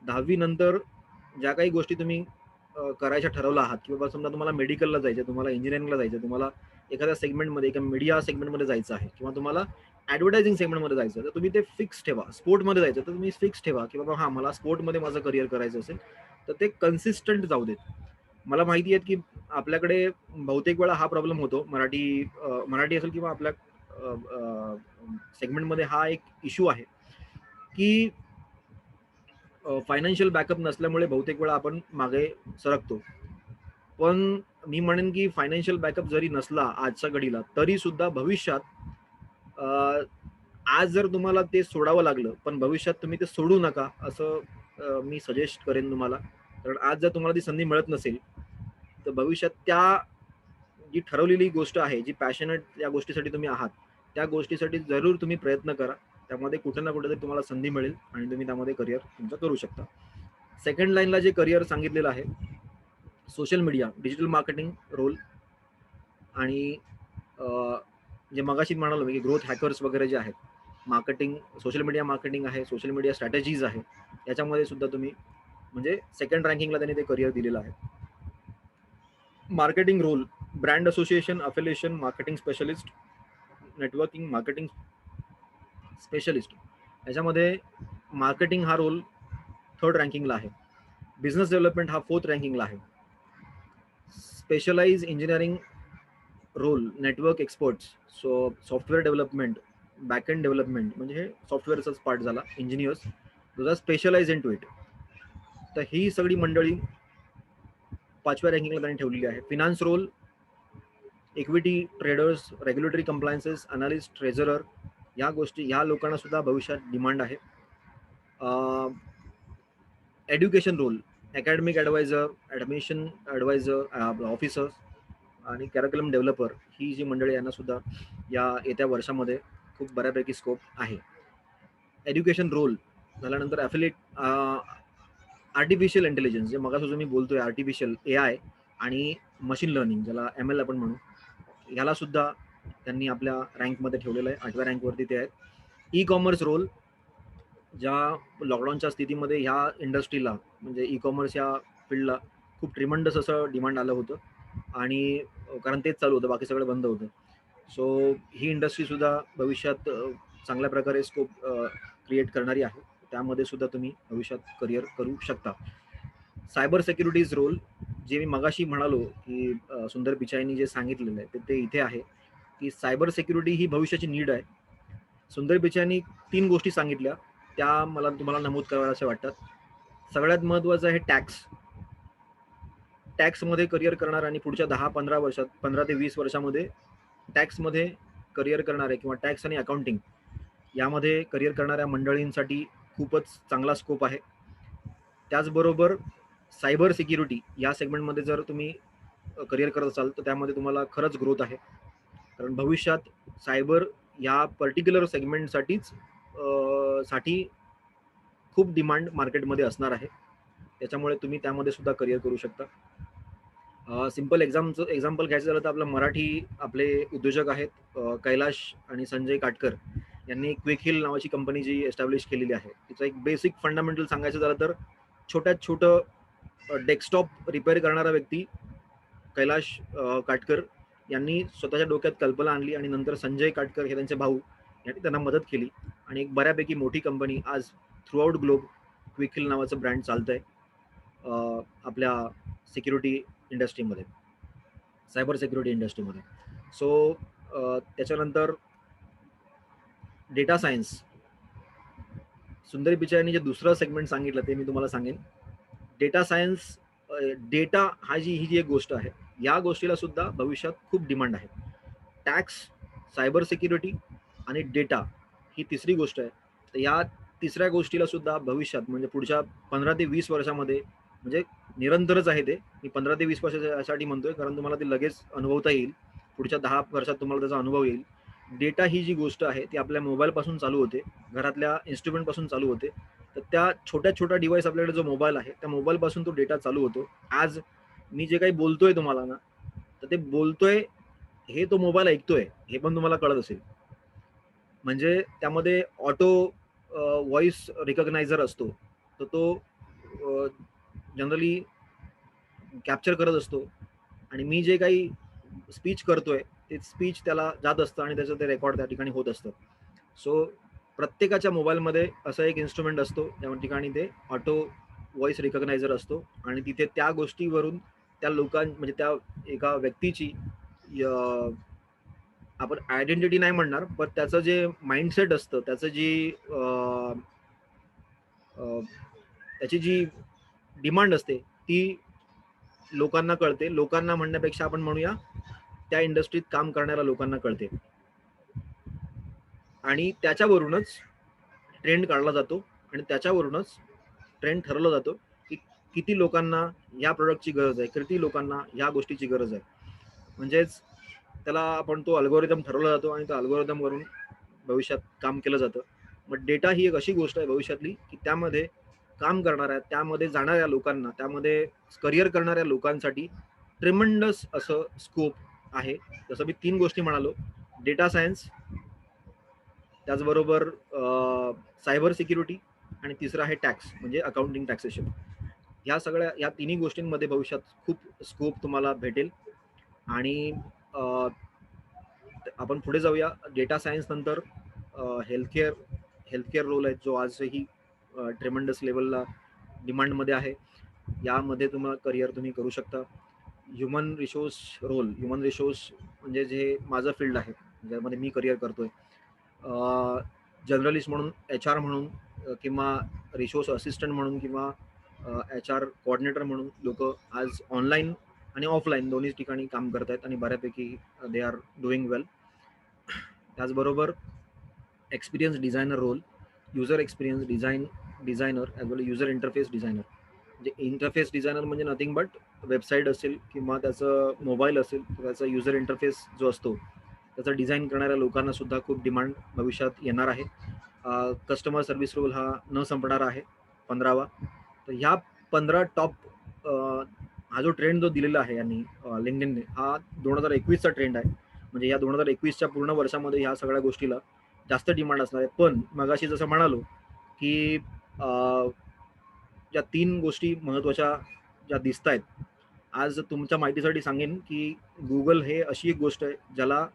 10वी नंतर ज्या काही गोष्टी तुम्ही करायच्या ठरवला आहात, किंवा समजा तुम्हाला मेडिकलला जायचं, तुम्हाला इंजिनिअरिंगला जायचं, तुम्हाला एखाद्या सेगमेंटमध्ये, एका मीडिया सेगमेंटमध्ये जायचं आहे, किंवा तुम्हाला ॲडव्हर्टायझिंग सेगमेंटमध्ये जायचं, तर तुम्ही ते फिक्स ठेवा. स्पोर्टमध्ये जायचं तर तुम्ही फिक्स ठेवा की बाबा हां, मला स्पोर्टमध्ये माझं करिअर करायचं असेल तर ते कन्सिस्टंट जाऊ देत. मला माहिती आहे की आपल्याकडे बहुतेक वेळा हा प्रॉब्लेम होतो, मराठी असेल किंवा आपल्या सेगमेंटमध्ये हा एक इश्यू आहे की फायनान्शियल बॅकअप नसल्यामुळे बहुतेक वेळा आपण मागे सरकतो. पण मी म्हणेन की फायनान्शियल बॅकअप जरी नसला आजच्या घडीला, तरी सुद्धा भविष्यात आज जर तुम्हाला ते सोडावं लागलं, पण भविष्यात तुम्ही ते सोडू नका असं मी सजेस्ट करेन तुम्हाला. कारण आज जर तुम्हाला ती संधी मिळत नसेल तर भविष्यात त्या जी ठरवलेली गोष्ट आहे, जी पॅशनेट या गोष्टीसाठी तुम्ही आहात, त्या गोष्टीसाठी जरूर तुम्ही प्रयत्न करा. त्यामध्ये कुठे ना कुठेतरी तुम्हाला संधी मिळेल आणि तुम्ही त्यामध्ये करिअर तुमचं करू शकता. सेकंड लाईनला जे करिअर सांगितलेलं आहे, social media, digital marketing role आणि जे मगाशी म्हणालो मी की ग्रोथ हॅकर्स वगैरे जे आहेत, मार्केटिंग, सोशल मीडिया मार्केटिंग आहे, सोशल मीडिया स्ट्रॅटेजीज आहे, याच्यामध्ये सुद्धा तुम्ही म्हणजे सेकंड रँकिंगला त्यांनी ते करिअर दिलेलं आहे. Marketing role, brand association, affiliation, marketing specialist, networking marketing specialist, याच्यामध्ये मार्केटिंग हा रोल 3rd रँकिंगला आहे. बिझनेस डेव्हलपमेंट हा 4th रँकिंगला आहे. Specialize engineering role, network experts, software development, backend development, म्हणजे हे सॉफ्टवेअरचाच पार्ट झाला, engineers, those are specialize into it. तर ही सगळी मंडळी 5व्या रँकिंगला त्यांनी ठेवलेली आहे. Finance role, equity traders, regulatory compliances, analyst, treasurer, या गोष्टी, ह्या लोकांना सुद्धा भविष्यात डिमांड आहे. Education role, academic advisor, admission advisor, officers आणि कॅरिक्युलम डेव्हलपर, ही जी मंडळी यांना सुद्धा या येत्या वर्षामध्ये खूप बऱ्यापैकी स्कोप आहे. एज्युकेशन रोल झाल्यानंतर ॲफिलिएट, आर्टिफिशियल इंटेलिजन्स, जे मगापासून मी बोलतोय, आर्टिफिशियल AI आणि मशीन लर्निंग, ज्याला ML आपण म्हणू, याला सुद्धा त्यांनी आपल्या रँकमध्ये ठेवलेलं आहे. 8व्या रँकवरती ते आहेत. ई कॉमर्स रोल, ज्या लॉकडाऊनच्या स्थितीमध्ये ह्या इंडस्ट्रीला, म्हणजे ई कॉमर्स या फील्डला खूप ट्रिमंडस असं डिमांड आलं होतं, आणि कारण तेच चालू होतं, बाकी सगळं बंद होतं. सो ही इंडस्ट्री सुद्धा भविष्यात चांगल्या प्रकारे स्कोप क्रिएट करणारी आहे. त्यामध्ये सुद्धा तुम्ही भविष्यात करिअर करू शकता. सायबर सिक्युरिटीज रोल, जे मी मगाशी म्हणालो की सुंदर पिचाईंनी जे सांगितलेलं आहे ते इथे आहे की सायबर सिक्युरिटी ही भविष्याची नीड आहे. सुंदर पिचाईंनी 3 गोष्टी सांगितल्या, त्या मला तुम्हाला नमूद कराव्या असे वाटतात. सगळ्यात महत्त्वाचं आहे टॅक्स. टॅक्समध्ये करिअर करणार आणि पुढच्या 10-15 वर्षात, 15 ते 20 वर्षामध्ये टॅक्समध्ये करिअर करणारे किंवा टॅक्स आणि अकाउंटिंग यामध्ये करिअर करणाऱ्या मंडळींसाठी खूपच चांगला स्कोप आहे. त्याचबरोबर सायबर सिक्युरिटी या सेगमेंटमध्ये जर तुम्ही करिअर करत असाल तर त्यामध्ये तुम्हाला खरंच ग्रोथ आहे, कारण भविष्यात सायबर या पर्टिक्युलर सेगमेंटसाठीच साठी खूप डिमांड मार्केटमध्ये असणार आहे. त्याच्यामुळे तुम्ही त्यामध्ये सुद्धा करिअर करू शकता. सिंपल एक्झाम्पल घ्यायचं झालं तर आपलं मराठी आपले उद्योजक आहेत कैलाश आणि संजय काटकर यांनी क्विक हिल नावाची कंपनी जी एस्टॅब्लिश केलेली आहे, तिचं एक बेसिक फंडामेंटल सांगायचं झालं तर छोट्यात छोटं डेस्कटॉप रिपेअर करणारा व्यक्ती कैलाश काटकर यांनी स्वतःच्या डोक्यात कल्पना आणली आणि नंतर संजय काटकर हे त्यांचे भाऊ यांनी त्यांना मदत केली आणि एक बऱ्यापैकी मोठी कंपनी आज थ्रूआउट ग्लोब क्विक हिल नावाचं ब्रँड चालतंय आपल्या सिक्युरिटी इंडस्ट्रीमध्ये, सायबर सिक्युरिटी इंडस्ट्रीमध्ये. सो त्याच्यानंतर डेटा सायन्स, सुंदरी पिचाईंनी जे दुसरं सेगमेंट सांगितलं ते मी तुम्हाला सांगेन. डेटा सायन्स, डेटा ही जी एक गोष्ट आहे, या गोष्टीला सुद्धा भविष्यात खूप डिमांड आहे. टॅक्स, सायबर सिक्युरिटी आणि डेटा ही तिसरी गोष्ट आहे. तर या तिसऱ्या गोष्टीला सुद्धा भविष्यात म्हणजे पुढच्या 15 ते 20 वर्षामध्ये, म्हणजे निरंतरच आहे ते, मी 15 ते 20 वर्षासाठी म्हणतोय कारण तुम्हाला ते लगेच अनुभवता येईल, पुढच्या 10 वर्षात तुम्हाला त्याचा अनुभव येईल. डेटा ही जी गोष्ट आहे ती आपल्या मोबाईलपासून चालू होते, घरातल्या इन्स्ट्रुमेंटपासून चालू होते. तर त्या छोट्या छोट्या डिव्हाइस, आपल्याकडे जो मोबाईल आहे त्या मोबाईलपासून तो डेटा चालू होतो. आज मी जे काही बोलतोय तुम्हाला ना, तर ते बोलतोय हे तो मोबाईल ऐकतोय हे पण तुम्हाला कळत असेल. म्हणजे त्यामध्ये ऑटो व्हॉइस रिकग्नायझर असतो, तर तो जनरली कॅप्चर करत असतो आणि मी जे काही स्पीच करतोय ते स्पीच त्याला जात असतं आणि त्याचं ते रेकॉर्ड त्या ठिकाणी होत असतं. सो प्रत्येकाच्या मोबाईलमध्ये असं एक इन्स्ट्रुमेंट असतो त्या ठिकाणी ते ऑटो व्हॉइस रिकग्नायझर असतो आणि तिथे त्या गोष्टीवरून त्या म्हणजे त्या एका व्यक्तीची आपण आयडेंटिटी नाही म्हणणार, पण त्याचं जे माइंडसेट असतं, त्याचं जी त्याची जी डिमांड असते ती लोकांना कळते. लोकांना म्हणण्यापेक्षा आपण म्हणूया त्या इंडस्ट्रीत काम करणाऱ्या लोकांना कळते आणि त्याच्यावरूनच ट्रेंड काढला जातो आणि त्याच्यावरूनच ट्रेंड ठरवला जातो की किती लोकांना या प्रोडक्टची गरज आहे, किती लोकांना या गोष्टीची गरज आहे. म्हणजेच त्याला आपण तो अल्गोरिदम ठरवला जातो आणि त्या अल्गोरिदम वरून भविष्यात काम केलं जातं. मग डेटा ही एक अशी गोष्ट आहे भविष्यातली की त्यामध्ये काम करणाऱ्या, त्यामध्ये जाणाऱ्या लोकांना, त्यामध्ये करिअर करणाऱ्या लोकांसाठी ट्रिमंडस असं स्कोप आहे. जसं मी 3 गोष्टी म्हणालो, डेटा सायन्स, त्याचबरोबर सायबर सिक्युरिटी आणि तिसरं आहे टॅक्स म्हणजे अकाउंटिंग टॅक्सेशन. या तिन्ही गोष्टींमध्ये भविष्यात खूप स्कोप तुम्हाला भेटेल. आणि आपण पुढे जाऊया. डेटा सायन्स नंतर हेल्थकेअर रोल आहे, जो आजही ट्रेमंडस लेवलला डिमांडमध्ये आहे. यामध्ये तुम्हाला करिअर तुम्ही करू शकता. ह्युमन रिसोर्स म्हणजे जे माझं फील्ड आहे, ज्यामध्ये मी करिअर करतोय, जर्नलिस्ट म्हणून, HR म्हणून, किंवा रिसोर्स असिस्टंट म्हणून, किंवा HR कोऑर्डिनेटर म्हणून लोक आज ऑनलाईन आणि ऑफलाईन दोन्ही ठिकाणी काम करत आहेत आणि बऱ्यापैकी दे आर डुईंग वेल. त्याचबरोबर experience designer role, user experience designer as well user interface designer. म्हणजे इंटरफेस डिझायनर म्हणजे नथिंग बट वेबसाईट असेल किंवा त्याचं मोबाईल असेल, त्याचा युजर इंटरफेस जो असतो त्याचा डिझाईन करणाऱ्या लोकांना सुद्धा खूप डिमांड भविष्यात येणार आहे. कस्टमर सर्व्हिस रोल हा न संपणारा आहे, 15वा. तर ह्या 15 टॉप, हा जो ट्रेंड जो दिलेला आहे यांनी लिंक्डइनने, हा 2021चा ट्रेंड आहे. म्हणजे या 2021च्या पूर्ण वर्षामध्ये ह्या सगळ्या गोष्टीला जास्त डिमांड असणार आहे. पण मगाशी जसं म्हणालो की ज्या 3 गोष्टी महत्त्वाच्या ज्या दिसत आहेत, आज तुमच्या माहितीसाठी सांगेन की गुगल हे अशी एक गोष्ट आहे ज्याला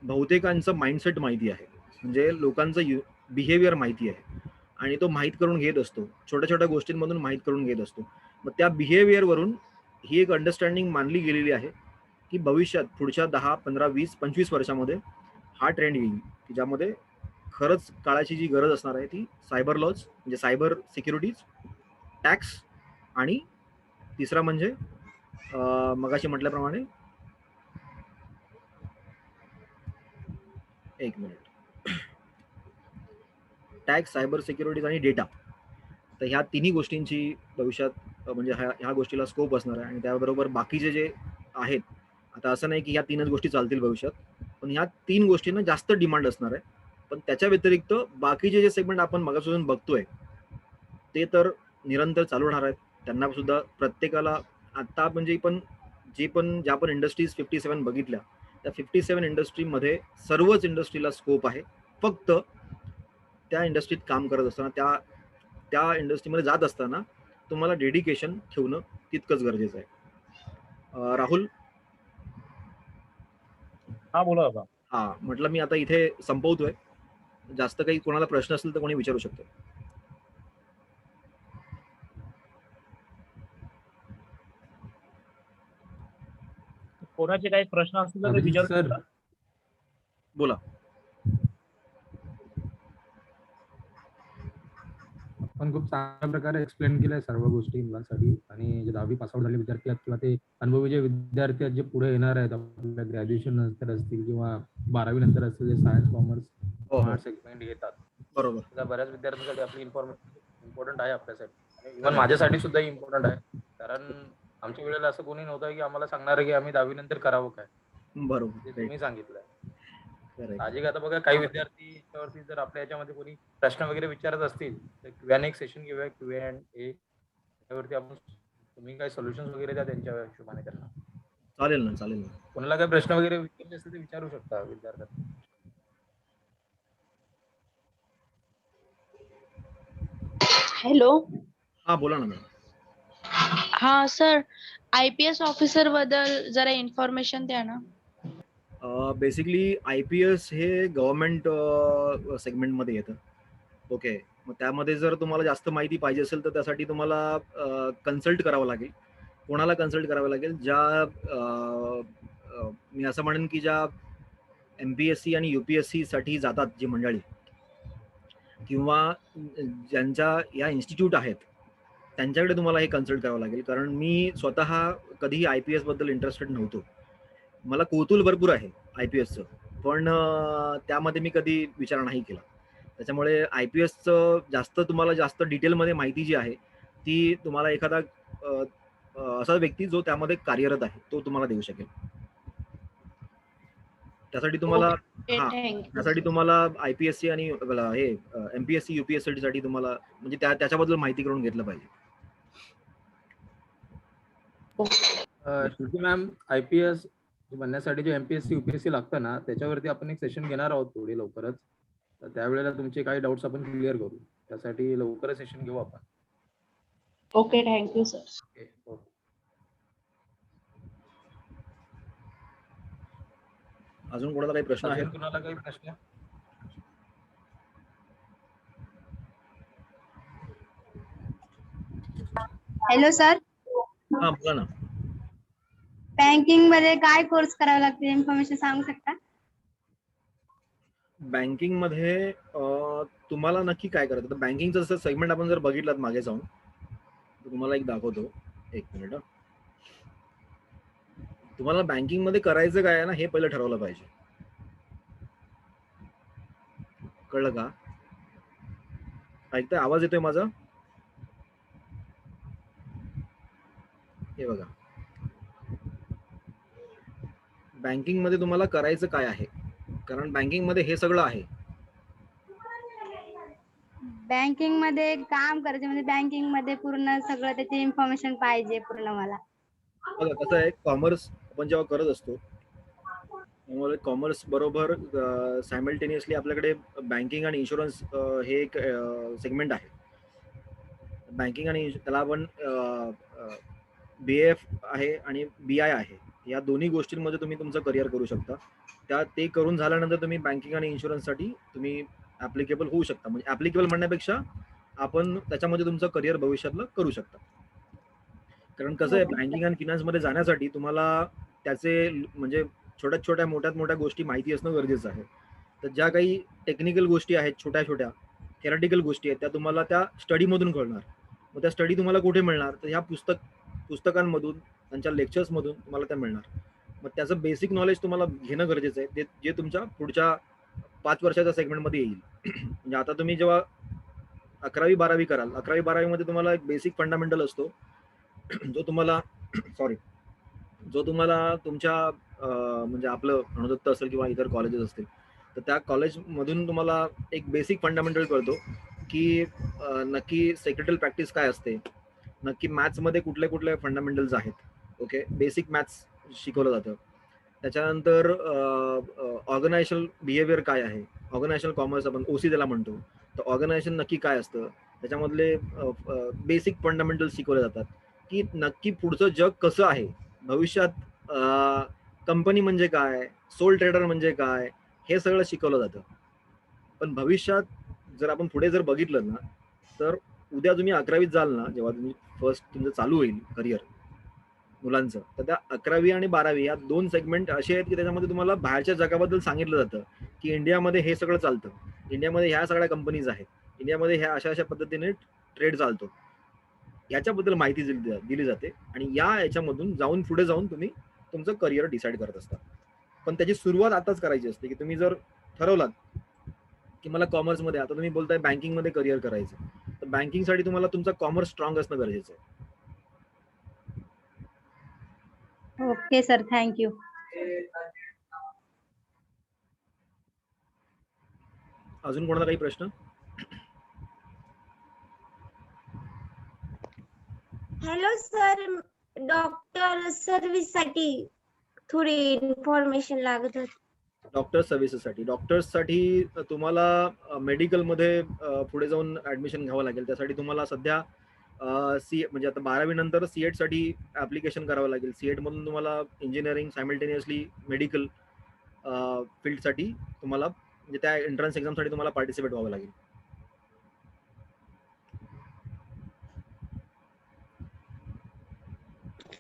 बहुतेकांचं माइंडसेट माहिती आहे, म्हणजे लोकांचं बिहेवियर माहिती आहे आणि तो माहीत करून घेत असतो, छोट्या छोट्या गोष्टींमधून माहीत करून घेत असतो. मग त्या बिहेवियरवरून ही एक अंडरस्टँडिंग मानली गेलेली आहे की भविष्यात पुढच्या 10, 15, 20, 25 वर्षामध्ये हा ट्रेंड येईल की ज्यामध्ये खरंच काळाची जी गरज असणार आहे ती सायबर लॉज म्हणजे सायबर सिक्युरिटीज, टॅक्स आणि तिसरा म्हणजे मगाशी म्हटल्याप्रमाणे, एक मिनिट, टॅक्स, सायबर सिक्युरिटीज आणि डेटा. तर ह्या तिन्ही गोष्टींची भविष्यात म्हणजे ह्या गोष्टीला स्कोप असणार आहे. आणि त्याबरोबर बाकीचे जे आहेत, आता असं नाही की ह्या 3च गोष्टी चालतील भविष्यात, पण ह्या 3 गोष्टींना जास्त डिमांड असणार आहे. पण त्याच्या व्यतिरिक्त बाकीचे जे सेगमेंट आपण मगापासून बघतोय ते तर निरंतर चालू राहणार आहेत. त्यांना सुद्धा प्रत्येकाला आता म्हणजे ज्या पण इंडस्ट्रीज 57 बघितल्या, त्या 57 इंडस्ट्रीमध्ये सर्वच इंडस्ट्रीला स्कोप आहे. फक्त त्या इंडस्ट्रीत काम करत असताना, त्या इंडस्ट्रीमध्ये जात असताना तुम्हाला डेडिकेशन ठेवणं तितकंच गरजेचं आहे. राहुल, हा बोला बाबा. हा म्हटलं मी आता इथे संपवतोय. जास्त काही कोणाला प्रश्न असेल तर कोणी विचारू शकतो. कोणाचे काही प्रश्न असतील तर ते अभिजित विचारू सर, शकता. बोला. आपण खूप चांगल्या प्रकारे एक्सप्लेन केलंय सर्व गोष्टी मुलांसाठी. आणि जे 10वी पास आउट झालेले विद्यार्थी आहेत किंवा ते अनुभवी जे विद्यार्थी आहेत जे पुढे येणार आहेत, आपल्या ग्रॅज्युएशन नंतर असतील किंवा 12वी नंतर असतील, जे सायन्स, कॉमर्स, आर्ट्स सेगमेंट घेतात, बरोबर. त्या बऱ्याच विद्यार्थ्यांसाठी आपली इन्फॉर्मेशन इम्पॉर्टंट आहे आपल्यासाठी. इव्हन माझ्यासाठी सुद्धा इम्पॉर्टंट आहे, कारण आमच्या वेळेला असं कोणी नव्हतं की आम्हाला सांगणार की आम्ही 10वी नंतर करावं काय. बरोबर, ते तुम्ही सांगितलंय. करेक्ट. साहजिक आता बघा, काही विद्यार्थी याच्यावरती जर आपल्या याच्यामध्ये कोणी प्रश्न वगैरे विचारत असतील तर Q&A सेशन घेऊया, Q&A, त्यावरती आपण तुम्ही काय सोल्युशन वगैरे द्या त्यांच्या हिशोबाने त्यांना. चालेल ना. कोणाला काही प्रश्न वगैरे विचारायचे असतील ते विचारू शकता विद्यार्थ्यांना. हॅलो. हा बोला ना मॅडम. हा सर, IPS ऑफिसर बद्दल जरा इन्फॉर्मेशन द्या ना. बेसिकली IPS हे गव्हर्नमेंट सेगमेंटमध्ये येतं. ओके. मग त्यामध्ये जर तुम्हाला जास्त माहिती पाहिजे असेल तर त्यासाठी तुम्हाला कन्सल्ट करावं लागेल. कोणाला कन्सल्ट करावं लागेल? मी असं म्हणेन की ज्या MPSC आणि UPSC साठी जातात जी मंडळी, किंवा ज्यांच्या या इन्स्टिट्यूट आहेत, त्यांच्याकडे तुम्हाला हे कन्सल्ट करावं लागेल. कारण मी स्वतः कधीही IPS बद्दल इंटरेस्टेड नव्हतो. मला कौतूहल भरपूर आहे IPSचं, पण त्यामध्ये मी कधी विचार नाही केला. त्याच्यामुळे IPSचं तुम्हाला जास्त डिटेलमध्ये माहिती जी आहे ती तुम्हाला एखादा असा व्यक्ती जो त्यामध्ये कार्यरत आहे तो तुम्हाला देऊ शकेल. त्यासाठी तुम्हाला हा थँक्यू. त्यासाठी तुम्हाला IPSC आणि हे MPSC UPSC साठी तुम्हाला म्हणजे त्याच्याबद्दल माहिती करून घेतलं पाहिजे. श्रुती मॅम, IPS बनण्यासाठी जे MPSC UPSC लागतं ना, त्याच्यावरती आपण एक सेशन घेणार आहोत थोडी लवकरच. तर त्यावेळेला तुमचे काही डाऊट्स आपण क्लिअर करू. त्यासाठी लवकरच सेशन घेऊ आपण. Okay, thank you sir. ओके. अजून कोणाला काही प्रश्न आहे? अजून कुणाला काही प्रश्न? हॅलो सर, हा बोला ना. बँकिंग मध्ये काय कोर्स करावा लागते, इन्फॉर्मेशन सांगू शकता? बँकिंग मध्ये तुम्हाला नक्की काय करायचं? तर बँकिंगचं जसं सेगमेंट आपण जर बघितलात मागे जाऊन, तर तुम्हाला एक दाखवतो. एक मिनिट. तुम्हाला बँकिंग मध्ये करायचं काय आहे ना, हे पहिलं ठरवलं पाहिजे. कळलं का? ऐकताय? आवाज येतोय माझा? हे बघा, बँकिंग मध्ये तुम्हाला करायचं काय आहे, कारण बँकिंग मध्ये हे सगळं आहे. बँकिंग मध्ये काम करायचं म्हणजे बँकिंग मध्ये पूर्ण सगळं त्याची इन्फॉर्मेशन पाहिजे पूर्ण मला. बघा कसं आहे, कॉमर्स आपण जेव्हा करत असतो त्यामुळे कॉमर्स बरोबर सायमल्टेनियसली आपल्याकडे बँकिंग आणि इन्शुरन्स हे एक सेगमेंट आहे. बँकिंग आणि त्याला आपण BAF आहे आणि BI आहे. या दोन्ही गोष्टींमध्ये तुम्ही तुमचं करिअर करू शकता. ते करून झाल्यानंतर तुम्ही बँकिंग आणि इन्शुरन्ससाठी तुम्ही ऍप्लिकेबल होऊ शकता. म्हणजे ऍप्लिकेबल म्हणण्यापेक्षा आपण त्याच्यामध्ये तुमचं करिअर भविष्यातलं करू शकता. कारण कसं आहे, बँकिंग आणि फिनान्स मध्ये जाण्यासाठी तुम्हाला त्याचे म्हणजे छोट्यात मोठ्या गोष्टी माहिती असणं गरजेचं आहे. तर ज्या काही टेक्निकल गोष्टी आहेत, छोट्या थेरॅटिकल गोष्टी आहेत, त्या तुम्हाला त्या स्टडीमधून कळणार. मग त्या स्टडी तुम्हाला कुठे मिळणार? तर ह्या पुस्तकांमधून, त्यांच्या लेक्चर्समधून तुम्हाला त्या मिळणार. मग त्याचं बेसिक नॉलेज तुम्हाला घेणं गरजेचं आहे, जे तुमच्या पुढच्या 5 वर्षाच्या सेगमेंटमध्ये येईल. म्हणजे आता तुम्ही जेव्हा 11वी-12वी कराल, 11वी-12वी मध्ये तुम्हाला एक बेसिक फंडामेंटल असतो, जो तुम्हाला तुमच्या म्हणजे आपलं अणुदत्त असेल किंवा इतर कॉलेजेस असतील, तर त्या कॉलेजमधून तुम्हाला एक बेसिक फंडामेंटल कळतो की नक्की सेक्रेटरी प्रॅक्टिस काय असते, नक्की मॅथ्समध्ये कुठले फंडामेंटल्स आहेत. ओके, बेसिक मॅथ्स शिकवलं जातं. त्याच्यानंतर ऑर्गनायझेशनल बिहेवियर काय आहे, ऑर्गनायझेशनल कॉमर्स आपण OC त्याला म्हणतो. तर ऑर्गनायझेशन नक्की काय असतं, त्याच्यामधले बेसिक फंडामेंटल्स शिकवले जातात की नक्की पुढचं जग कसं आहे, भविष्यात कंपनी म्हणजे काय, सोल ट्रेडर म्हणजे काय, हे सगळं शिकवलं जातं. पण भविष्यात जर आपण पुढे जर बघितलं ना, तर उद्या तुम्ही 11वीत जाल ना, जेव्हा तुम्ही फर्स्ट तुमचं चालू होईल करिअर मुलांचं, तर त्या 11वी आणि 12वी या 2 सेगमेंट असे आहेत की त्याच्यामध्ये तुम्हाला बाहेरच्या जगाबद्दल सांगितलं जातं की इंडियामध्ये हे सगळं चालतं, इंडियामध्ये ह्या सगळ्या कंपनीज आहेत, इंडियामध्ये ह्या अशा पद्धतीने ट्रेड चालतो, याच्याबद्दल माहिती दिली जाते. आणि याच्यामधून पुढे जाऊन तुम्ही तुमचं करिअर डिसाईड करत असता. पण त्याची सुरुवात आताच करायची असते की तुम्ही जर ठरवलात की मला कॉमर्समध्ये, आता तुम्ही बोलताय बँकिंगमध्ये करिअर करायचं, तर बँकिंगसाठी तुम्हाला तुमचा कॉमर्स स्ट्रॉंग असणं गरजेचं आहे. Okay sir, thank you. अजून कोणाला काही प्रश्न? हॅलो सर, डॉक्टर सर्व्हिस साठी थोडी इन्फॉर्मेशन लागत होती. डॉक्टर्स साठी तुम्हाला मेडिकलमध्ये पुढे जाऊन ऍडमिशन घ्यावं लागेल. त्यासाठी तुम्हाला सध्या म्हणजे आता 12वी नंतर CET साठी ऍप्लिकेशन करावं लागेल. CET मधून तुम्हाला इंजिनिअरिंग सायमल्टेनियसली मेडिकल फील्डसाठी तुम्हाला म्हणजे त्या एंट्रन्स एक्झामसाठी तुम्हाला पार्टिसिपेट व्हावं लागेल.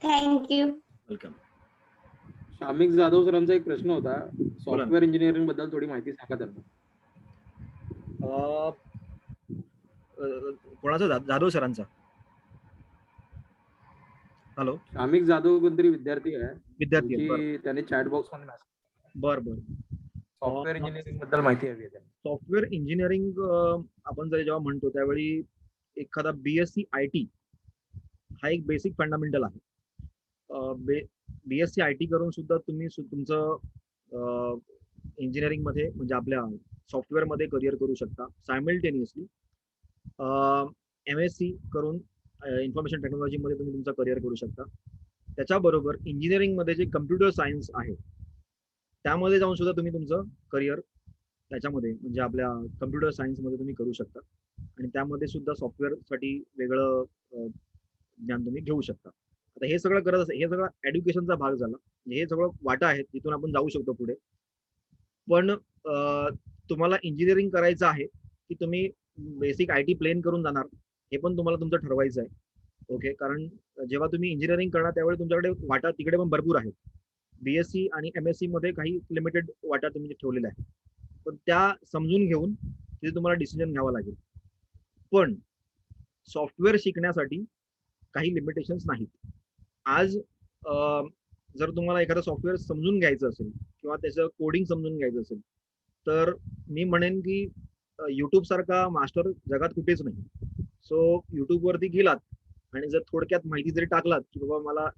थँक्यू. वेलकम. शामिक जाधव सरांचा एक प्रश्न होता, सॉफ्टवेअर इंजिनिअरिंग बद्दल थोडी माहिती सांगा त्यांना. कोणाचा? जाधव सरांचा? हॅलो, शामिक जाधव कोणतरी विद्यार्थी आहे, विद्यार्थी. त्याने चॅट बॉक्स मध्ये मेसेज. बरं. सॉफ्टवेअर इंजिनिअरिंग बद्दल माहिती हवी आहे. सॉफ्टवेअर इंजिनिअरिंग आपण जर जेव्हा म्हणतो त्यावेळी एखादा BSc IT हा एक बेसिक फंडामेंटल आहे. BSc IT करून सुद्धा तुम्ही तुमचं इंजिनिअरिंग मध्ये म्हणजे आपल्या सॉफ्टवेअर मध्ये करिअर करू शकता सायमल्टेनियसली. MSc करून इन्फॉर्मेशन टेक्नॉलॉजी मध्ये तुम्ही तुमचं करिअर करू शकता. त्याच्याबरोबर इंजिनिअरिंग मध्ये जे कम्प्युटर सायन्स आहे त्यामध्ये जाऊन सुद्धा तुम्ही तुमचं करिअर त्याच्यामध्ये म्हणजे आपल्या कम्प्युटर सायन्स मध्ये तुम्ही करू शकता आणि त्यामध्ये सुद्धा सॉफ्टवेअर साठी वेगळं ज्ञान तुम्ही घेऊ शकता. आता हे सगळं करत हे सगळं एज्युकेशनचा भाग झाला. हे सगळं वाटा आहेत तिथून आपण जाऊ शकतो पुढे. पण तुम्हाला इंजिनिअरिंग करायचं आहे की तुम्ही बेसिक IT प्लेन करून जाणार हे पण तुम्हाला तुमचं ठरवायचं आहे. ओके, कारण जेव्हा तुम्ही इंजिनिअरिंग करणार त्यावेळी तुमच्याकडे वाटा तिकडे पण भरपूर आहेत. BSc आणि MSc मध्ये काही लिमिटेड वाटा तुम्ही ठेवलेल्या आहेत, पण त्या समजून घेऊन तिथे तुम्हाला डिसिजन घ्यावा लागेल. पण सॉफ्टवेअर शिकण्यासाठी काही लिमिटेशन्स नाहीत. आज जर तुम्हाला एखादं सॉफ्टवेअर समजून घ्यायचं असेल किंवा त्याचं कोडिंग समजून घ्यायचं असेल तर मी म्हणेन की युट्यूब सारखा मास्टर जगात कुठेच नाही. सो युट्यूब वरती गेलात आणि जर थोडक्यात माहिती जरी टाकलात की बाबा मला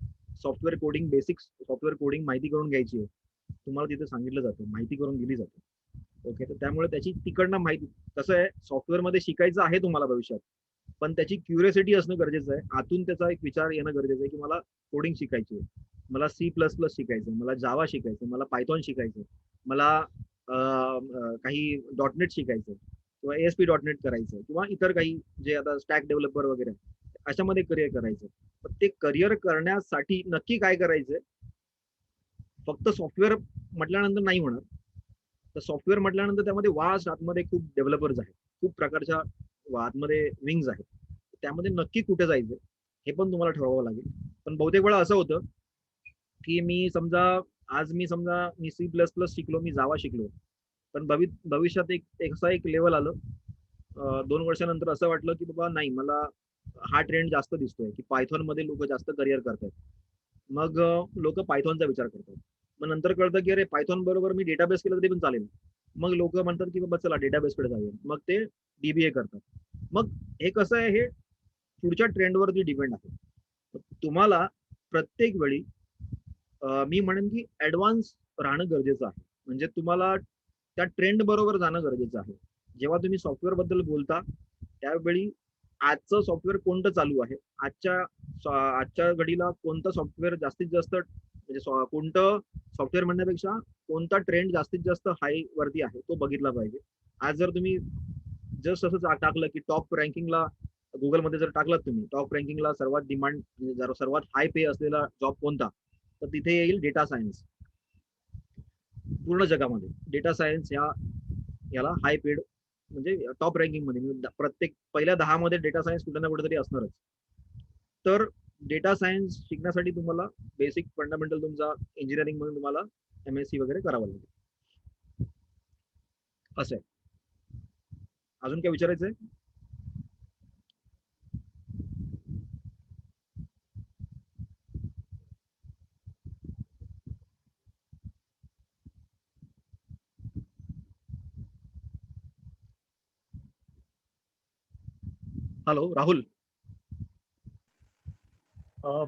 software coding basic software coding माहिती करून घ्यायची आहे, तुम्हाला तिथे सांगितलं जातं, माहिती करून दिली जाते. ओके, तर त्यामुळे त्याची तिकडनं माहिती कसं आहे, सॉफ्टवेअर मध्ये शिकायचं आहे तुम्हाला भविष्यात, पण त्याची क्युरियोसिटी असणं गरजेचं आहे. आतून त्याचा एक विचार येणं गरजेचं आहे की मला कोडिंग शिकायची आहे, मला C++ शिकायचं, मला जावा शिकायचं, मला पायथॉन शिकायचं, मला काही .NET शिकायचं किंवा ASP.NET करायचं किंवा इतर काही जे आता स्टॅक डेव्हलपर वगैरे अशामध्ये करिअर करायचं. पण ते करिअर करण्यासाठी नक्की काय करायचंय? फक्त सॉफ्टवेअर म्हटल्यानंतर नाही होणार. तर सॉफ्टवेअर म्हटल्यानंतर त्यामध्ये वास्ट आतमध्ये खूप डेव्हलपर्स आहेत, खूप प्रकारच्या आतमध्ये विंग्स आहेत. त्यामध्ये नक्की कुठे जायचं हे पण तुम्हाला ठरवावं लागेल. पण बहुतेक वेळा असं होतं की मी समजा मी C++ शिकलो, मी जावा शिकलो, पण भविष्यात एक असा एक लेवल आलं 2 वर्षानंतर असं वाटलं की बाबा नाही, मला हा ट्रेंड जास्त दिसतोय की पायथॉन मध्ये लोक जास्त करिअर करतात. मग लोक पायथॉनचा विचार करतात. मग नंतर कळतं की अरे पायथॉन बरोबर मी डेटाबेस केलं तरी पण चालेल. मग लोक म्हणतात की बाबा चला डेटाबेसकडे जाऊया, मग ते DBA करतात. मग हे कसं आहे, हे पुढच्या ट्रेंडवरती डिपेंड आहे. तुम्हाला प्रत्येक वेळी मी म्हणेन की ऍडव्हान्स राहणं गरजेचं आहे. म्हणजे तुम्हाला त्या ट्रेंड बरोबर जाणं गरजेचं आहे. जेव्हा तुम्ही सॉफ्टवेअर बद्दल बोलता त्यावेळी आजचं सॉफ्टवेअर कोणतं चालू आहे, आजच्या घडीला कोणतं सॉफ्टवेअर जास्तीत जास्त म्हणजे कोणतं सॉफ्टवेअर म्हणण्यापेक्षा कोणता ट्रेंड जास्तीत जास्त हाय वरती आहे तो बघितला पाहिजे. आज जर तुम्ही जस्ट असं टाकलं की टॉप रँकिंगला गुगलमध्ये जर टाकलात तुम्ही टॉप रँकिंगला सर्वात डिमांड म्हणजे सर्वात हाय पे असलेला जॉब कोणता, तर तिथे येईल डेटा सायन्स. पूर्ण जगामध्ये डेटा सायन्स याला हाय पेड म्हणजे टॉप रँकिंग मध्ये प्रत्येक पहिल्या 10 मध्ये डेटा सायन्स कुठे ना कुठेतरी असणारच. तर डेटा सायन्स शिकण्यासाठी तुम्हाला बेसिक फंडामेंटल तुमचा इंजिनिअरिंग म्हणून तुम्हाला MSc वगैरे करावं लागेल. असं आहे. अजून काय विचारायचंय? हॅलो राहुल.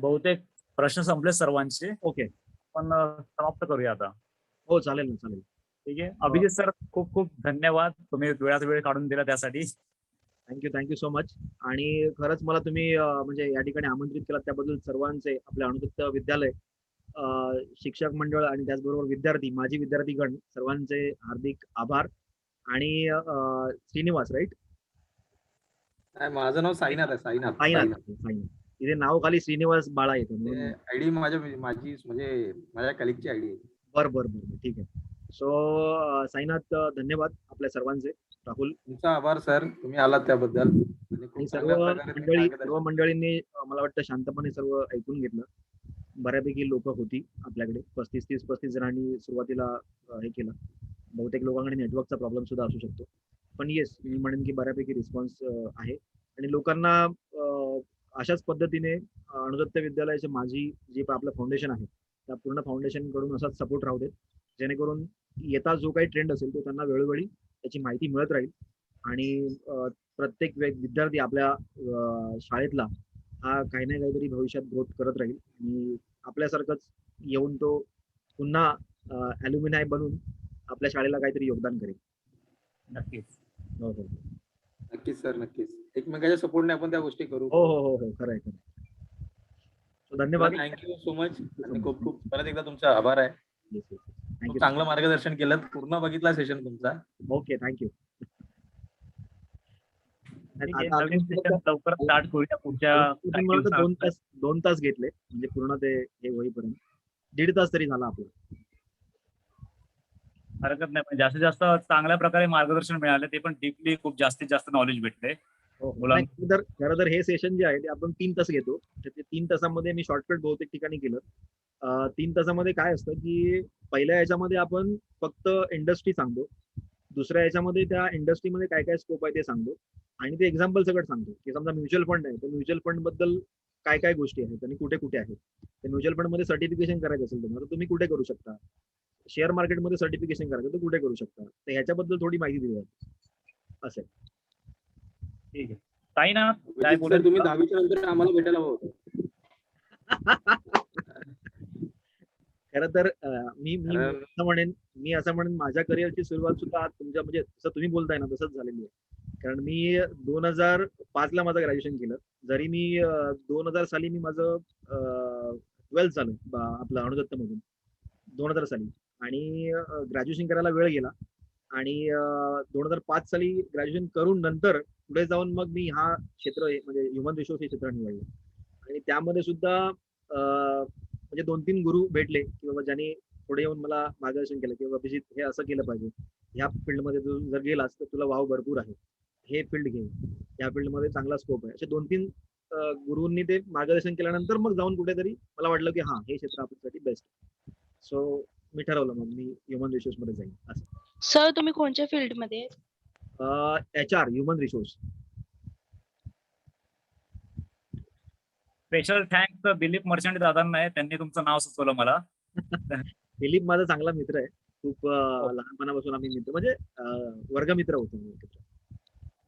बहुतेक प्रश्न संपले सर्वांचे. ओके, पण समाप्त करूया आता. हो चालेल ना, चालेल. ठीक आहे. अभिजित सर, खूप खूप धन्यवाद, तुम्ही वेळात वेळ काढून दिला त्यासाठी. Thank you so much. आणि खरंच मला तुम्ही म्हणजे या ठिकाणी आमंत्रित केलं त्याबद्दल सर्वांचे, आपल्या अणुदत्त विद्यालय शिक्षक मंडळ आणि त्याचबरोबर विद्यार्थी, माजी विद्यार्थीगण सर्वांचे हार्दिक आभार. आणि श्रीनिवास राईट, माझं नाव साईनाथ आहे. साईनाथ. इथे नाव खाली श्रीनिवास बाळा येतं. आयडी माझी म्हणजे माझ्या कलिगची आयडी आहे. बरं ठीक आहे. सो साईनाथ, धन्यवाद आपल्या सर्वांचे. राहुल, तुमचा आभार सर, तुम्ही आलात त्याबद्दल. आणि सर्व मंडळींनी मला वाटतं शांतपणे सर्व ऐकून घेतलं. बऱ्यापैकी लोक होती आपल्याकडे, 35 जणांनी सुरुवातीला हे केलं. बहुतेक लोकांकडे नेटवर्कचा प्रॉब्लेम सुद्धा असू शकतो, पण येस, मी म्हणेन की बऱ्यापैकी रिस्पॉन्स आहे. आणि लोकांना अशाच पद्धतीने अणुदत्त विद्यालयाचे माझी जे आपलं फाउंडेशन आहे त्या पूर्ण फाउंडेशन कडून असाच सपोर्ट राहू देत, जेणेकरून येता जो काही ट्रेंड असेल तो त्यांना वेळोवेळी त्याची माहिती मिळत राहील. आणि प्रत्येक विद्यार्थी आपल्या शाळेतला हा काही ना काहीतरी भविष्यात ग्रोथ करत राहील आणि आपल्यासारखंच येऊन तो पुन्हा ॲल्युमिनाय बनून आपल्या शाळेला काहीतरी योगदान करेल. नक्कीच. हो हो नक्कीच सर, नक्कीच. एकमेकांच्या सपोर्टने आपण त्या गोष्टी करू. हो हो हो हो खरं आहे. So, धन्यवाद. थँक्यू सो मच आणि खूप खूप परत एकदा तुमचा आभार आहे. खूप थँक्यू. चांगलं मार्गदर्शन केलं. पूर्ण बघितला सेशन तुमचा. Okay thank you. ठीक आहे, नवीन सेशन लवकर स्टार्ट करूया पुढच्या काही मला तर दिवसात. 2 तास घेतले म्हणजे पूर्ण ते हे होईपर्यंत 1.5 तास तरी झाला आपला. हरकत नाही, पण जास्तीत जास्त चांगल्या प्रकारे मार्गदर्शन मिळाले, ते पण डीपली खूप जास्तीत जास्त नॉलेज भेटले. नाही, खरं तर हे सेशन जे आहे ते आपण 3 तास घेतो. तर ते 3 तासामध्ये मी शॉर्टकट बहुतेक ठिकाणी केलं. 3 तासामध्ये काय असतं की पहिल्या याच्यामध्ये आपण फक्त इंडस्ट्री सांगतो, दुसऱ्या याच्यामध्ये त्या इंडस्ट्रीमध्ये काय काय स्कोप आहे ते सांगतो आणि ते एक्झाम्पल सगळं सांगतो की समजा म्युच्युअल फंड आहे तर म्युच्युअल फंड बद्दल काय काय गोष्टी आहेत आणि कुठे कुठे आहेत. तर म्युच्युअल फंड मध्ये सर्टिफिकेशन करायचं असेल तुम्हाला तर तुम्ही कुठे करू शकता, शेअर मार्केटमध्ये सर्टिफिकेशन करायचं तर कुठे करू शकता, तर ह्याच्याबद्दल थोडी माहिती दिली जाते. असं ठीक आहे. साईनाथ काय सर बोलायचं? तुम्ही 10वीच्या नंतर आम्हाला भेटायला हवं होतं. खरं तर मी असं म्हणेन माझ्या करिअरची सुरुवात सुद्धा तुमच्या म्हणजे जसं तुम्ही बोलताय ना तसंच झालेली आहे. कारण मी 2005 ला माझं ग्रॅज्युएशन केलं. जरी मी 2000 साली मी माझं 12th झालं आपलं अणुदत्त मधून 2000 साली आणि ग्रॅज्युएशन करायला वेळ गेला आणि 2005 साली ग्रॅज्युएशन करून नंतर पुढे जाऊन मग मी हा क्षेत्र म्हणजे ह्युमन रिसोर्स हे क्षेत्र निवडलं आणि त्यामध्ये सुद्धा म्हणजे 2-3 गुरु भेटले की बाबा ज्यांनी पुढे येऊन मला मार्गदर्शन केलं की अभिजित हे असं केलं पाहिजे, ह्या फील्डमध्ये तू जर गेलास तर तुला वाव भरपूर आहे, हे फील्ड घे, या फील्डमध्ये चांगला स्कोप आहे. असे 2-3 गुरूंनी ते मार्गदर्शन केल्यानंतर मग जाऊन कुठेतरी मला वाटलं की हा हे क्षेत्र आपल्यासाठी बेस्ट. सो मी ठरवलं मग मी ह्युमन रिसोर्स मध्ये जाईन असं. सर तुम्ही कोणत्या फील्ड मध्ये? HR human resource. Special thanks Dilip merchant दादांना आहे, त्यांनी तुमचं नाव सुचवलं मला. दिलीप माझा चांगला मित्र आहे. खूप लहानपणापासून आम्ही मित्र म्हणजे वर्गमित्र होतो.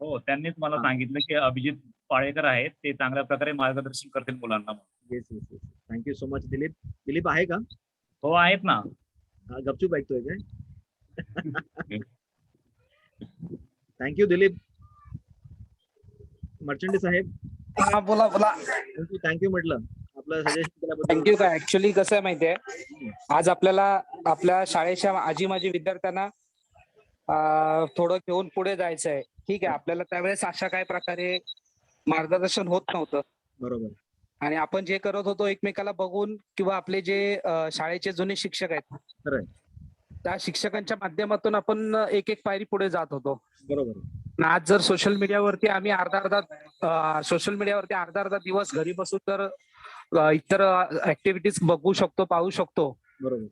हो, त्यांनीच मला हा. सांगितलं की अभिजित पाळेकर आहेत, ते चांगल्या प्रकारे मार्गदर्शन करतील मुलांना. Yes yes yes. Thank you so much Dilip. Dilip आहे का? हो आहेत ना. गपचूप ऐकतोय काय? थँक्यू दिलीप. मर्चंटे साहेब हा बोला बोला. थँक्यू म्हटलं आपलं सजेशन केल्याबद्दल. थँक्यू. काय ऍक्च्युली कसं आहे माहितीये, आज आपल्याला आपल्या शाळेच्या आजी माजी विद्यार्थ्यांना थोडं घेऊन पुढे जायचं आहे. ठीक आहे, आपल्याला त्यावेळेस अशा काय प्रकारे मार्गदर्शन होत नव्हतं बरोबर. आणि आपण जे करत होतो एकमेकाला बघून किंवा आपले जे शाळेचे जुने शिक्षक आहेत खरंय. त्या शिक्षकांच्या माध्यमातून आपण एक एक पायरी पुढे जात होतो. बरोबर. आणि आज जर सोशल मीडियावरती आम्ही अर्धा अर्धा दिवस घरी बसून तर इतर ऍक्टिव्हिटीज बघू शकतो, पाहू शकतो. बरोबर.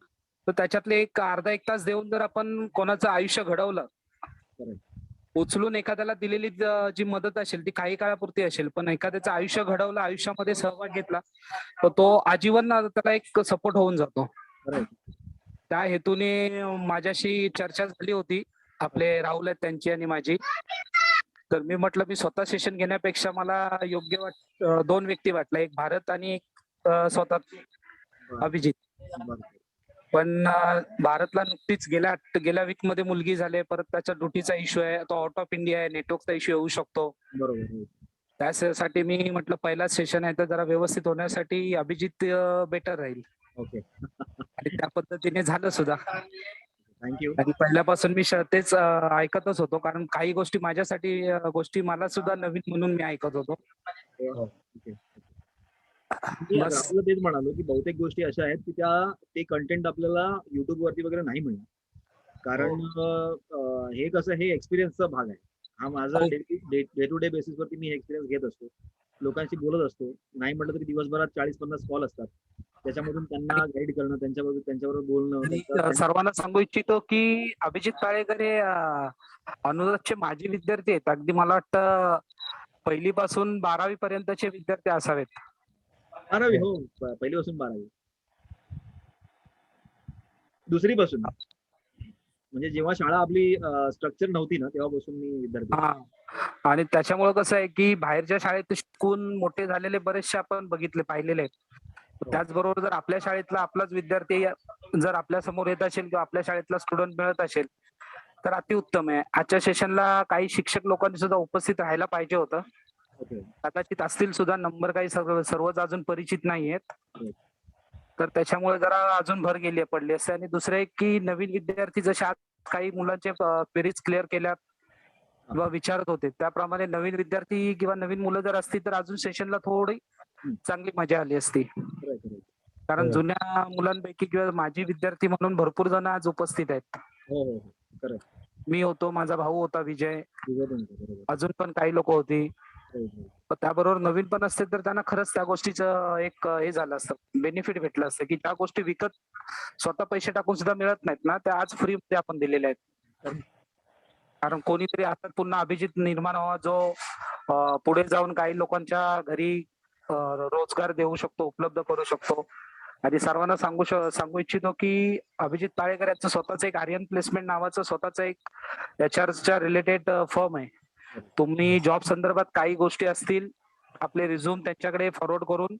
तर त्याच्यातले एक अर्धा एक तास देऊन जर आपण कोणाचं आयुष्य घडवलं, उचलून एखाद्याला दिलेली जी मदत असेल ती काही काळापुरती असेल, पण एखाद्याचं आयुष्य घडवलं, आयुष्यामध्ये सहभाग घेतला तर तो आजीवन त्याला एक सपोर्ट होऊन जातो. त्या हेतूने माझ्याशी चर्चा झाली होती, आपले राहुल आहेत त्यांची आणि माझी. तर मी म्हटलं मी स्वतः सेशन घेण्यापेक्षा मला योग्य 2 व्यक्ती वाटला, एक भारत आणि एक स्वतः अभिजित. पण भारतला नुकतीच गेल्या वीक मध्ये मुलगी झाली, परत त्याच्या ड्युटीचा इश्यू आहे, तो आउट ऑफ इंडिया आहे, नेटवर्कचा इश्यू येऊ शकतो. बरोबर. त्यासाठी मी म्हटलं पहिला सेशन आहे तर जरा व्यवस्थित होण्यासाठी अभिजित बेटर राहील. ओके. आणि त्या पद्धतीने झालं सुद्धा. थँक्यू. आणि पहिल्यापासून मी तेच ऐकतच होतो, कारण काही गोष्टी माझ्यासाठी गोष्टी मला सुद्धा नवीन म्हणून मी ऐकत होतो. राहुल तेच म्हणालो की बहुतेक गोष्टी अशा आहेत की ते कंटेंट आपल्याला युट्यूब वरती वगैरे नाही मिळणार, कारण हे कसं हे एक्सपिरियन्सचा भाग आहे. हा माझा डे टू डे बेसिस वरती मी एक्सपिरियन्स घेत असतो, लोकांशी बोलत असतो. नाही म्हटलं तरी दिवसभरात 40-50 कॉल असतात, त्याच्यामधून त्यांना गाईड करणं, त्यांच्याबरोबर बोलणं. सर्वांना सांगू इच्छितो की अभिजित पाळेकर हे अनुरागचे माजी विद्यार्थी आहेत. अगदी मला वाटतं पहिलीपासून 12वी पर्यंतचे विद्यार्थी असावेत. 12वी. हो, पहिलीपासून 12वी. दुसरीपासून म्हणजे जेव्हा शाळा आपली स्ट्रक्चर नव्हती ना तेव्हापासून मी विद्यार्थी. आणि त्याच्यामुळे कसं आहे की बाहेरच्या शाळेत शिकून मोठे झालेले बरेचसे आपण बघितले, पाहिलेले आहेत त्याचबरोबर जर आपल्या शाळेतला आपलाच विद्यार्थी जर आपल्या समोर येत असेल किंवा आपल्या शाळेतला स्टुडंट मिळत असेल तर अतिउत्तम आहे. आजच्या सेशनला काही शिक्षक लोकांनी सुद्धा उपस्थित राहायला पाहिजे होतं. ओके. कदाचित असतील सुद्धा, नंबर काही सर्वच अजून परिचित नाहीयेत. हम्म. तर त्याच्यामुळे जरा अजून भर पडली असते. आणि दुसरं एक की नवीन विद्यार्थी जसे आज काही मुलांचे क्वेरीज क्लिअर केल्या किंवा विचारत होते त्याप्रमाणे नवीन विद्यार्थी किंवा नवीन मुलं जर असतील तर अजून सेशनला थोडी चांगली मजा आली असती. कारण हो. जुन्या मुलांपैकी किंवा माजी विद्यार्थी म्हणून भरपूर जण आज उपस्थित आहेत. हो हो करेक्ट. मी होतो, माझा भाऊ होता विजय, बरोबर. अजून पण काही लोक होती. हो, हो. पण त्याबरोबर नवीन पण असते तर त्यांना खरंच त्या गोष्टीचं एक हे झालं असतं, बेनिफिट भेटलं असतं की त्या गोष्टी विकत स्वतः पैसे टाकून सुद्धा मिळत नाहीत ना, त्या आज फ्री मध्ये आपण दिलेल्या आहेत. कारण कोणीतरी आता पुन्हा अभिजित निर्माण व्हावा जो पुढे जाऊन काही लोकांच्या घरी रोजगार देऊ शकतो, उपलब्ध करू शकतो. आणि सर्वांना सांगू इच्छितो की अभिजित ताळेकर यांचं स्वतःच एक आर्यन प्लेसमेंट नावाचं स्वतःच एक एचआरच्या रिलेटेड फर्म आहे. तुम्ही जॉब संदर्भात काही गोष्टी असतील आपले रिझ्यूम त्यांच्याकडे फॉरवर्ड करून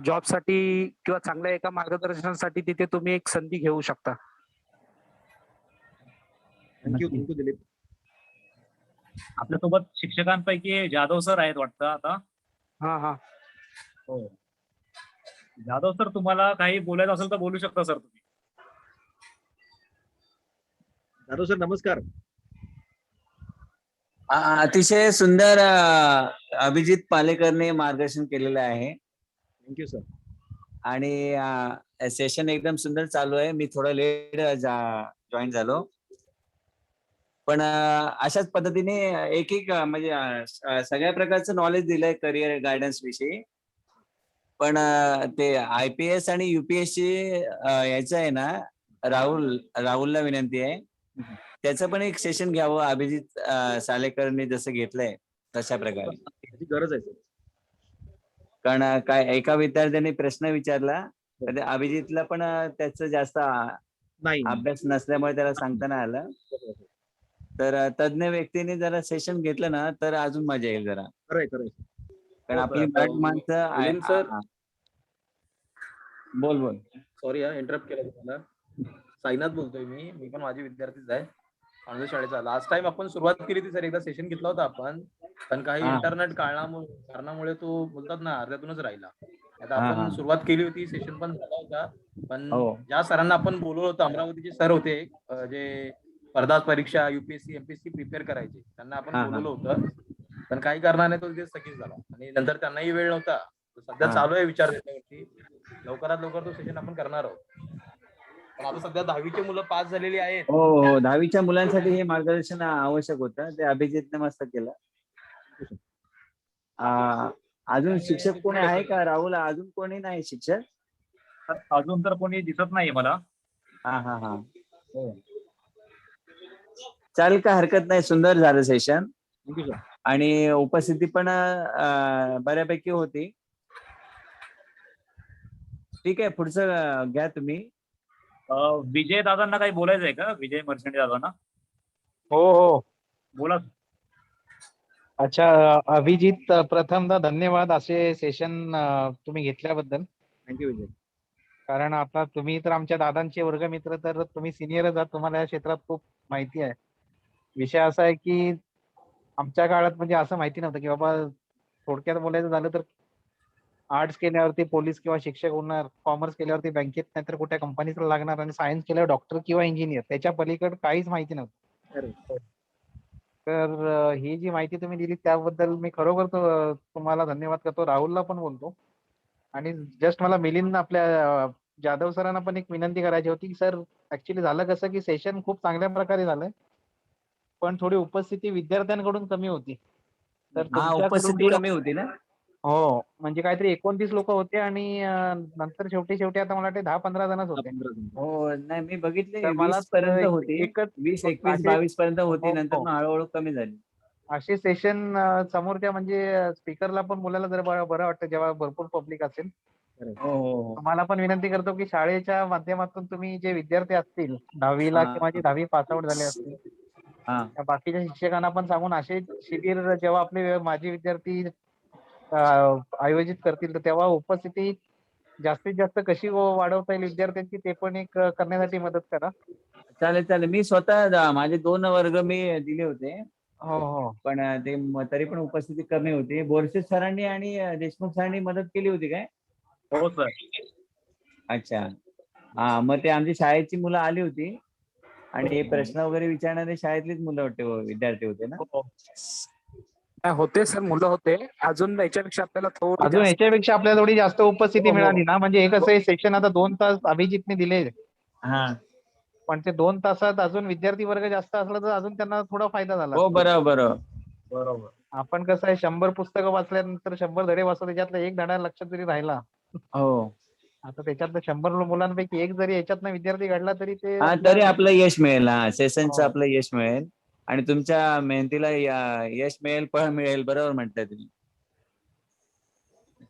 जॉब साठी किंवा चांगल्या एका मार्गदर्शनासाठी तिथे तुम्ही एक संधी घेऊ शकता. थँक्यू दिलीप. आपल्यासोबत शिक्षकांपैकी जाधव सर आहेत वाटतं आता. हा. हो. जाधव सर, तुम्हाला काही बोलायचं असेल तर बोलू शकता सर तुम्ही. जाधव सर नमस्कार. अतिशय सुंदर अभिजित पालेकरने मार्गदर्शन केलेलं आहे. Thank you sir. आणि सेशन एकदम सुंदर चालू आहे. मी थोडं लेट जॉईन झालो, पण अशाच पद्धतीने एक म्हणजे सगळ्या प्रकारचं नॉलेज दिलंय करिअर गायडन्स विषयी. पण ते IPS आणि UPSC याचं आहे ना, राहुलला विनंती आहे त्याचं पण एक सेशन घ्यावं अभिजित सालेकरने जसं घेतलंय तशा प्रकारे. त्याची गरज आहे सर. कारण काय एका विद्यार्थ्याने प्रश्न विचारला तर अभिजितला पण त्याचं जास्त नाही. अभ्यास नसल्यामुळे त्याला सांगता नाही आलं. तर तज्ञ व्यक्तीने जरा सेशन घेतलं ना तर अजून मजा येईल जरा. खरंय. कारण आपली मराठी माणसं सर, बोल. सॉरी इंटरप्ट केलं तुम्हाला. साईनाथ बोलतोय मी पण माझी विद्यार्थीच आहे आमच्या शाळेचा. लास्ट टाइम आपण सुरुवात केली होती सर, एकदा सेशन घेतला होता आपण, पण काही इंटरनेट कारणामुळे तो बोलतात ना अर्ध्यातूनच राहिला. आता आपण सुरुवात केली होती, सेशन पण झाला होता, पण ज्या सरांना आपण बोलवलं होतं, अमरावतीचे सर होते जे स्पर्धा परीक्षा UPSC MPSC प्रिपेअर करायचे, त्यांना आपण बोलवलं होतं, पण काही कारणाने तो तिथे स्थगित झाला आणि नंतर त्यांनाही वेळ नव्हता. सध्या चालू आहे विचार त्याच्यावरती, लवकरात लवकर तो सेशन आपण करणार आहोत. पण आता सध्या 10वीचे मुलं पास झालेली आहेत. हो, 10वीच्या मुलांसाठी हे मार्गदर्शन आवश्यक होतं, ते अभिजितने मस्त केलं. अजून शिक्षक कोणी आहे का राहुल? अजून कोणी नाही शिक्षक? अजून तर कोणी दिसत नाही मला. हा. चालेल, का हरकत नाही. सुंदर झालं सेशन आणि उपस्थिती पण बऱ्यापैकी होती. ठीक आहे, पुढचं घ्या तुम्ही. विजय दादांना काही बोलायचं आहे का? विजय मर्चंट दादांना हो बोला. अच्छा, अभिजित, प्रथमतः धन्यवाद असे सेशन तुम्ही घेतल्याबद्दल. थँक्यू विजय. कारण आता तुम्ही तर आमच्या दादांचे वर्गमित्र, तर तुम्ही सिनियरच आहात, तुम्हाला या क्षेत्रात खूप माहिती आहे. विषय असा आहे की आमच्या काळात म्हणजे असं माहिती नव्हतं की बाबा, थोडक्यात बोलायचं झालं तर आर्ट्स केल्यावरती पोलीस किंवा शिक्षक होणार, कॉमर्स केल्यावरती बँकेत नाहीतर कुठल्या कंपनीत लागणार, आणि सायन्स केल्यावर डॉक्टर किंवा इंजिनियर, त्याच्या पलीकडे काहीच माहिती नव्हतं. तर ही जी माहिती तुम्ही दिली त्याबद्दल मी खरोखर तुम्हाला धन्यवाद करतो. राहुलला पण बोलतो. आणि जस्ट मला मिलिंद आपल्या जाधव सरांना पण एक विनंती करायची होती की सर, ऍक्च्युली झालं कसं की सेशन खूप चांगल्या प्रकारे झालंय, पण थोडी उपस्थिती विद्यार्थ्यांकडून कमी होती. तर उपस्थिती कमी होती ना? हो, म्हणजे काहीतरी 29 लोक होते आणि नंतर शेवटी आता मला वाटते 10-15 जणच होते. हो, नाही मी बघितले तर मला 20 पर्यंत होती, 20, 21, 22 पर्यंत होती, नंतर मग हळूहळू कमी झाली. असे सेशन समोरच्या म्हणजे स्पीकरला पण बोलायला जरा बरं वाटतं जेव्हा भरपूर पब्लिक असेल. हो. तुम्हाला पण विनंती करतो की शाळेच्या माध्यमातून तुम्ही जे विद्यार्थी असतील 10वीला किंवा जे 10वी पासआउट झाले असतील, त्या बाकीच्या शिक्षकांना पण सांगून असे शिबिर जेव्हा आपले माजी विद्यार्थी आयोजित करतील तर तेव्हा उपस्थिती जास्तीत जास्त कशी वाढवता येईल विद्यार्थ्यांची ते पण एक करण्यासाठी मदत करा. चालेल चालेल. मी स्वतः माझे 2 वर्ग मी दिले होते. हो हो पण ते तरी पण उपस्थिती कमी होती. बोरसे सरांनी आणि देशमुख सरांनी मदत केली होती काय? हो सर. अच्छा. हा, मग ते आमची शाळेची मुलं आली होती आणि प्रश्न वगैरे विचारणारे शाळेतलीच मुलं होते, विद्यार्थी होते ना. हो. होते सर, मुलं होते. अजून याच्यापेक्षा आपल्याला थोडी अजून जास्त- याच्यापेक्षा आपल्याला थोडी जास्त उपस्थिती हो, हो. मिळाली ना, म्हणजे हे कसं सेशन आता 2 तास अभिजितने दिले, हा, पण ते 2 तासात अजून विद्यार्थी वर्ग जास्त असला तर अजून त्यांना थोडा फायदा झाला. हो बरोबर बरोबर. बरोबर. आपण कसं आहे 100 पुस्तकं वाचल्यानंतर 100 धडे वाचतो, त्याच्यातला एक धडा लक्षात जरी राहिला, हो. आता त्याच्यातलं 100 मुलांपैकी एक जरी याच्यातनं विद्यार्थी घडला तरी ते हा, आपल्या- तरी आपलं यश मिळेल. हा, सेशनचं हो. आपलं यश मिळेल आणि तुमच्या मेहनतीला यश मिळेल, फळ मिळेल. बरोबर म्हणताय तुम्ही.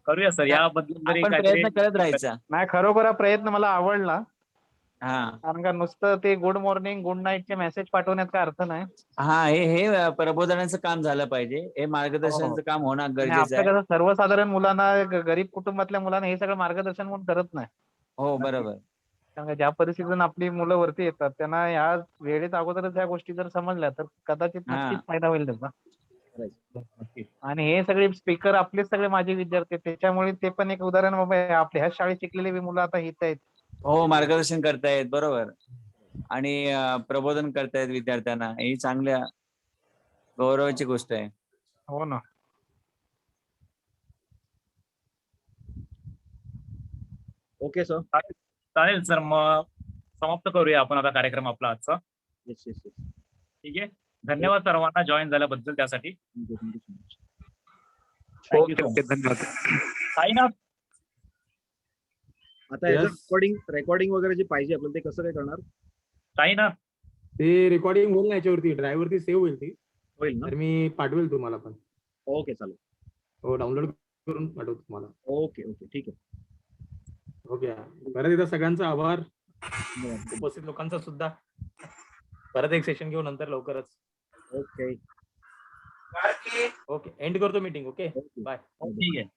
करूया सर याबद्दल जरी आपण काहीतरी प्रयत्न करत राहायचा. नाही, खरोखर हा प्रयत्न मला आवडला. हा कारण का नुसतं ते गुड मॉर्निंग गुड नाईटचे मेसेज पाठवण्यात काय अर्थ नाही. हा, हे प्रबोधनाचं काम झालं पाहिजे. हे हो. मार्गदर्शनाचं काम होणं आणि गरजेचं आपलं आहे. कसं सर्वसाधारण मुलांना, गरीब कुटुंबातल्या मुलांना हे सगळं मार्गदर्शन कोण करत नाही. हो बरोबर. कारण का ज्या परिस्थितीतून आपली मुलं वरती येतात त्यांना या वेळेत अगोदरच ह्या गोष्टी जर समजल्या तर कदाचित हा. नक्कीच फायदा होईल त्याचा. नक्की. आणि हे सगळे स्पीकर आपलेच सगळे माझे विद्यार्थी आहेत. त्याच्यामुळे ते पण एक उदाहरण, बाबा हे आपल्या ह्याच शाळेत शिकलेली मुलं आता इथं आहेत. हो, मार्गदर्शन करतायत. बरोबर. आणि प्रबोधन करतायत विद्यार्थ्यांना. ही चांगल्या गौरवाची गोष्ट आहे. हो ना. Okay sir. चालेल सर, मग समाप्त करूया आपण आता कार्यक्रम आपला आजचा. Yes yes yes. ठीक आहे. धन्यवाद सर्वांना जॉईन झाल्याबद्दल त्यासाठी. Thank you thank you so much. Thank you okay so okay, much. धन्यवाद. साईनाथ, आता याचं Yes. रेकॉर्डिंग वगैरे जे पाहिजे आपल्याला ते कसं काय करणार? साईनाथ ते रेकॉर्डिंग होईल ना याच्यावरती, ड्राईव्हवरती सेव्ह होईल ती. होईल ना? तर मी पाठवेल तुम्हाला पण. ओके चालेल. हो, डाउनलोड करून पाठवतो तुम्हाला. ओके ओके ठीक आहे. ओके. परत एकदा सगळ्यांचा आभार, धन्यवाद. उपस्थित लोकांचा सुद्धा. परत एक सेशन घेऊ नंतर लवकरच. ओके ओके, एंड करतो मीटिंग. Okay, okay. बाय. ठीक आहे.